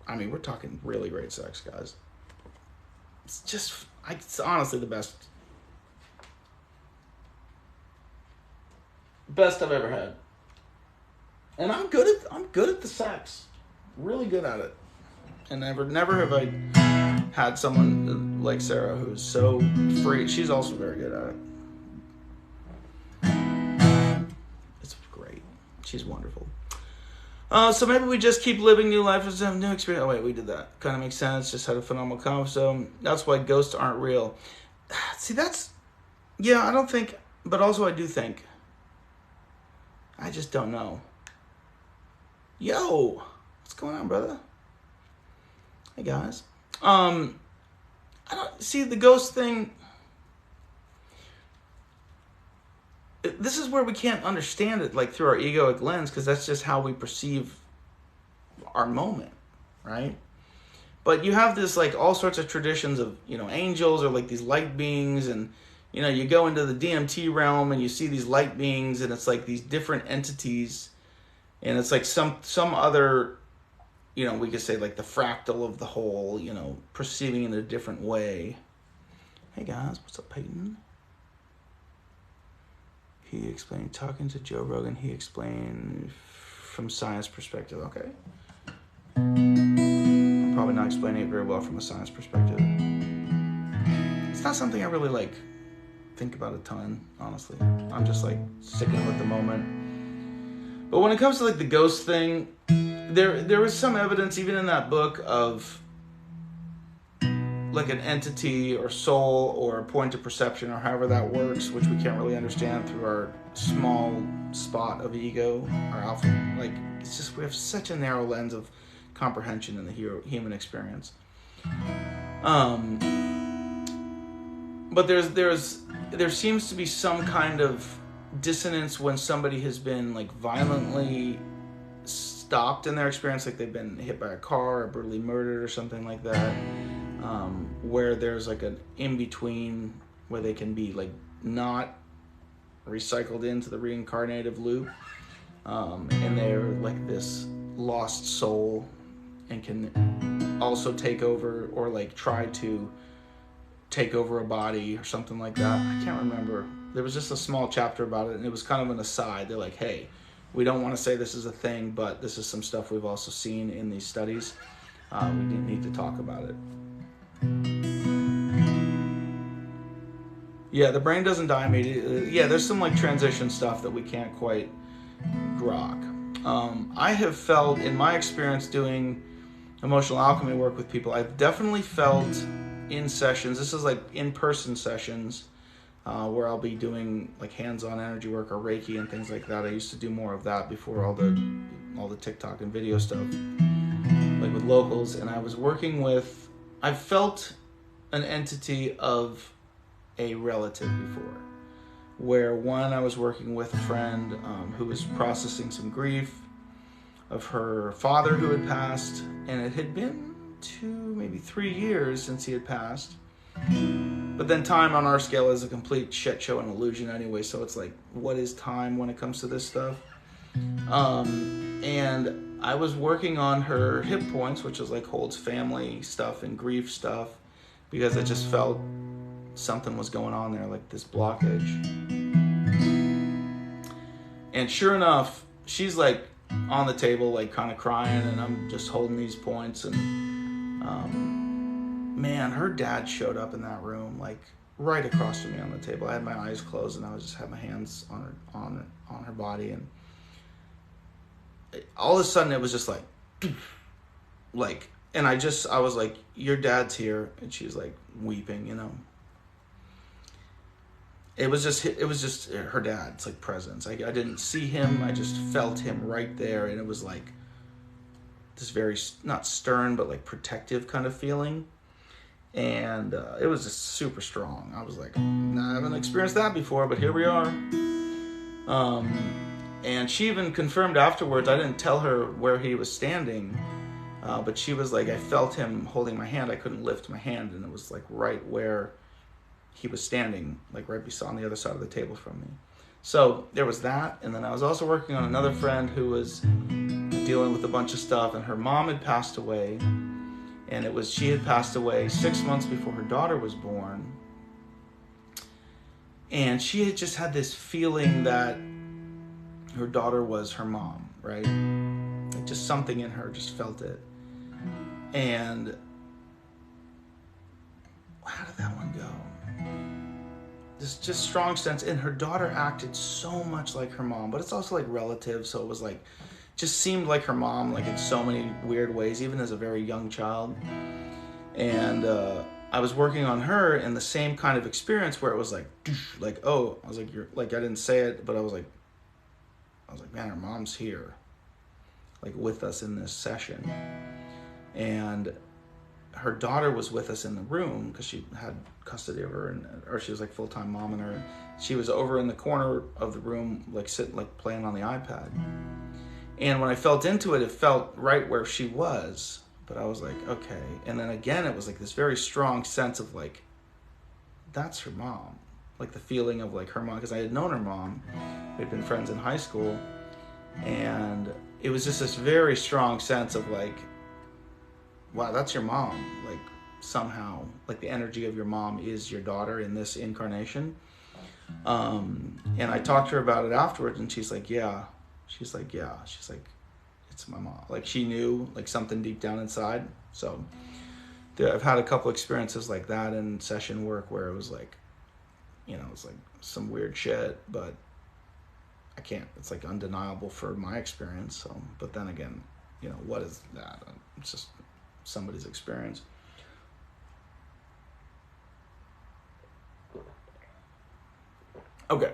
I mean, we're talking really great sex, guys. It's honestly the best I've ever had. And I'm good at the sex. Really good at it. And never have I had someone like Sarah who's so free. She's also very good at it. It's great. She's wonderful. So maybe we just keep living new life and have new experience. Oh wait, we did that. Kind of makes sense. Just had a phenomenal convo. So that's why ghosts aren't real. See, I don't think, but also I do think. I just don't know. Yo, what's going on, brother? Hey guys. I don't see the ghost thing. This is where we can't understand it like through our egoic lens, because that's just how we perceive our moment, right? But you have this like all sorts of traditions of angels or like these light beings, and you go into the DMT realm and you see these light beings, and it's like these different entities, and it's like some other we could say like the fractal of the whole, perceiving in a different way. Hey guys, what's up, Peyton? He explained, talking to Joe Rogan, he explained from science perspective. Okay. I'm probably not explaining it very well from a science perspective. It's not something I really think about a ton, honestly. I'm just sticking with the moment. But when it comes to the ghost thing, there was some evidence even in that book of an entity or soul or a point of perception or however that works, which we can't really understand through our small spot of ego, our alpha. It's just we have such a narrow lens of comprehension in the human experience. But there seems to be some kind of dissonance when somebody has been violently stopped in their experience, like they've been hit by a car or brutally murdered or something like that. Where there's an in-between where they can be not recycled into the reincarnative loop, and they're this lost soul and can also take over or try to take over a body or something like that. I can't remember. There was just a small chapter about it, and it was kind of an aside. They're hey, we don't want to say this is a thing, but this is some stuff we've also seen in these studies. We didn't need to talk about it. Yeah, the brain doesn't die immediately. Yeah, there's some transition stuff that we can't quite grok. I have felt, in my experience doing emotional alchemy work with people, I've definitely felt in sessions, this is in-person sessions, where I'll be doing hands-on energy work or Reiki and things like that. I used to do more of that before all the TikTok and video stuff, with locals, and I was working with, I've felt an entity of a relative before, where one, I was working with a friend who was processing some grief of her father who had passed, and it had been 2, maybe 3 years since he had passed. But then time on our scale is a complete shit show and illusion anyway, so it's like, what is time when it comes to this stuff? And I was working on her hip points, which is like holds family stuff and grief stuff, because I just felt something was going on there, like this blockage. And sure enough, she's like on the table, like kind of crying, and I'm just holding these points, and man, her dad showed up in that room, like right across from me on the table. I had my eyes closed, and I was just had my hands on her body, and all of a sudden it was just like, and I was like, your dad's here, and she's like weeping, you know. It was just her dad's like presence. I didn't see him, I just felt him right there, and it was like this very, not stern, but like protective kind of feeling. And it was just super strong. I was like, I haven't experienced that before, but here we are. And she even confirmed afterwards, I didn't tell her where he was standing, but she was like, I felt him holding my hand. I couldn't lift my hand, and it was like right where he was standing, like right beside on the other side of the table from me. So there was that. And then I was also working on another friend who was dealing with a bunch of stuff, and her mom had passed away. And she had passed away 6 months before her daughter was born. And she had just had this feeling that her daughter was her mom, right? Like just something in her just felt it. And how did that one go? This just strong sense, and her daughter acted so much like her mom, but it's also like relative, so it was like, just seemed like her mom, like in so many weird ways, even as a very young child. And I was working on her in the same kind of experience where it was like, oh, I was like, you're like, I didn't say it, but I was like, man, her mom's here, like with us in this session. And her daughter was with us in the room because she had custody of her, or she was like full-time mom in her. She was over in the corner of the room, like sitting, like playing on the iPad. And when I felt into it, it felt right where she was. But I was like, okay. And then again, it was like this very strong sense of like, that's her mom. Like the feeling of like her mom, because I had known her mom. We'd been friends in high school. And it was just this very strong sense of like, wow, that's your mom. Like somehow, like the energy of your mom is your daughter in this incarnation. And I talked to her about it afterwards, and she's like, yeah. She's like, it's my mom. Like she knew like something deep down inside. So I've had a couple experiences like that in session work where it was like, you know, it's like some weird shit, but I can't, it's like undeniable for my experience. So, but then again, you know, what is that? It's just somebody's experience. Okay.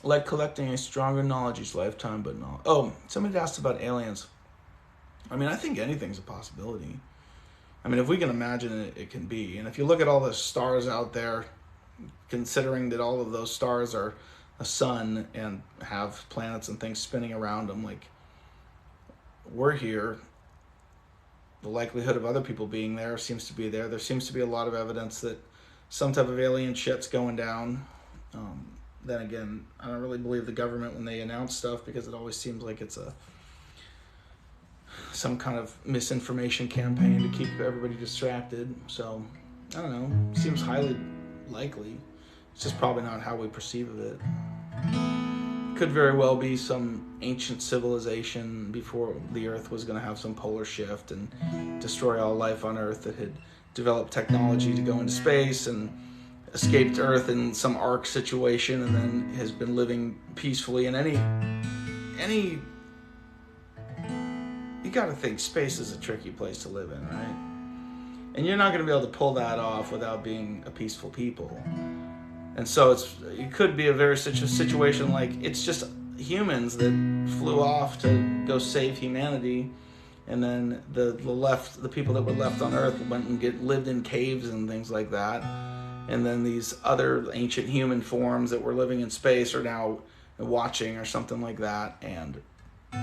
Like collecting a stronger knowledge each lifetime, but no. Oh, somebody asked about aliens. I mean, I think anything's a possibility. I mean, if we can imagine it, it can be. And if you look at all the stars out there, considering that all of those stars are a sun and have planets and things spinning around them, like, we're here. The likelihood of other people being there seems to be there. There seems to be a lot of evidence that some type of alien shit's going down. Then again, I don't really believe the government when they announce stuff, because it always seems like it's some kind of misinformation campaign to keep everybody distracted. So, I don't know. Seems highly likely. It's just probably not how we perceive of it. Could very well be some ancient civilization before the Earth was going to have some polar shift and destroy all life on Earth that had developed technology to go into space and escaped Earth in some ark situation, and then has been living peacefully in any you got to think space is a tricky place to live in, right? And you're not going to be able to pull that off without being a peaceful people. And so it could be a very situation like it's just humans that flew off to go save humanity, and then the people that were left on Earth went and lived in caves and things like that. And then these other ancient human forms that were living in space are now watching or something like that. And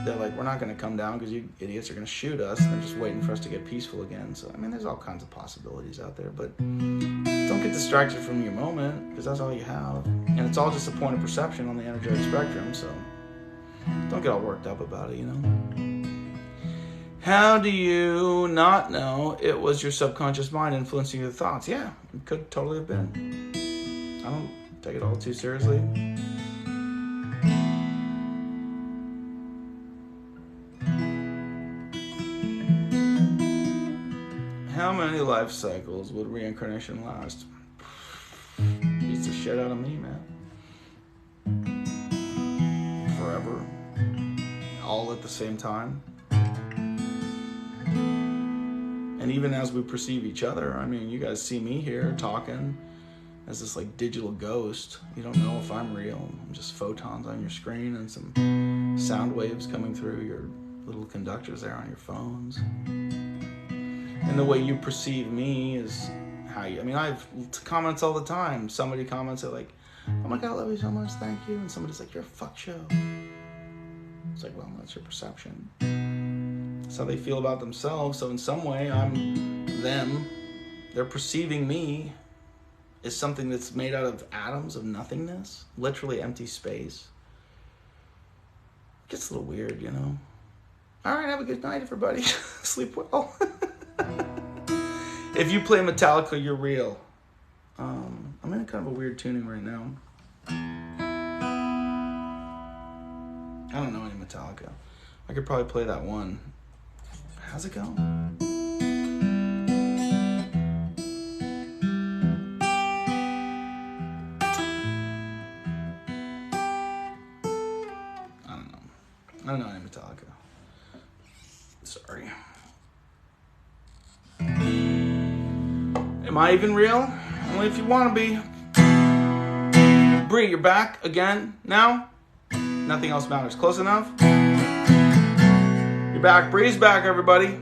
they're like, we're not going to come down because you idiots are going to shoot us. They're just waiting for us to get peaceful again. So, I mean, there's all kinds of possibilities out there. But don't get distracted from your moment, because that's all you have. And it's all just a point of perception on the energetic spectrum. So don't get all worked up about it, you know. How do you not know it was your subconscious mind influencing your thoughts? Yeah, it could totally have been. I don't take it all too seriously. How many life cycles would reincarnation last? Beats the shit out of me, man. Forever. All at the same time. And even as we perceive each other, I mean, you guys see me here talking as this like digital ghost. You don't know if I'm real. I'm just photons on your screen and some sound waves coming through your little conductors there on your phones. And the way you perceive me is how you, I mean, I have comments all the time. Somebody comments at like, oh my God, I love you so much, thank you. And somebody's like, you're a fuck show. It's like, well, that's your perception. That's how they feel about themselves. So in some way, I'm them. They're perceiving me as something that's made out of atoms of nothingness, literally empty space. It gets a little weird, you know. All right, have a good night, everybody. Sleep well. If you play Metallica, you're real. I'm in kind of a weird tuning right now. I don't know any Metallica. I could probably play that one. How's it going? I don't know any Metallica. Sorry. Am I even real? Only if you want to be. Bree, you're back again now? Nothing else matters. Close enough? You're back. Bree's back, everybody.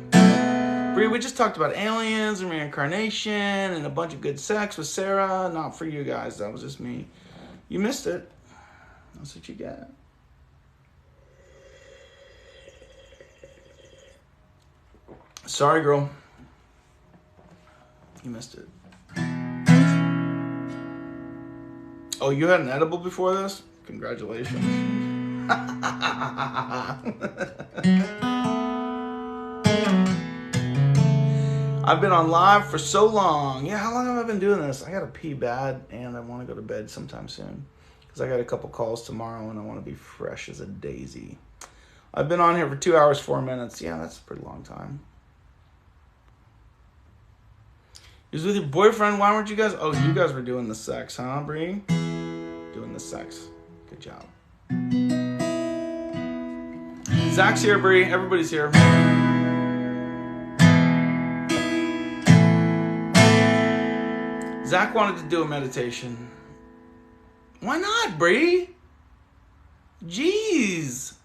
Bree, we just talked about aliens and reincarnation and a bunch of good sex with Sarah. Not for you guys. That was just me. You missed it. That's what you get. Sorry, girl. You missed it. Oh, you had an edible before this? Congratulations. I've been on live for so long. Yeah, how long have I been doing this? I gotta pee bad, and I want to go to bed sometime soon. Because I got a couple calls tomorrow, and I want to be fresh as a daisy. I've been on here for 2 hours, 4 minutes. Yeah, that's a pretty long time. You was with your boyfriend? Why weren't you guys? Oh, you guys were doing the sex, huh, Bree? Doing the sex. Good job. Zach's here, Bree. Everybody's here. Zach wanted to do a meditation. Why not, Bree? Jeez.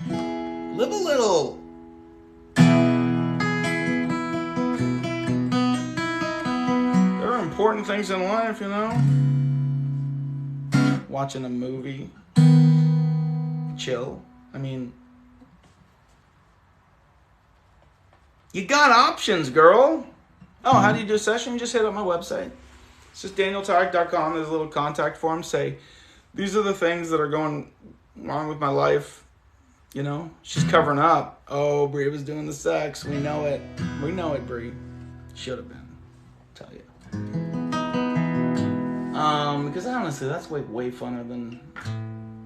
Live a little. Important things in life, you know. Watching a movie, chill. I mean, you got options, girl. Oh, how do you do a session? You just hit up my website. It's just danieltyack.com. There's a little contact form. Say, these are the things that are going wrong with my life. You know, she's covering up. Oh, Bree was doing the sex. We know it. We know it, Bree. Should have been. I'll tell you. Because honestly, that's way funner than.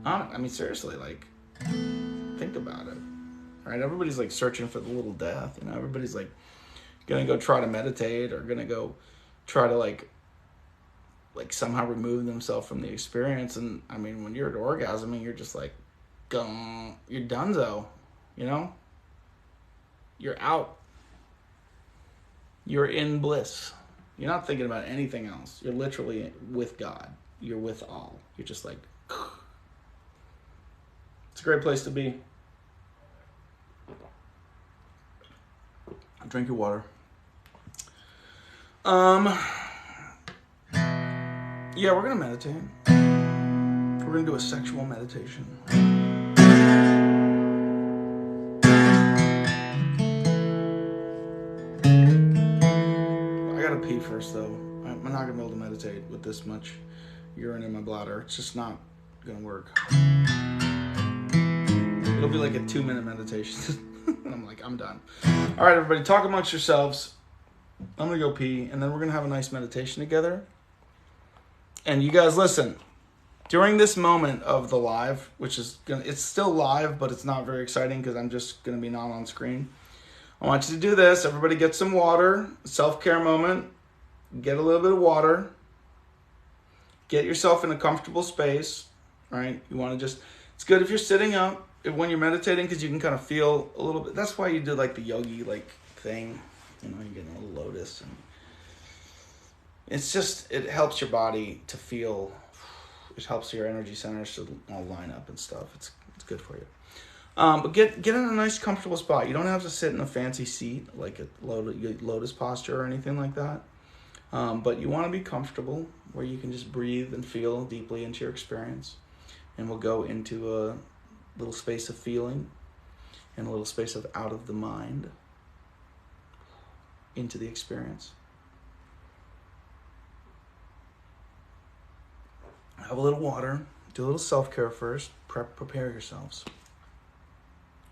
I mean, seriously, like, think about it. Right? Everybody's like searching for the little death. You know, everybody's like gonna go try to meditate or gonna go try to like somehow remove themselves from the experience. And I mean, when you're at orgasming, you're just like, you're donezo. You know, you're out. You're in bliss. You're not thinking about anything else. You're literally with God. You're with all. You're just like, it's a great place to be. Drink your water. Yeah, we're gonna meditate. We're gonna do a sexual meditation. I gotta pee first though. I'm not gonna be able to meditate with this much urine in my bladder. It's just not gonna work. It'll be like a 2-minute meditation. And I'm like, I'm done. All right, everybody, talk amongst yourselves. I'm gonna go pee, and then we're gonna have a nice meditation together. And you guys, listen. During this moment of the live, which is it's still live, but it's not very exciting because I'm just gonna be not on screen. I want you to do this. Everybody get some water. Self-care moment. Get a little bit of water. Get yourself in a comfortable space. Right? You want to just. It's good if you're sitting up when you're meditating because you can kind of feel a little bit. That's why you do like the yogi like thing. You know, you're getting a little lotus, and it's just it helps your body to feel. It helps your energy centers to all line up and stuff. It's good for you. But get in a nice comfortable spot. You don't have to sit in a fancy seat like a lotus posture or anything like that. But you want to be comfortable where you can just breathe and feel deeply into your experience. And we'll go into a little space of feeling and a little space of out of the mind into the experience. Have a little water. Do a little self-care first. Prepare yourselves.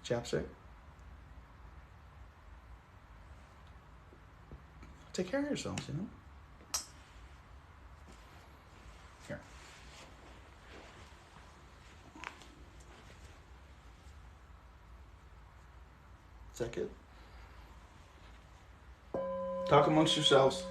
Chapstick. Take care of yourselves, you know? Here. Is that good? Talk amongst yourselves.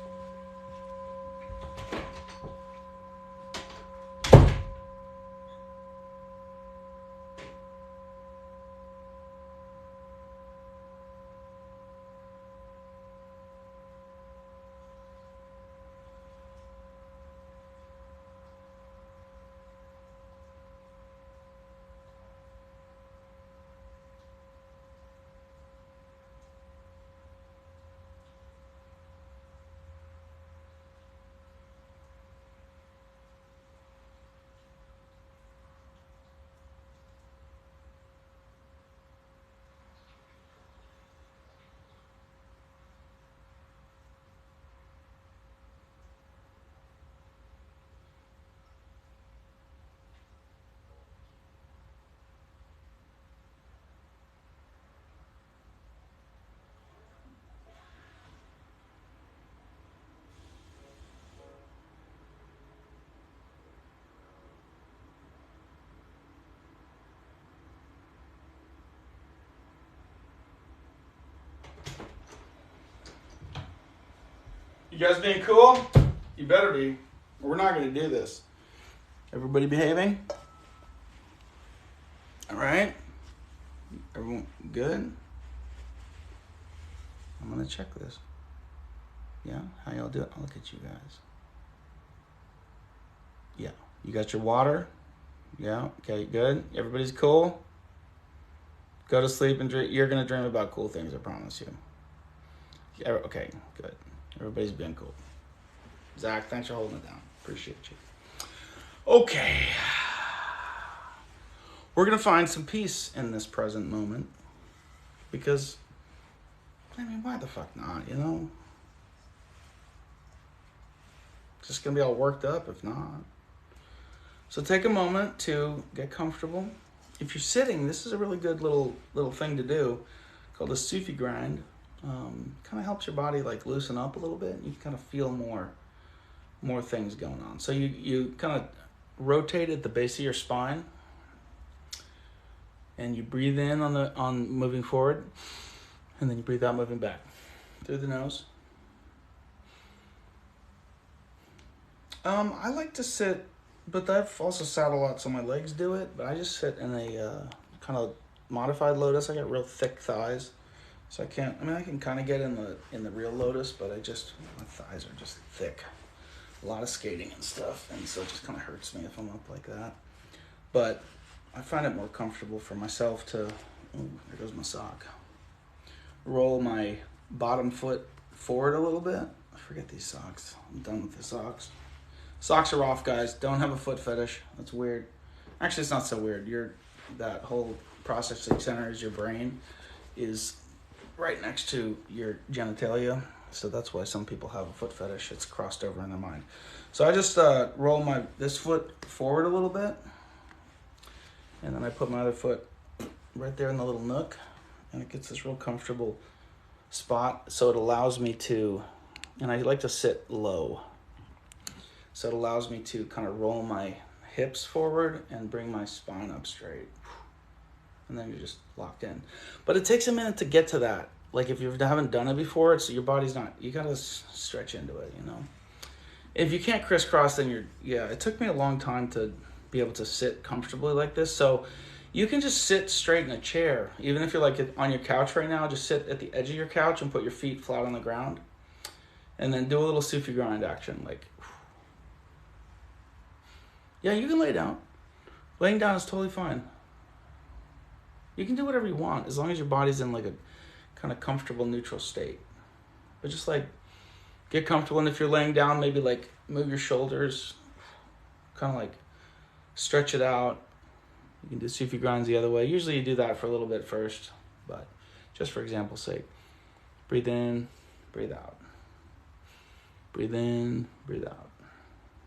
You guys being cool? You better be. We're not going to do this. Everybody behaving? All right. Everyone good? I'm going to check this. Yeah? How y'all do it? I'll look at you guys. Yeah. You got your water? Yeah. Okay, good. Everybody's cool? Go to sleep and dream. You're going to dream about cool things, I promise you. Yeah, okay, good. Everybody's been cool. Zach, thanks for holding it down. Appreciate you. Okay. We're going to find some peace in this present moment. Because, I mean, why the fuck not, you know? It's just going to be all worked up if not. So take a moment to get comfortable. If you're sitting, this is a really good little thing to do called a Sufi grind. Kind of helps your body like loosen up a little bit. You kind of feel more things going on. So you kind of rotate at the base of your spine, and you breathe in on moving forward, and then you breathe out moving back through the nose. I like to sit, but I've also sat a lot so my legs do it. But I just sit in a kind of modified lotus. I got real thick thighs. So I can kind of get in the real lotus, but my thighs are just thick. A lot of skating and stuff, and so it just kind of hurts me if I'm up like that. But I find it more comfortable for myself to, there goes my sock, roll my bottom foot forward a little bit. I forget these socks. I'm done with the socks. Socks are off, guys. Don't have a foot fetish. That's weird. Actually, it's not so weird. That whole processing center is your brain is right next to your genitalia. So that's why some people have a foot fetish. It's crossed over in their mind. So I just roll this foot forward a little bit. And then I put my other foot right there in the little nook. And it gets this real comfortable spot. So it allows me to, and I like to sit low. So it allows me to kind of roll my hips forward and bring my spine up straight. And then you're just locked in. But it takes a minute to get to that. Like if you haven't done it before, your body's not, you gotta stretch into it, you know? If you can't crisscross, then it took me a long time to be able to sit comfortably like this. So you can just sit straight in a chair. Even if you're like on your couch right now, just sit at the edge of your couch and put your feet flat on the ground. And then do a little Sufi grind action, like, yeah, you can lay down. Laying down is totally fine. You can do whatever you want as long as your body's in like a kind of comfortable neutral state. But just like get comfortable, and if you're laying down, maybe like move your shoulders, kind of like stretch it out. You can do Sufi grinds the other way. Usually you do that for a little bit first, but just for example's sake, breathe in, breathe out. Breathe in, breathe out.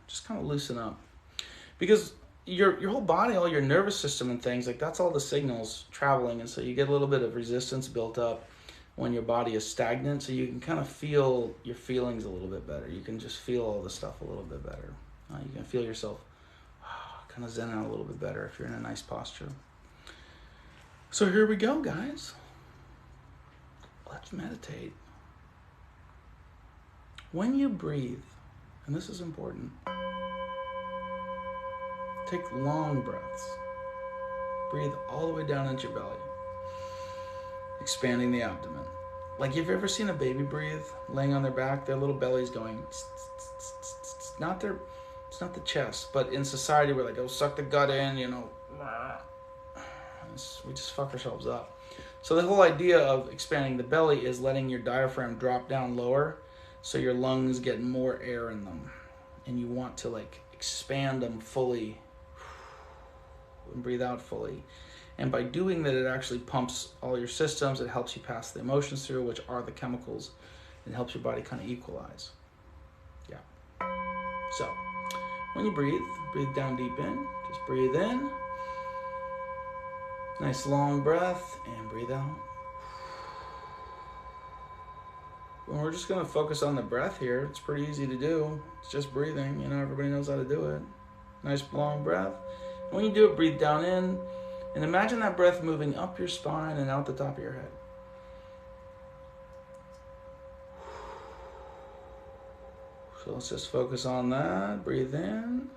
Just kind of loosen up. Because your whole body, all your nervous system and things, like that's all the signals traveling. And so you get a little bit of resistance built up when your body is stagnant. So you can kind of feel your feelings a little bit better. You can just feel all the stuff a little bit better. You can feel yourself kind of zen out a little bit better if you're in a nice posture. So here we go, guys. Let's meditate. When you breathe, and this is important, take long breaths. Breathe all the way down into your belly, expanding the abdomen. Like, you've ever seen a baby breathe, laying on their back, their little belly's going, it's not the chest, but in society we're like, oh, suck the gut in, you know. We just fuck ourselves up. So the whole idea of expanding the belly is letting your diaphragm drop down lower so your lungs get more air in them. And you want to like expand them fully and breathe out fully. And by doing that, it actually pumps all your systems. It helps you pass the emotions through, which are the chemicals. It helps your body kind of equalize. Yeah. So when you breathe down deep in. Just breathe in. Nice long breath, and breathe out. And we're just going to focus on the breath here. It's pretty easy to do. It's just breathing. You know, everybody knows how to do it. Nice long breath. And when you do it, breathe down in. And imagine that breath moving up your spine and out the top of your head. So let's just focus on that. Breathe in.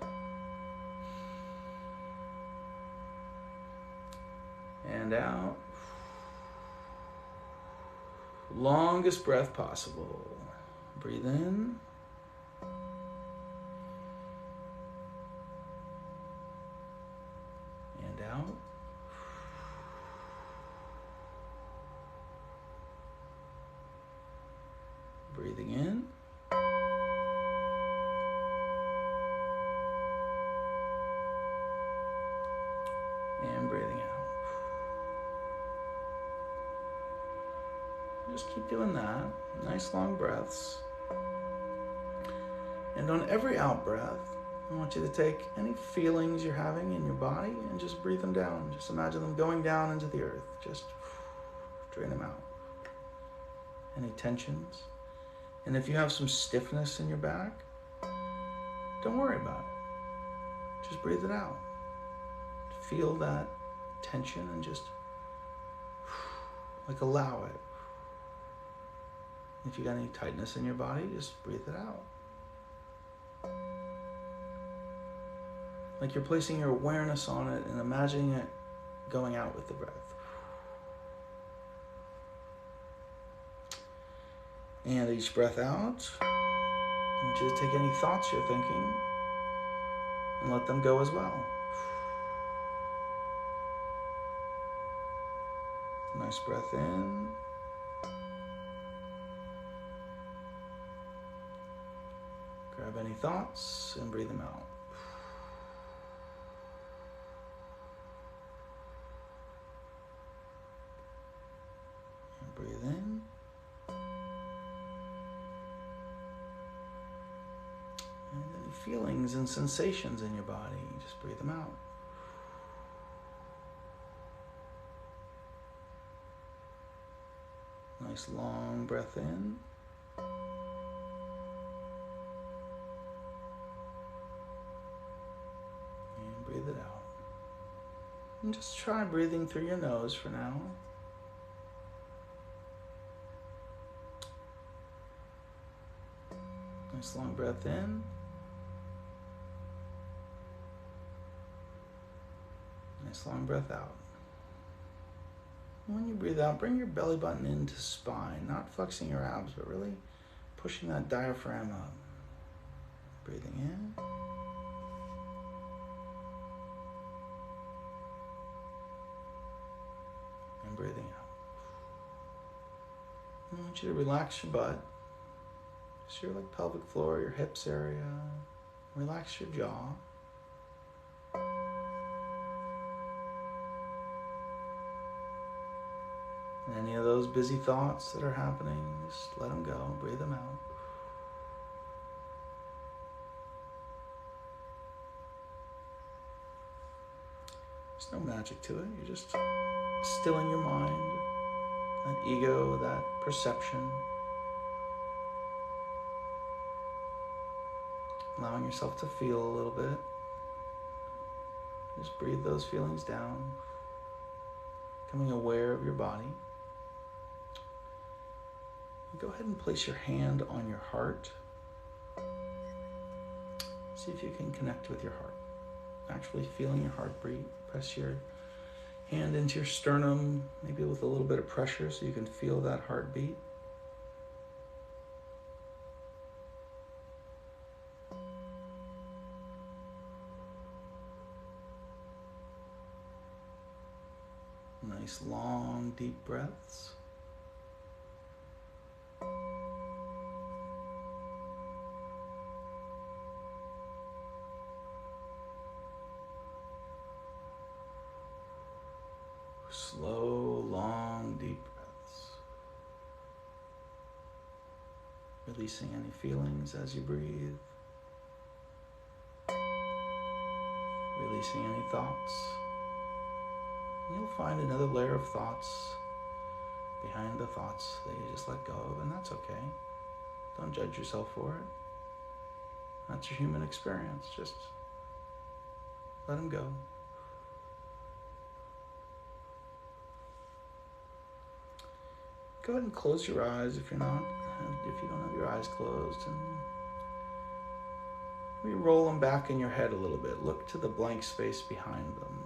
And out. Longest breath possible. Breathe in. And out. Breathing in. And breathing out. Just keep doing that. Nice long breaths. And on every out breath, I want you to take any feelings you're having in your body and just breathe them down. Just imagine them going down into the earth. Just drain them out. Any tensions. And if you have some stiffness in your back, don't worry about it. Just breathe it out. Feel that tension and just like allow it. If you got any tightness in your body, just breathe it out. Like you're placing your awareness on it and imagining it going out with the breath. And each breath out, I want you to take any thoughts you're thinking and let them go as well. Nice breath in. Grab any thoughts and breathe them out. And breathe in. And any feelings and sensations in your body, just breathe them out. Nice long breath in. And breathe it out. And just try breathing through your nose for now. Nice long breath in. Nice long breath out. When you breathe out, bring your belly button into spine, not flexing your abs, but really pushing that diaphragm up. Breathing in. And breathing out. I want you to relax your butt. Just your pelvic floor, your hips area. Relax your jaw. And any of those busy thoughts that are happening, just let them go, breathe them out. There's no magic to it, you're just stilling your mind, that ego, that perception. Allowing yourself to feel a little bit. Just breathe those feelings down, becoming aware of your body. Go ahead and place your hand on your heart. See if you can connect with your heart. Actually feeling your heartbeat. Press your hand into your sternum, maybe with a little bit of pressure so you can feel that heartbeat. Nice long, deep breaths. Slow, long, deep breaths. Releasing any feelings as you breathe. Releasing any thoughts. And you'll find another layer of thoughts behind the thoughts that you just let go of, and that's okay. Don't judge yourself for it. That's your human experience. Just let them go. Go ahead and close your eyes if you don't have your eyes closed, and maybe roll them back in your head a little bit. Look to the blank space behind them.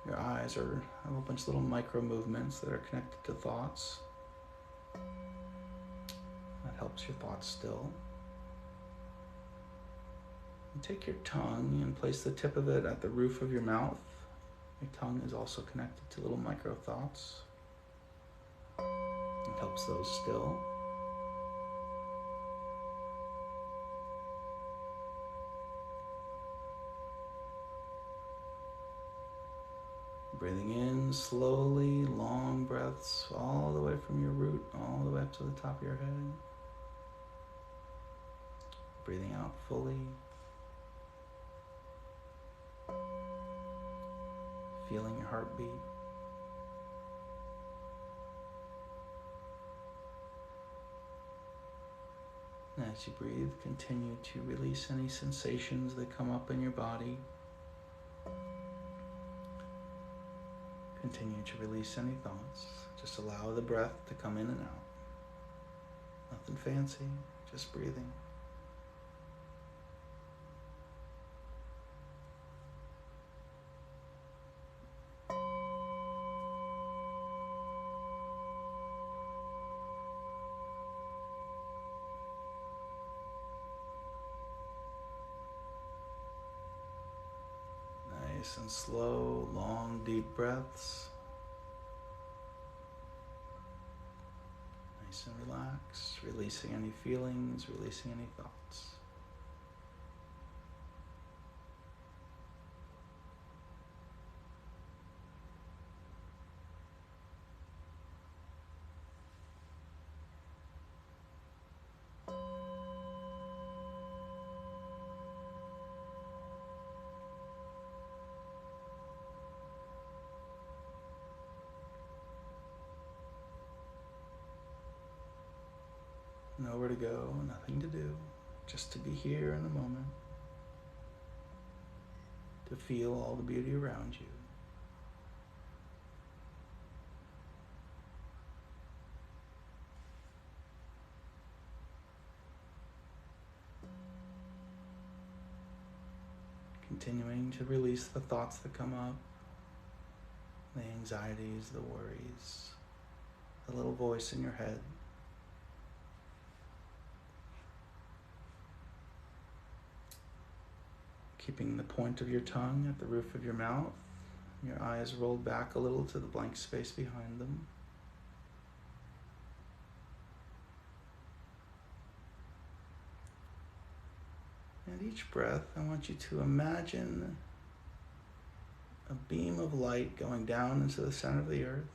Your eyes have a bunch of little micro movements that are connected to thoughts. That helps your thoughts still. And take your tongue and place the tip of it at the roof of your mouth. Your tongue is also connected to little micro thoughts. It helps those still. Breathing in slowly, long breaths all the way from your root, all the way up to the top of your head. Breathing out fully. Feeling your heartbeat. And as you breathe, continue to release any sensations that come up in your body. Continue to release any thoughts. Just allow the breath to come in and out. Nothing fancy, just breathing. Nice and slow, long, deep breaths. Nice and relaxed, releasing any feelings, releasing any thoughts. Nowhere to go, nothing to do, just to be here in the moment, to feel all the beauty around you. Continuing to release the thoughts that come up, the anxieties, the worries, the little voice in your head. Keeping the point of your tongue at the roof of your mouth, your eyes rolled back a little to the blank space behind them. And each breath, I want you to imagine a beam of light going down into the center of the earth.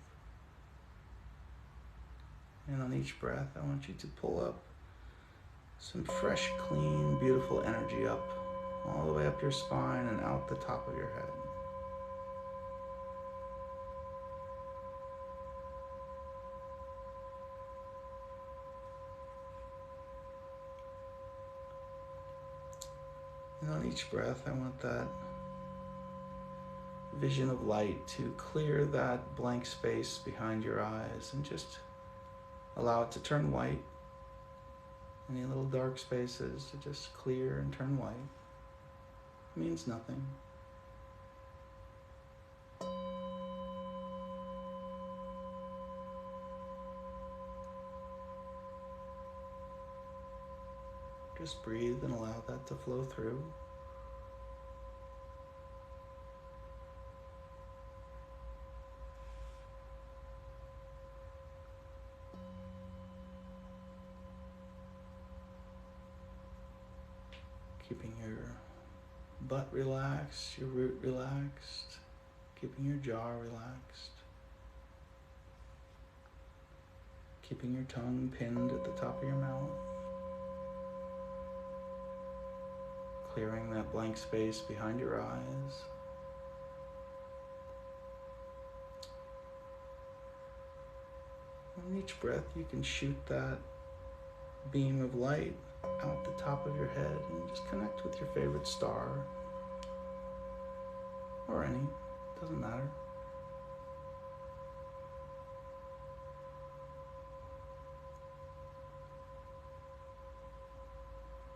And on each breath, I want you to pull up some fresh, clean, beautiful energy up, all the way up your spine and out the top of your head. And on each breath, I want that vision of light to clear that blank space behind your eyes and just allow it to turn white. Any little dark spaces to just clear and turn white. It means nothing. Just breathe and allow that to flow through. Keeping your butt relaxed, your root relaxed, keeping your jaw relaxed, keeping your tongue pinned at the top of your mouth, clearing that blank space behind your eyes. On each breath, you can shoot that beam of light out the top of your head and just connect with your favorite star, or any, doesn't matter.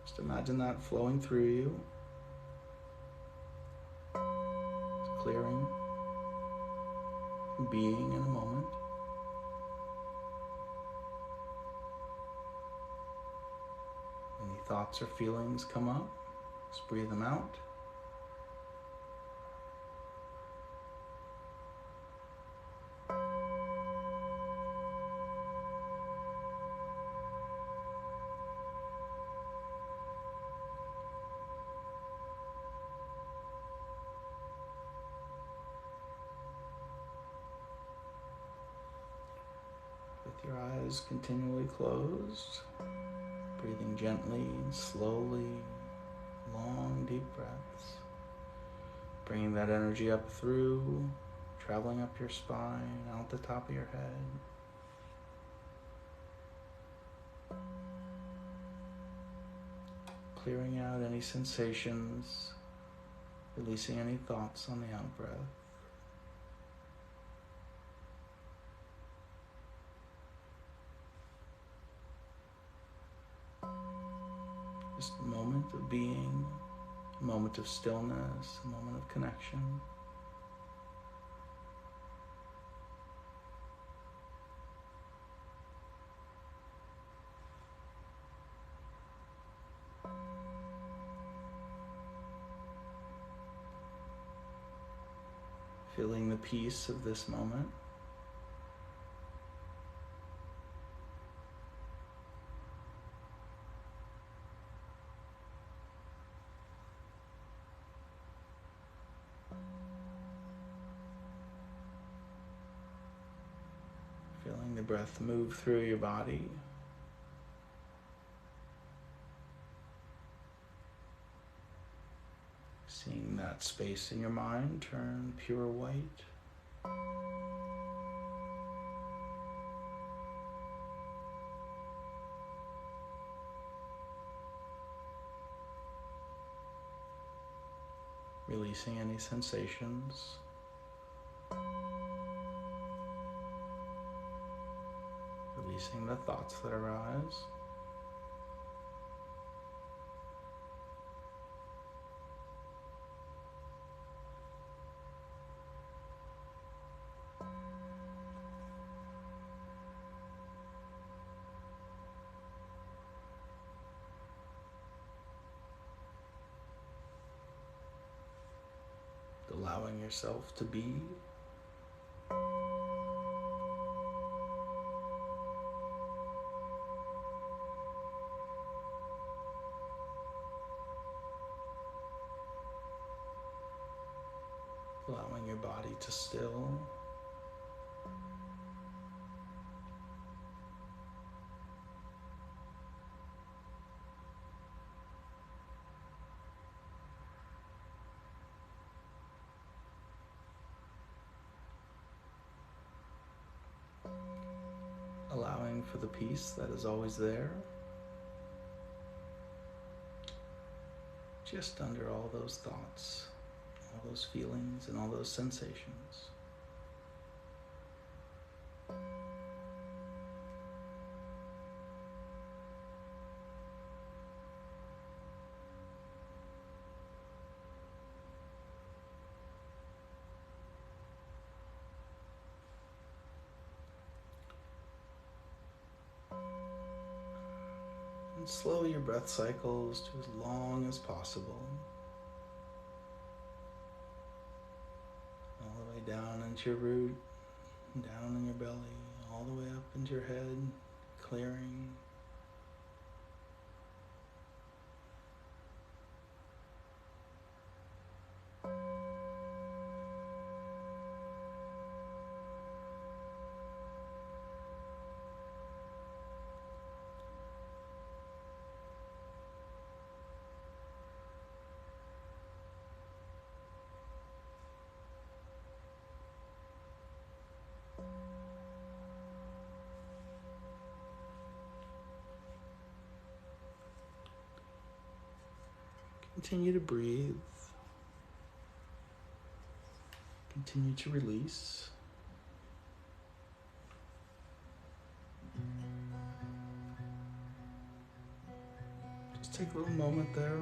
Just imagine that flowing through you, clearing, being in a moment. Any thoughts or feelings come up, just breathe them out. With your eyes continually closed, breathing gently and slowly, long, deep breaths. Bringing that energy up through, traveling up your spine, out the top of your head. Clearing out any sensations, releasing any thoughts on the out breath. Just a moment of being, a moment of stillness, a moment of connection. Feeling the peace of this moment. breath move through your body. Seeing that space in your mind turn pure white. Releasing any sensations. Releasing the thoughts that arise. Allowing yourself to be. Allowing your body to still. Allowing for the peace that is always there, just under all those thoughts, all those feelings, and all those sensations. And slow your breath cycles to as long as possible. All the way down into your root, down in your belly, all the way up into your head, clearing. Continue to breathe. Continue to release. Just take a little moment there.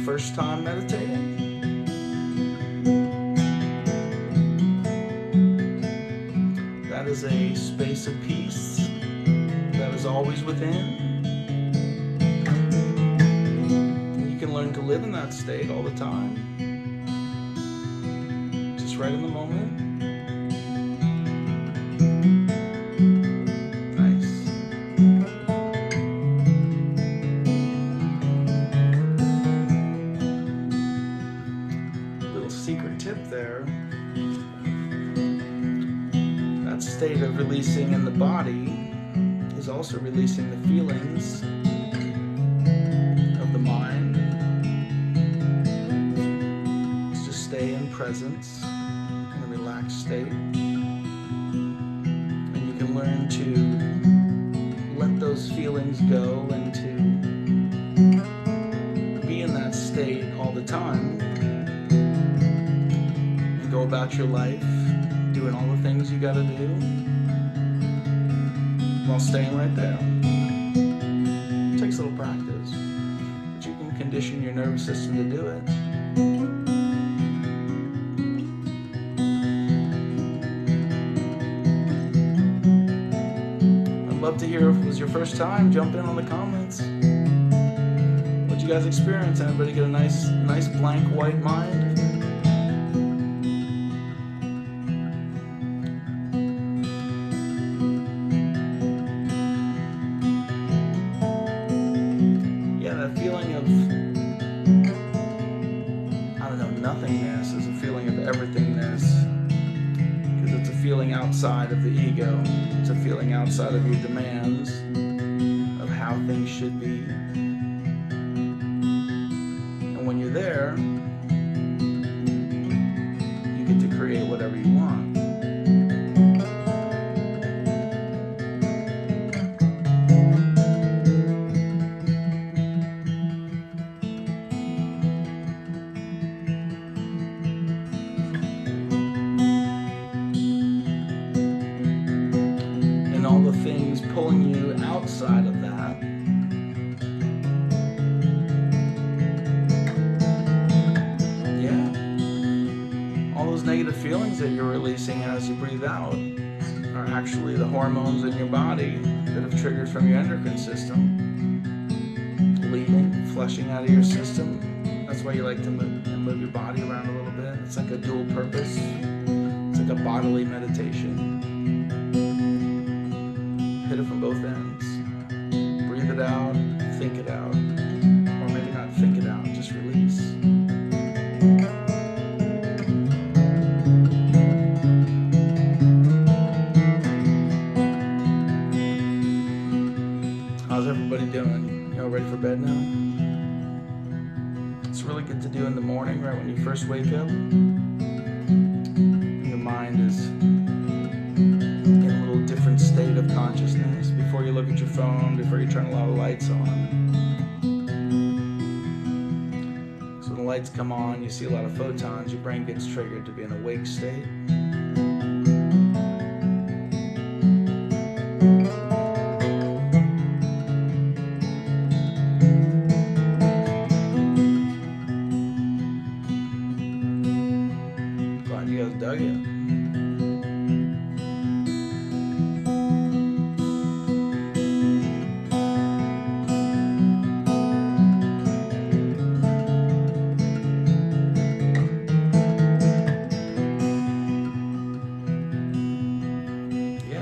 first time meditating. That is a space of peace that is always within. You can learn to live in that state all the time, just right in the moment. Nice. Little secret tip there. That state of releasing in the body is also releasing the feelings of the mind. It's just stay in presence in a relaxed state. And you can learn to let those feelings go and to be in that state all the time and go about your life doing all the things you gotta do while staying right there. It takes a little practice, but you can condition your nervous system to do it. I'd love to hear if it was your first time. Jump in on the comments. What'd you guys experience? Anybody get a nice blank white mind? Feeling of, I don't know, nothingness is a feeling of everythingness, because it's a feeling outside of the ego. It's a feeling outside of your demands of how things should be. And when you're there, you get to create whatever you want. All the things pulling you outside of that, yeah, all those negative feelings that you're releasing as you breathe out are actually the hormones in your body that have triggered from your endocrine system leaving, flushing out of your system. That's why you like to move your body around a little bit. It's like a dual purpose. It's like a bodily meditation. Hit it from both ends. Breathe it out, think it out. Or maybe not think it out, just release. How's everybody doing? Y'all ready for bed now? It's really good to do in the morning, right when you first wake up. Your mind is different state of consciousness before you look at your phone, before you turn a lot of lights on. So when the lights come on, you see a lot of photons, your brain gets triggered to be in an awake state. Glad you guys dug it.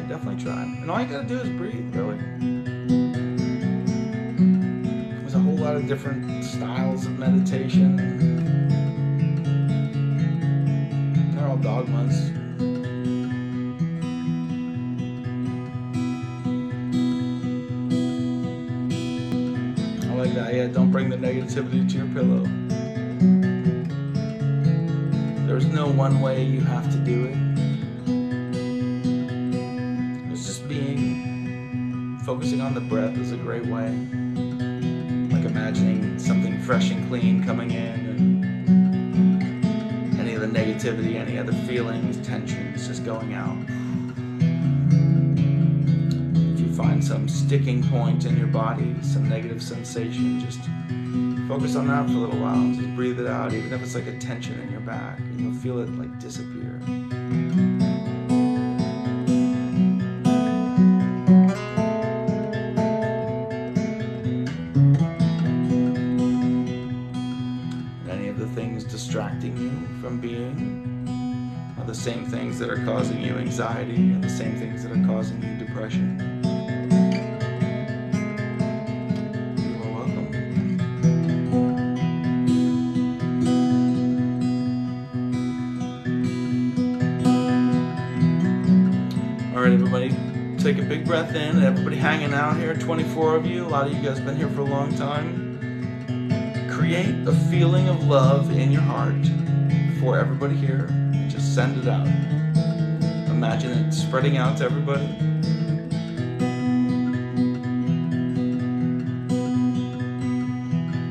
Definitely try. And all you gotta do is breathe, really. There's a whole lot of different styles of meditation. They're all dogmas. I like that. Yeah, don't bring the negativity to your pillow. There's no one way you have to do it. Focusing on the breath is a great way. Like imagining something fresh and clean coming in, and any of the negativity, any other feelings, tensions just going out. If you find some sticking point in your body, some negative sensation, just Focus on that for a little while. Just breathe it out, even if it's like a tension in your back, and you'll feel it like disappear. Any of the things distracting you from being are the same things that are causing you anxiety, or the same things that are causing you depression. Alright, everybody, take a big breath in. Everybody hanging out here, 24 of you. A lot of you guys have been here for a long time. Create a feeling of love in your heart for everybody here. Just send it out. Imagine it spreading out to everybody.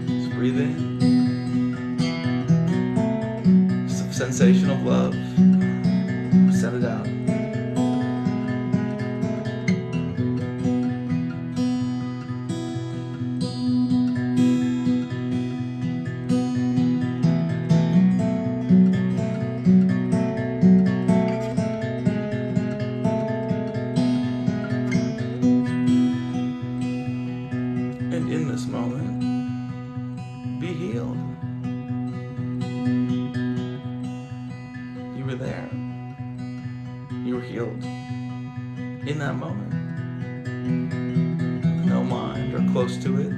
Just breathe in. Just a sensation of love. Send it out. And in this moment, be healed. You were there. You were healed in that moment. No mind or close to it.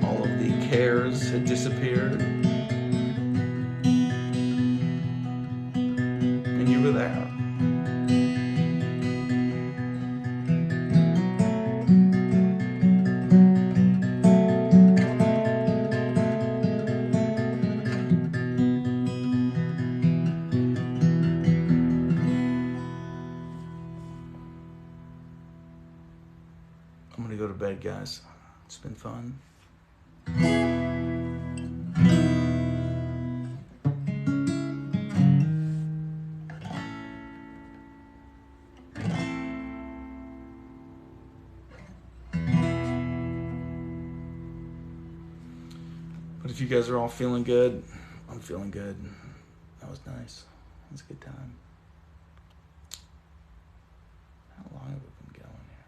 All of the cares had disappeared. And you were there. I'm gonna go to bed, guys. It's been fun. But if you guys are all feeling good, I'm feeling good. That was nice. That was a good time. How long have we been going here?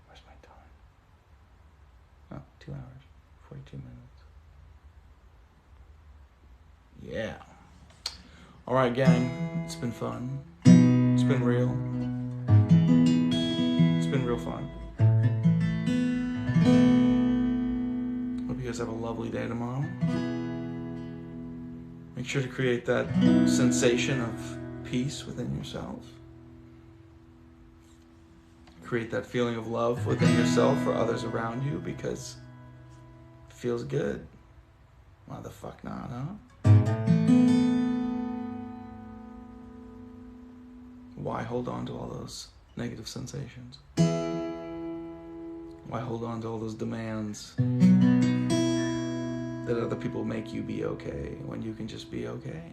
Where's my time? Oh, 2 hours, 42 minutes. Yeah. All right, gang. It's been fun. It's been real. It's been real fun. Hope you guys have a lovely day tomorrow. Make sure to create that sensation of peace within yourself. Create that feeling of love within yourself for others around you, because it feels good. Why the fuck not, huh? Why hold on to all those negative sensations? Why hold on to all those demands that other people make you be okay when you can just be okay?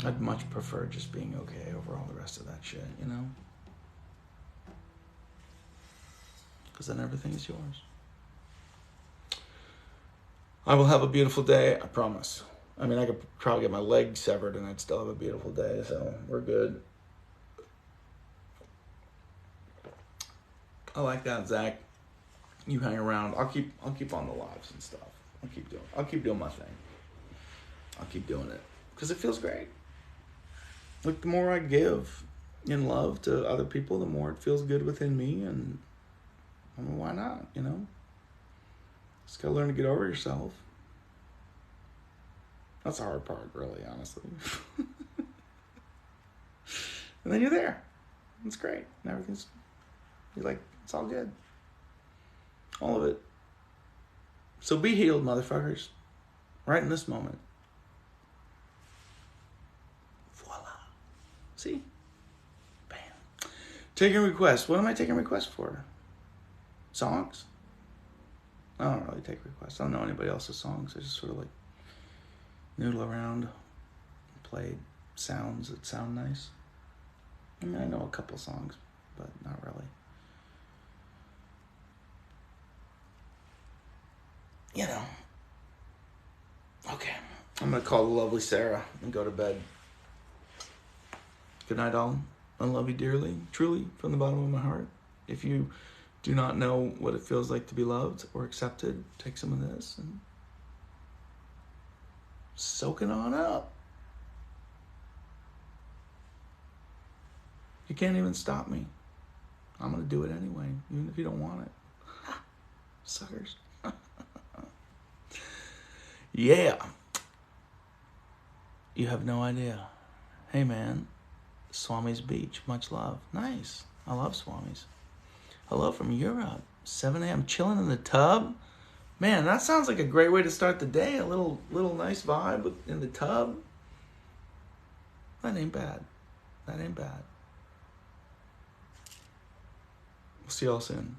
I'd much prefer just being okay over all the rest of that shit, you know? Because then everything is yours. I will have a beautiful day, I promise. I mean, I could probably get my leg severed and I'd still have a beautiful day, so we're good. I like that, Zach. You hang around. I'll keep on the lives and stuff. I'll keep doing my thing. I'll keep doing it because it feels great. Like, the more I give in love to other people, the more it feels good within me, and I mean, why not, you know? Just gotta learn to get over yourself. That's the hard part, really, honestly. And then you're there. It's great. And everything's, you're like, it's all good. All of it. So be healed, motherfuckers. Right in this moment. Voila. See? Bam. Taking requests. What am I taking requests for? Songs? I don't really take requests. I don't know anybody else's songs. I just sort of like noodle around, play sounds that sound nice. I mean, I know a couple songs, but not really. You know. Okay. I'm going to call the lovely Sarah and go to bed. Good night, all. I love you dearly, truly, from the bottom of my heart. If you do not know what it feels like to be loved or accepted, take some of this and soak it on up. You can't even stop me. I'm going to do it anyway, even if you don't want it. Suckers. Yeah. You have no idea. Hey, man. Swami's Beach. Much love. Nice. I love Swami's. Hello from Europe. 7 a.m. Chilling in the tub. Man, that sounds like a great way to start the day. A little nice vibe in the tub. That ain't bad. That ain't bad. We'll see y'all soon.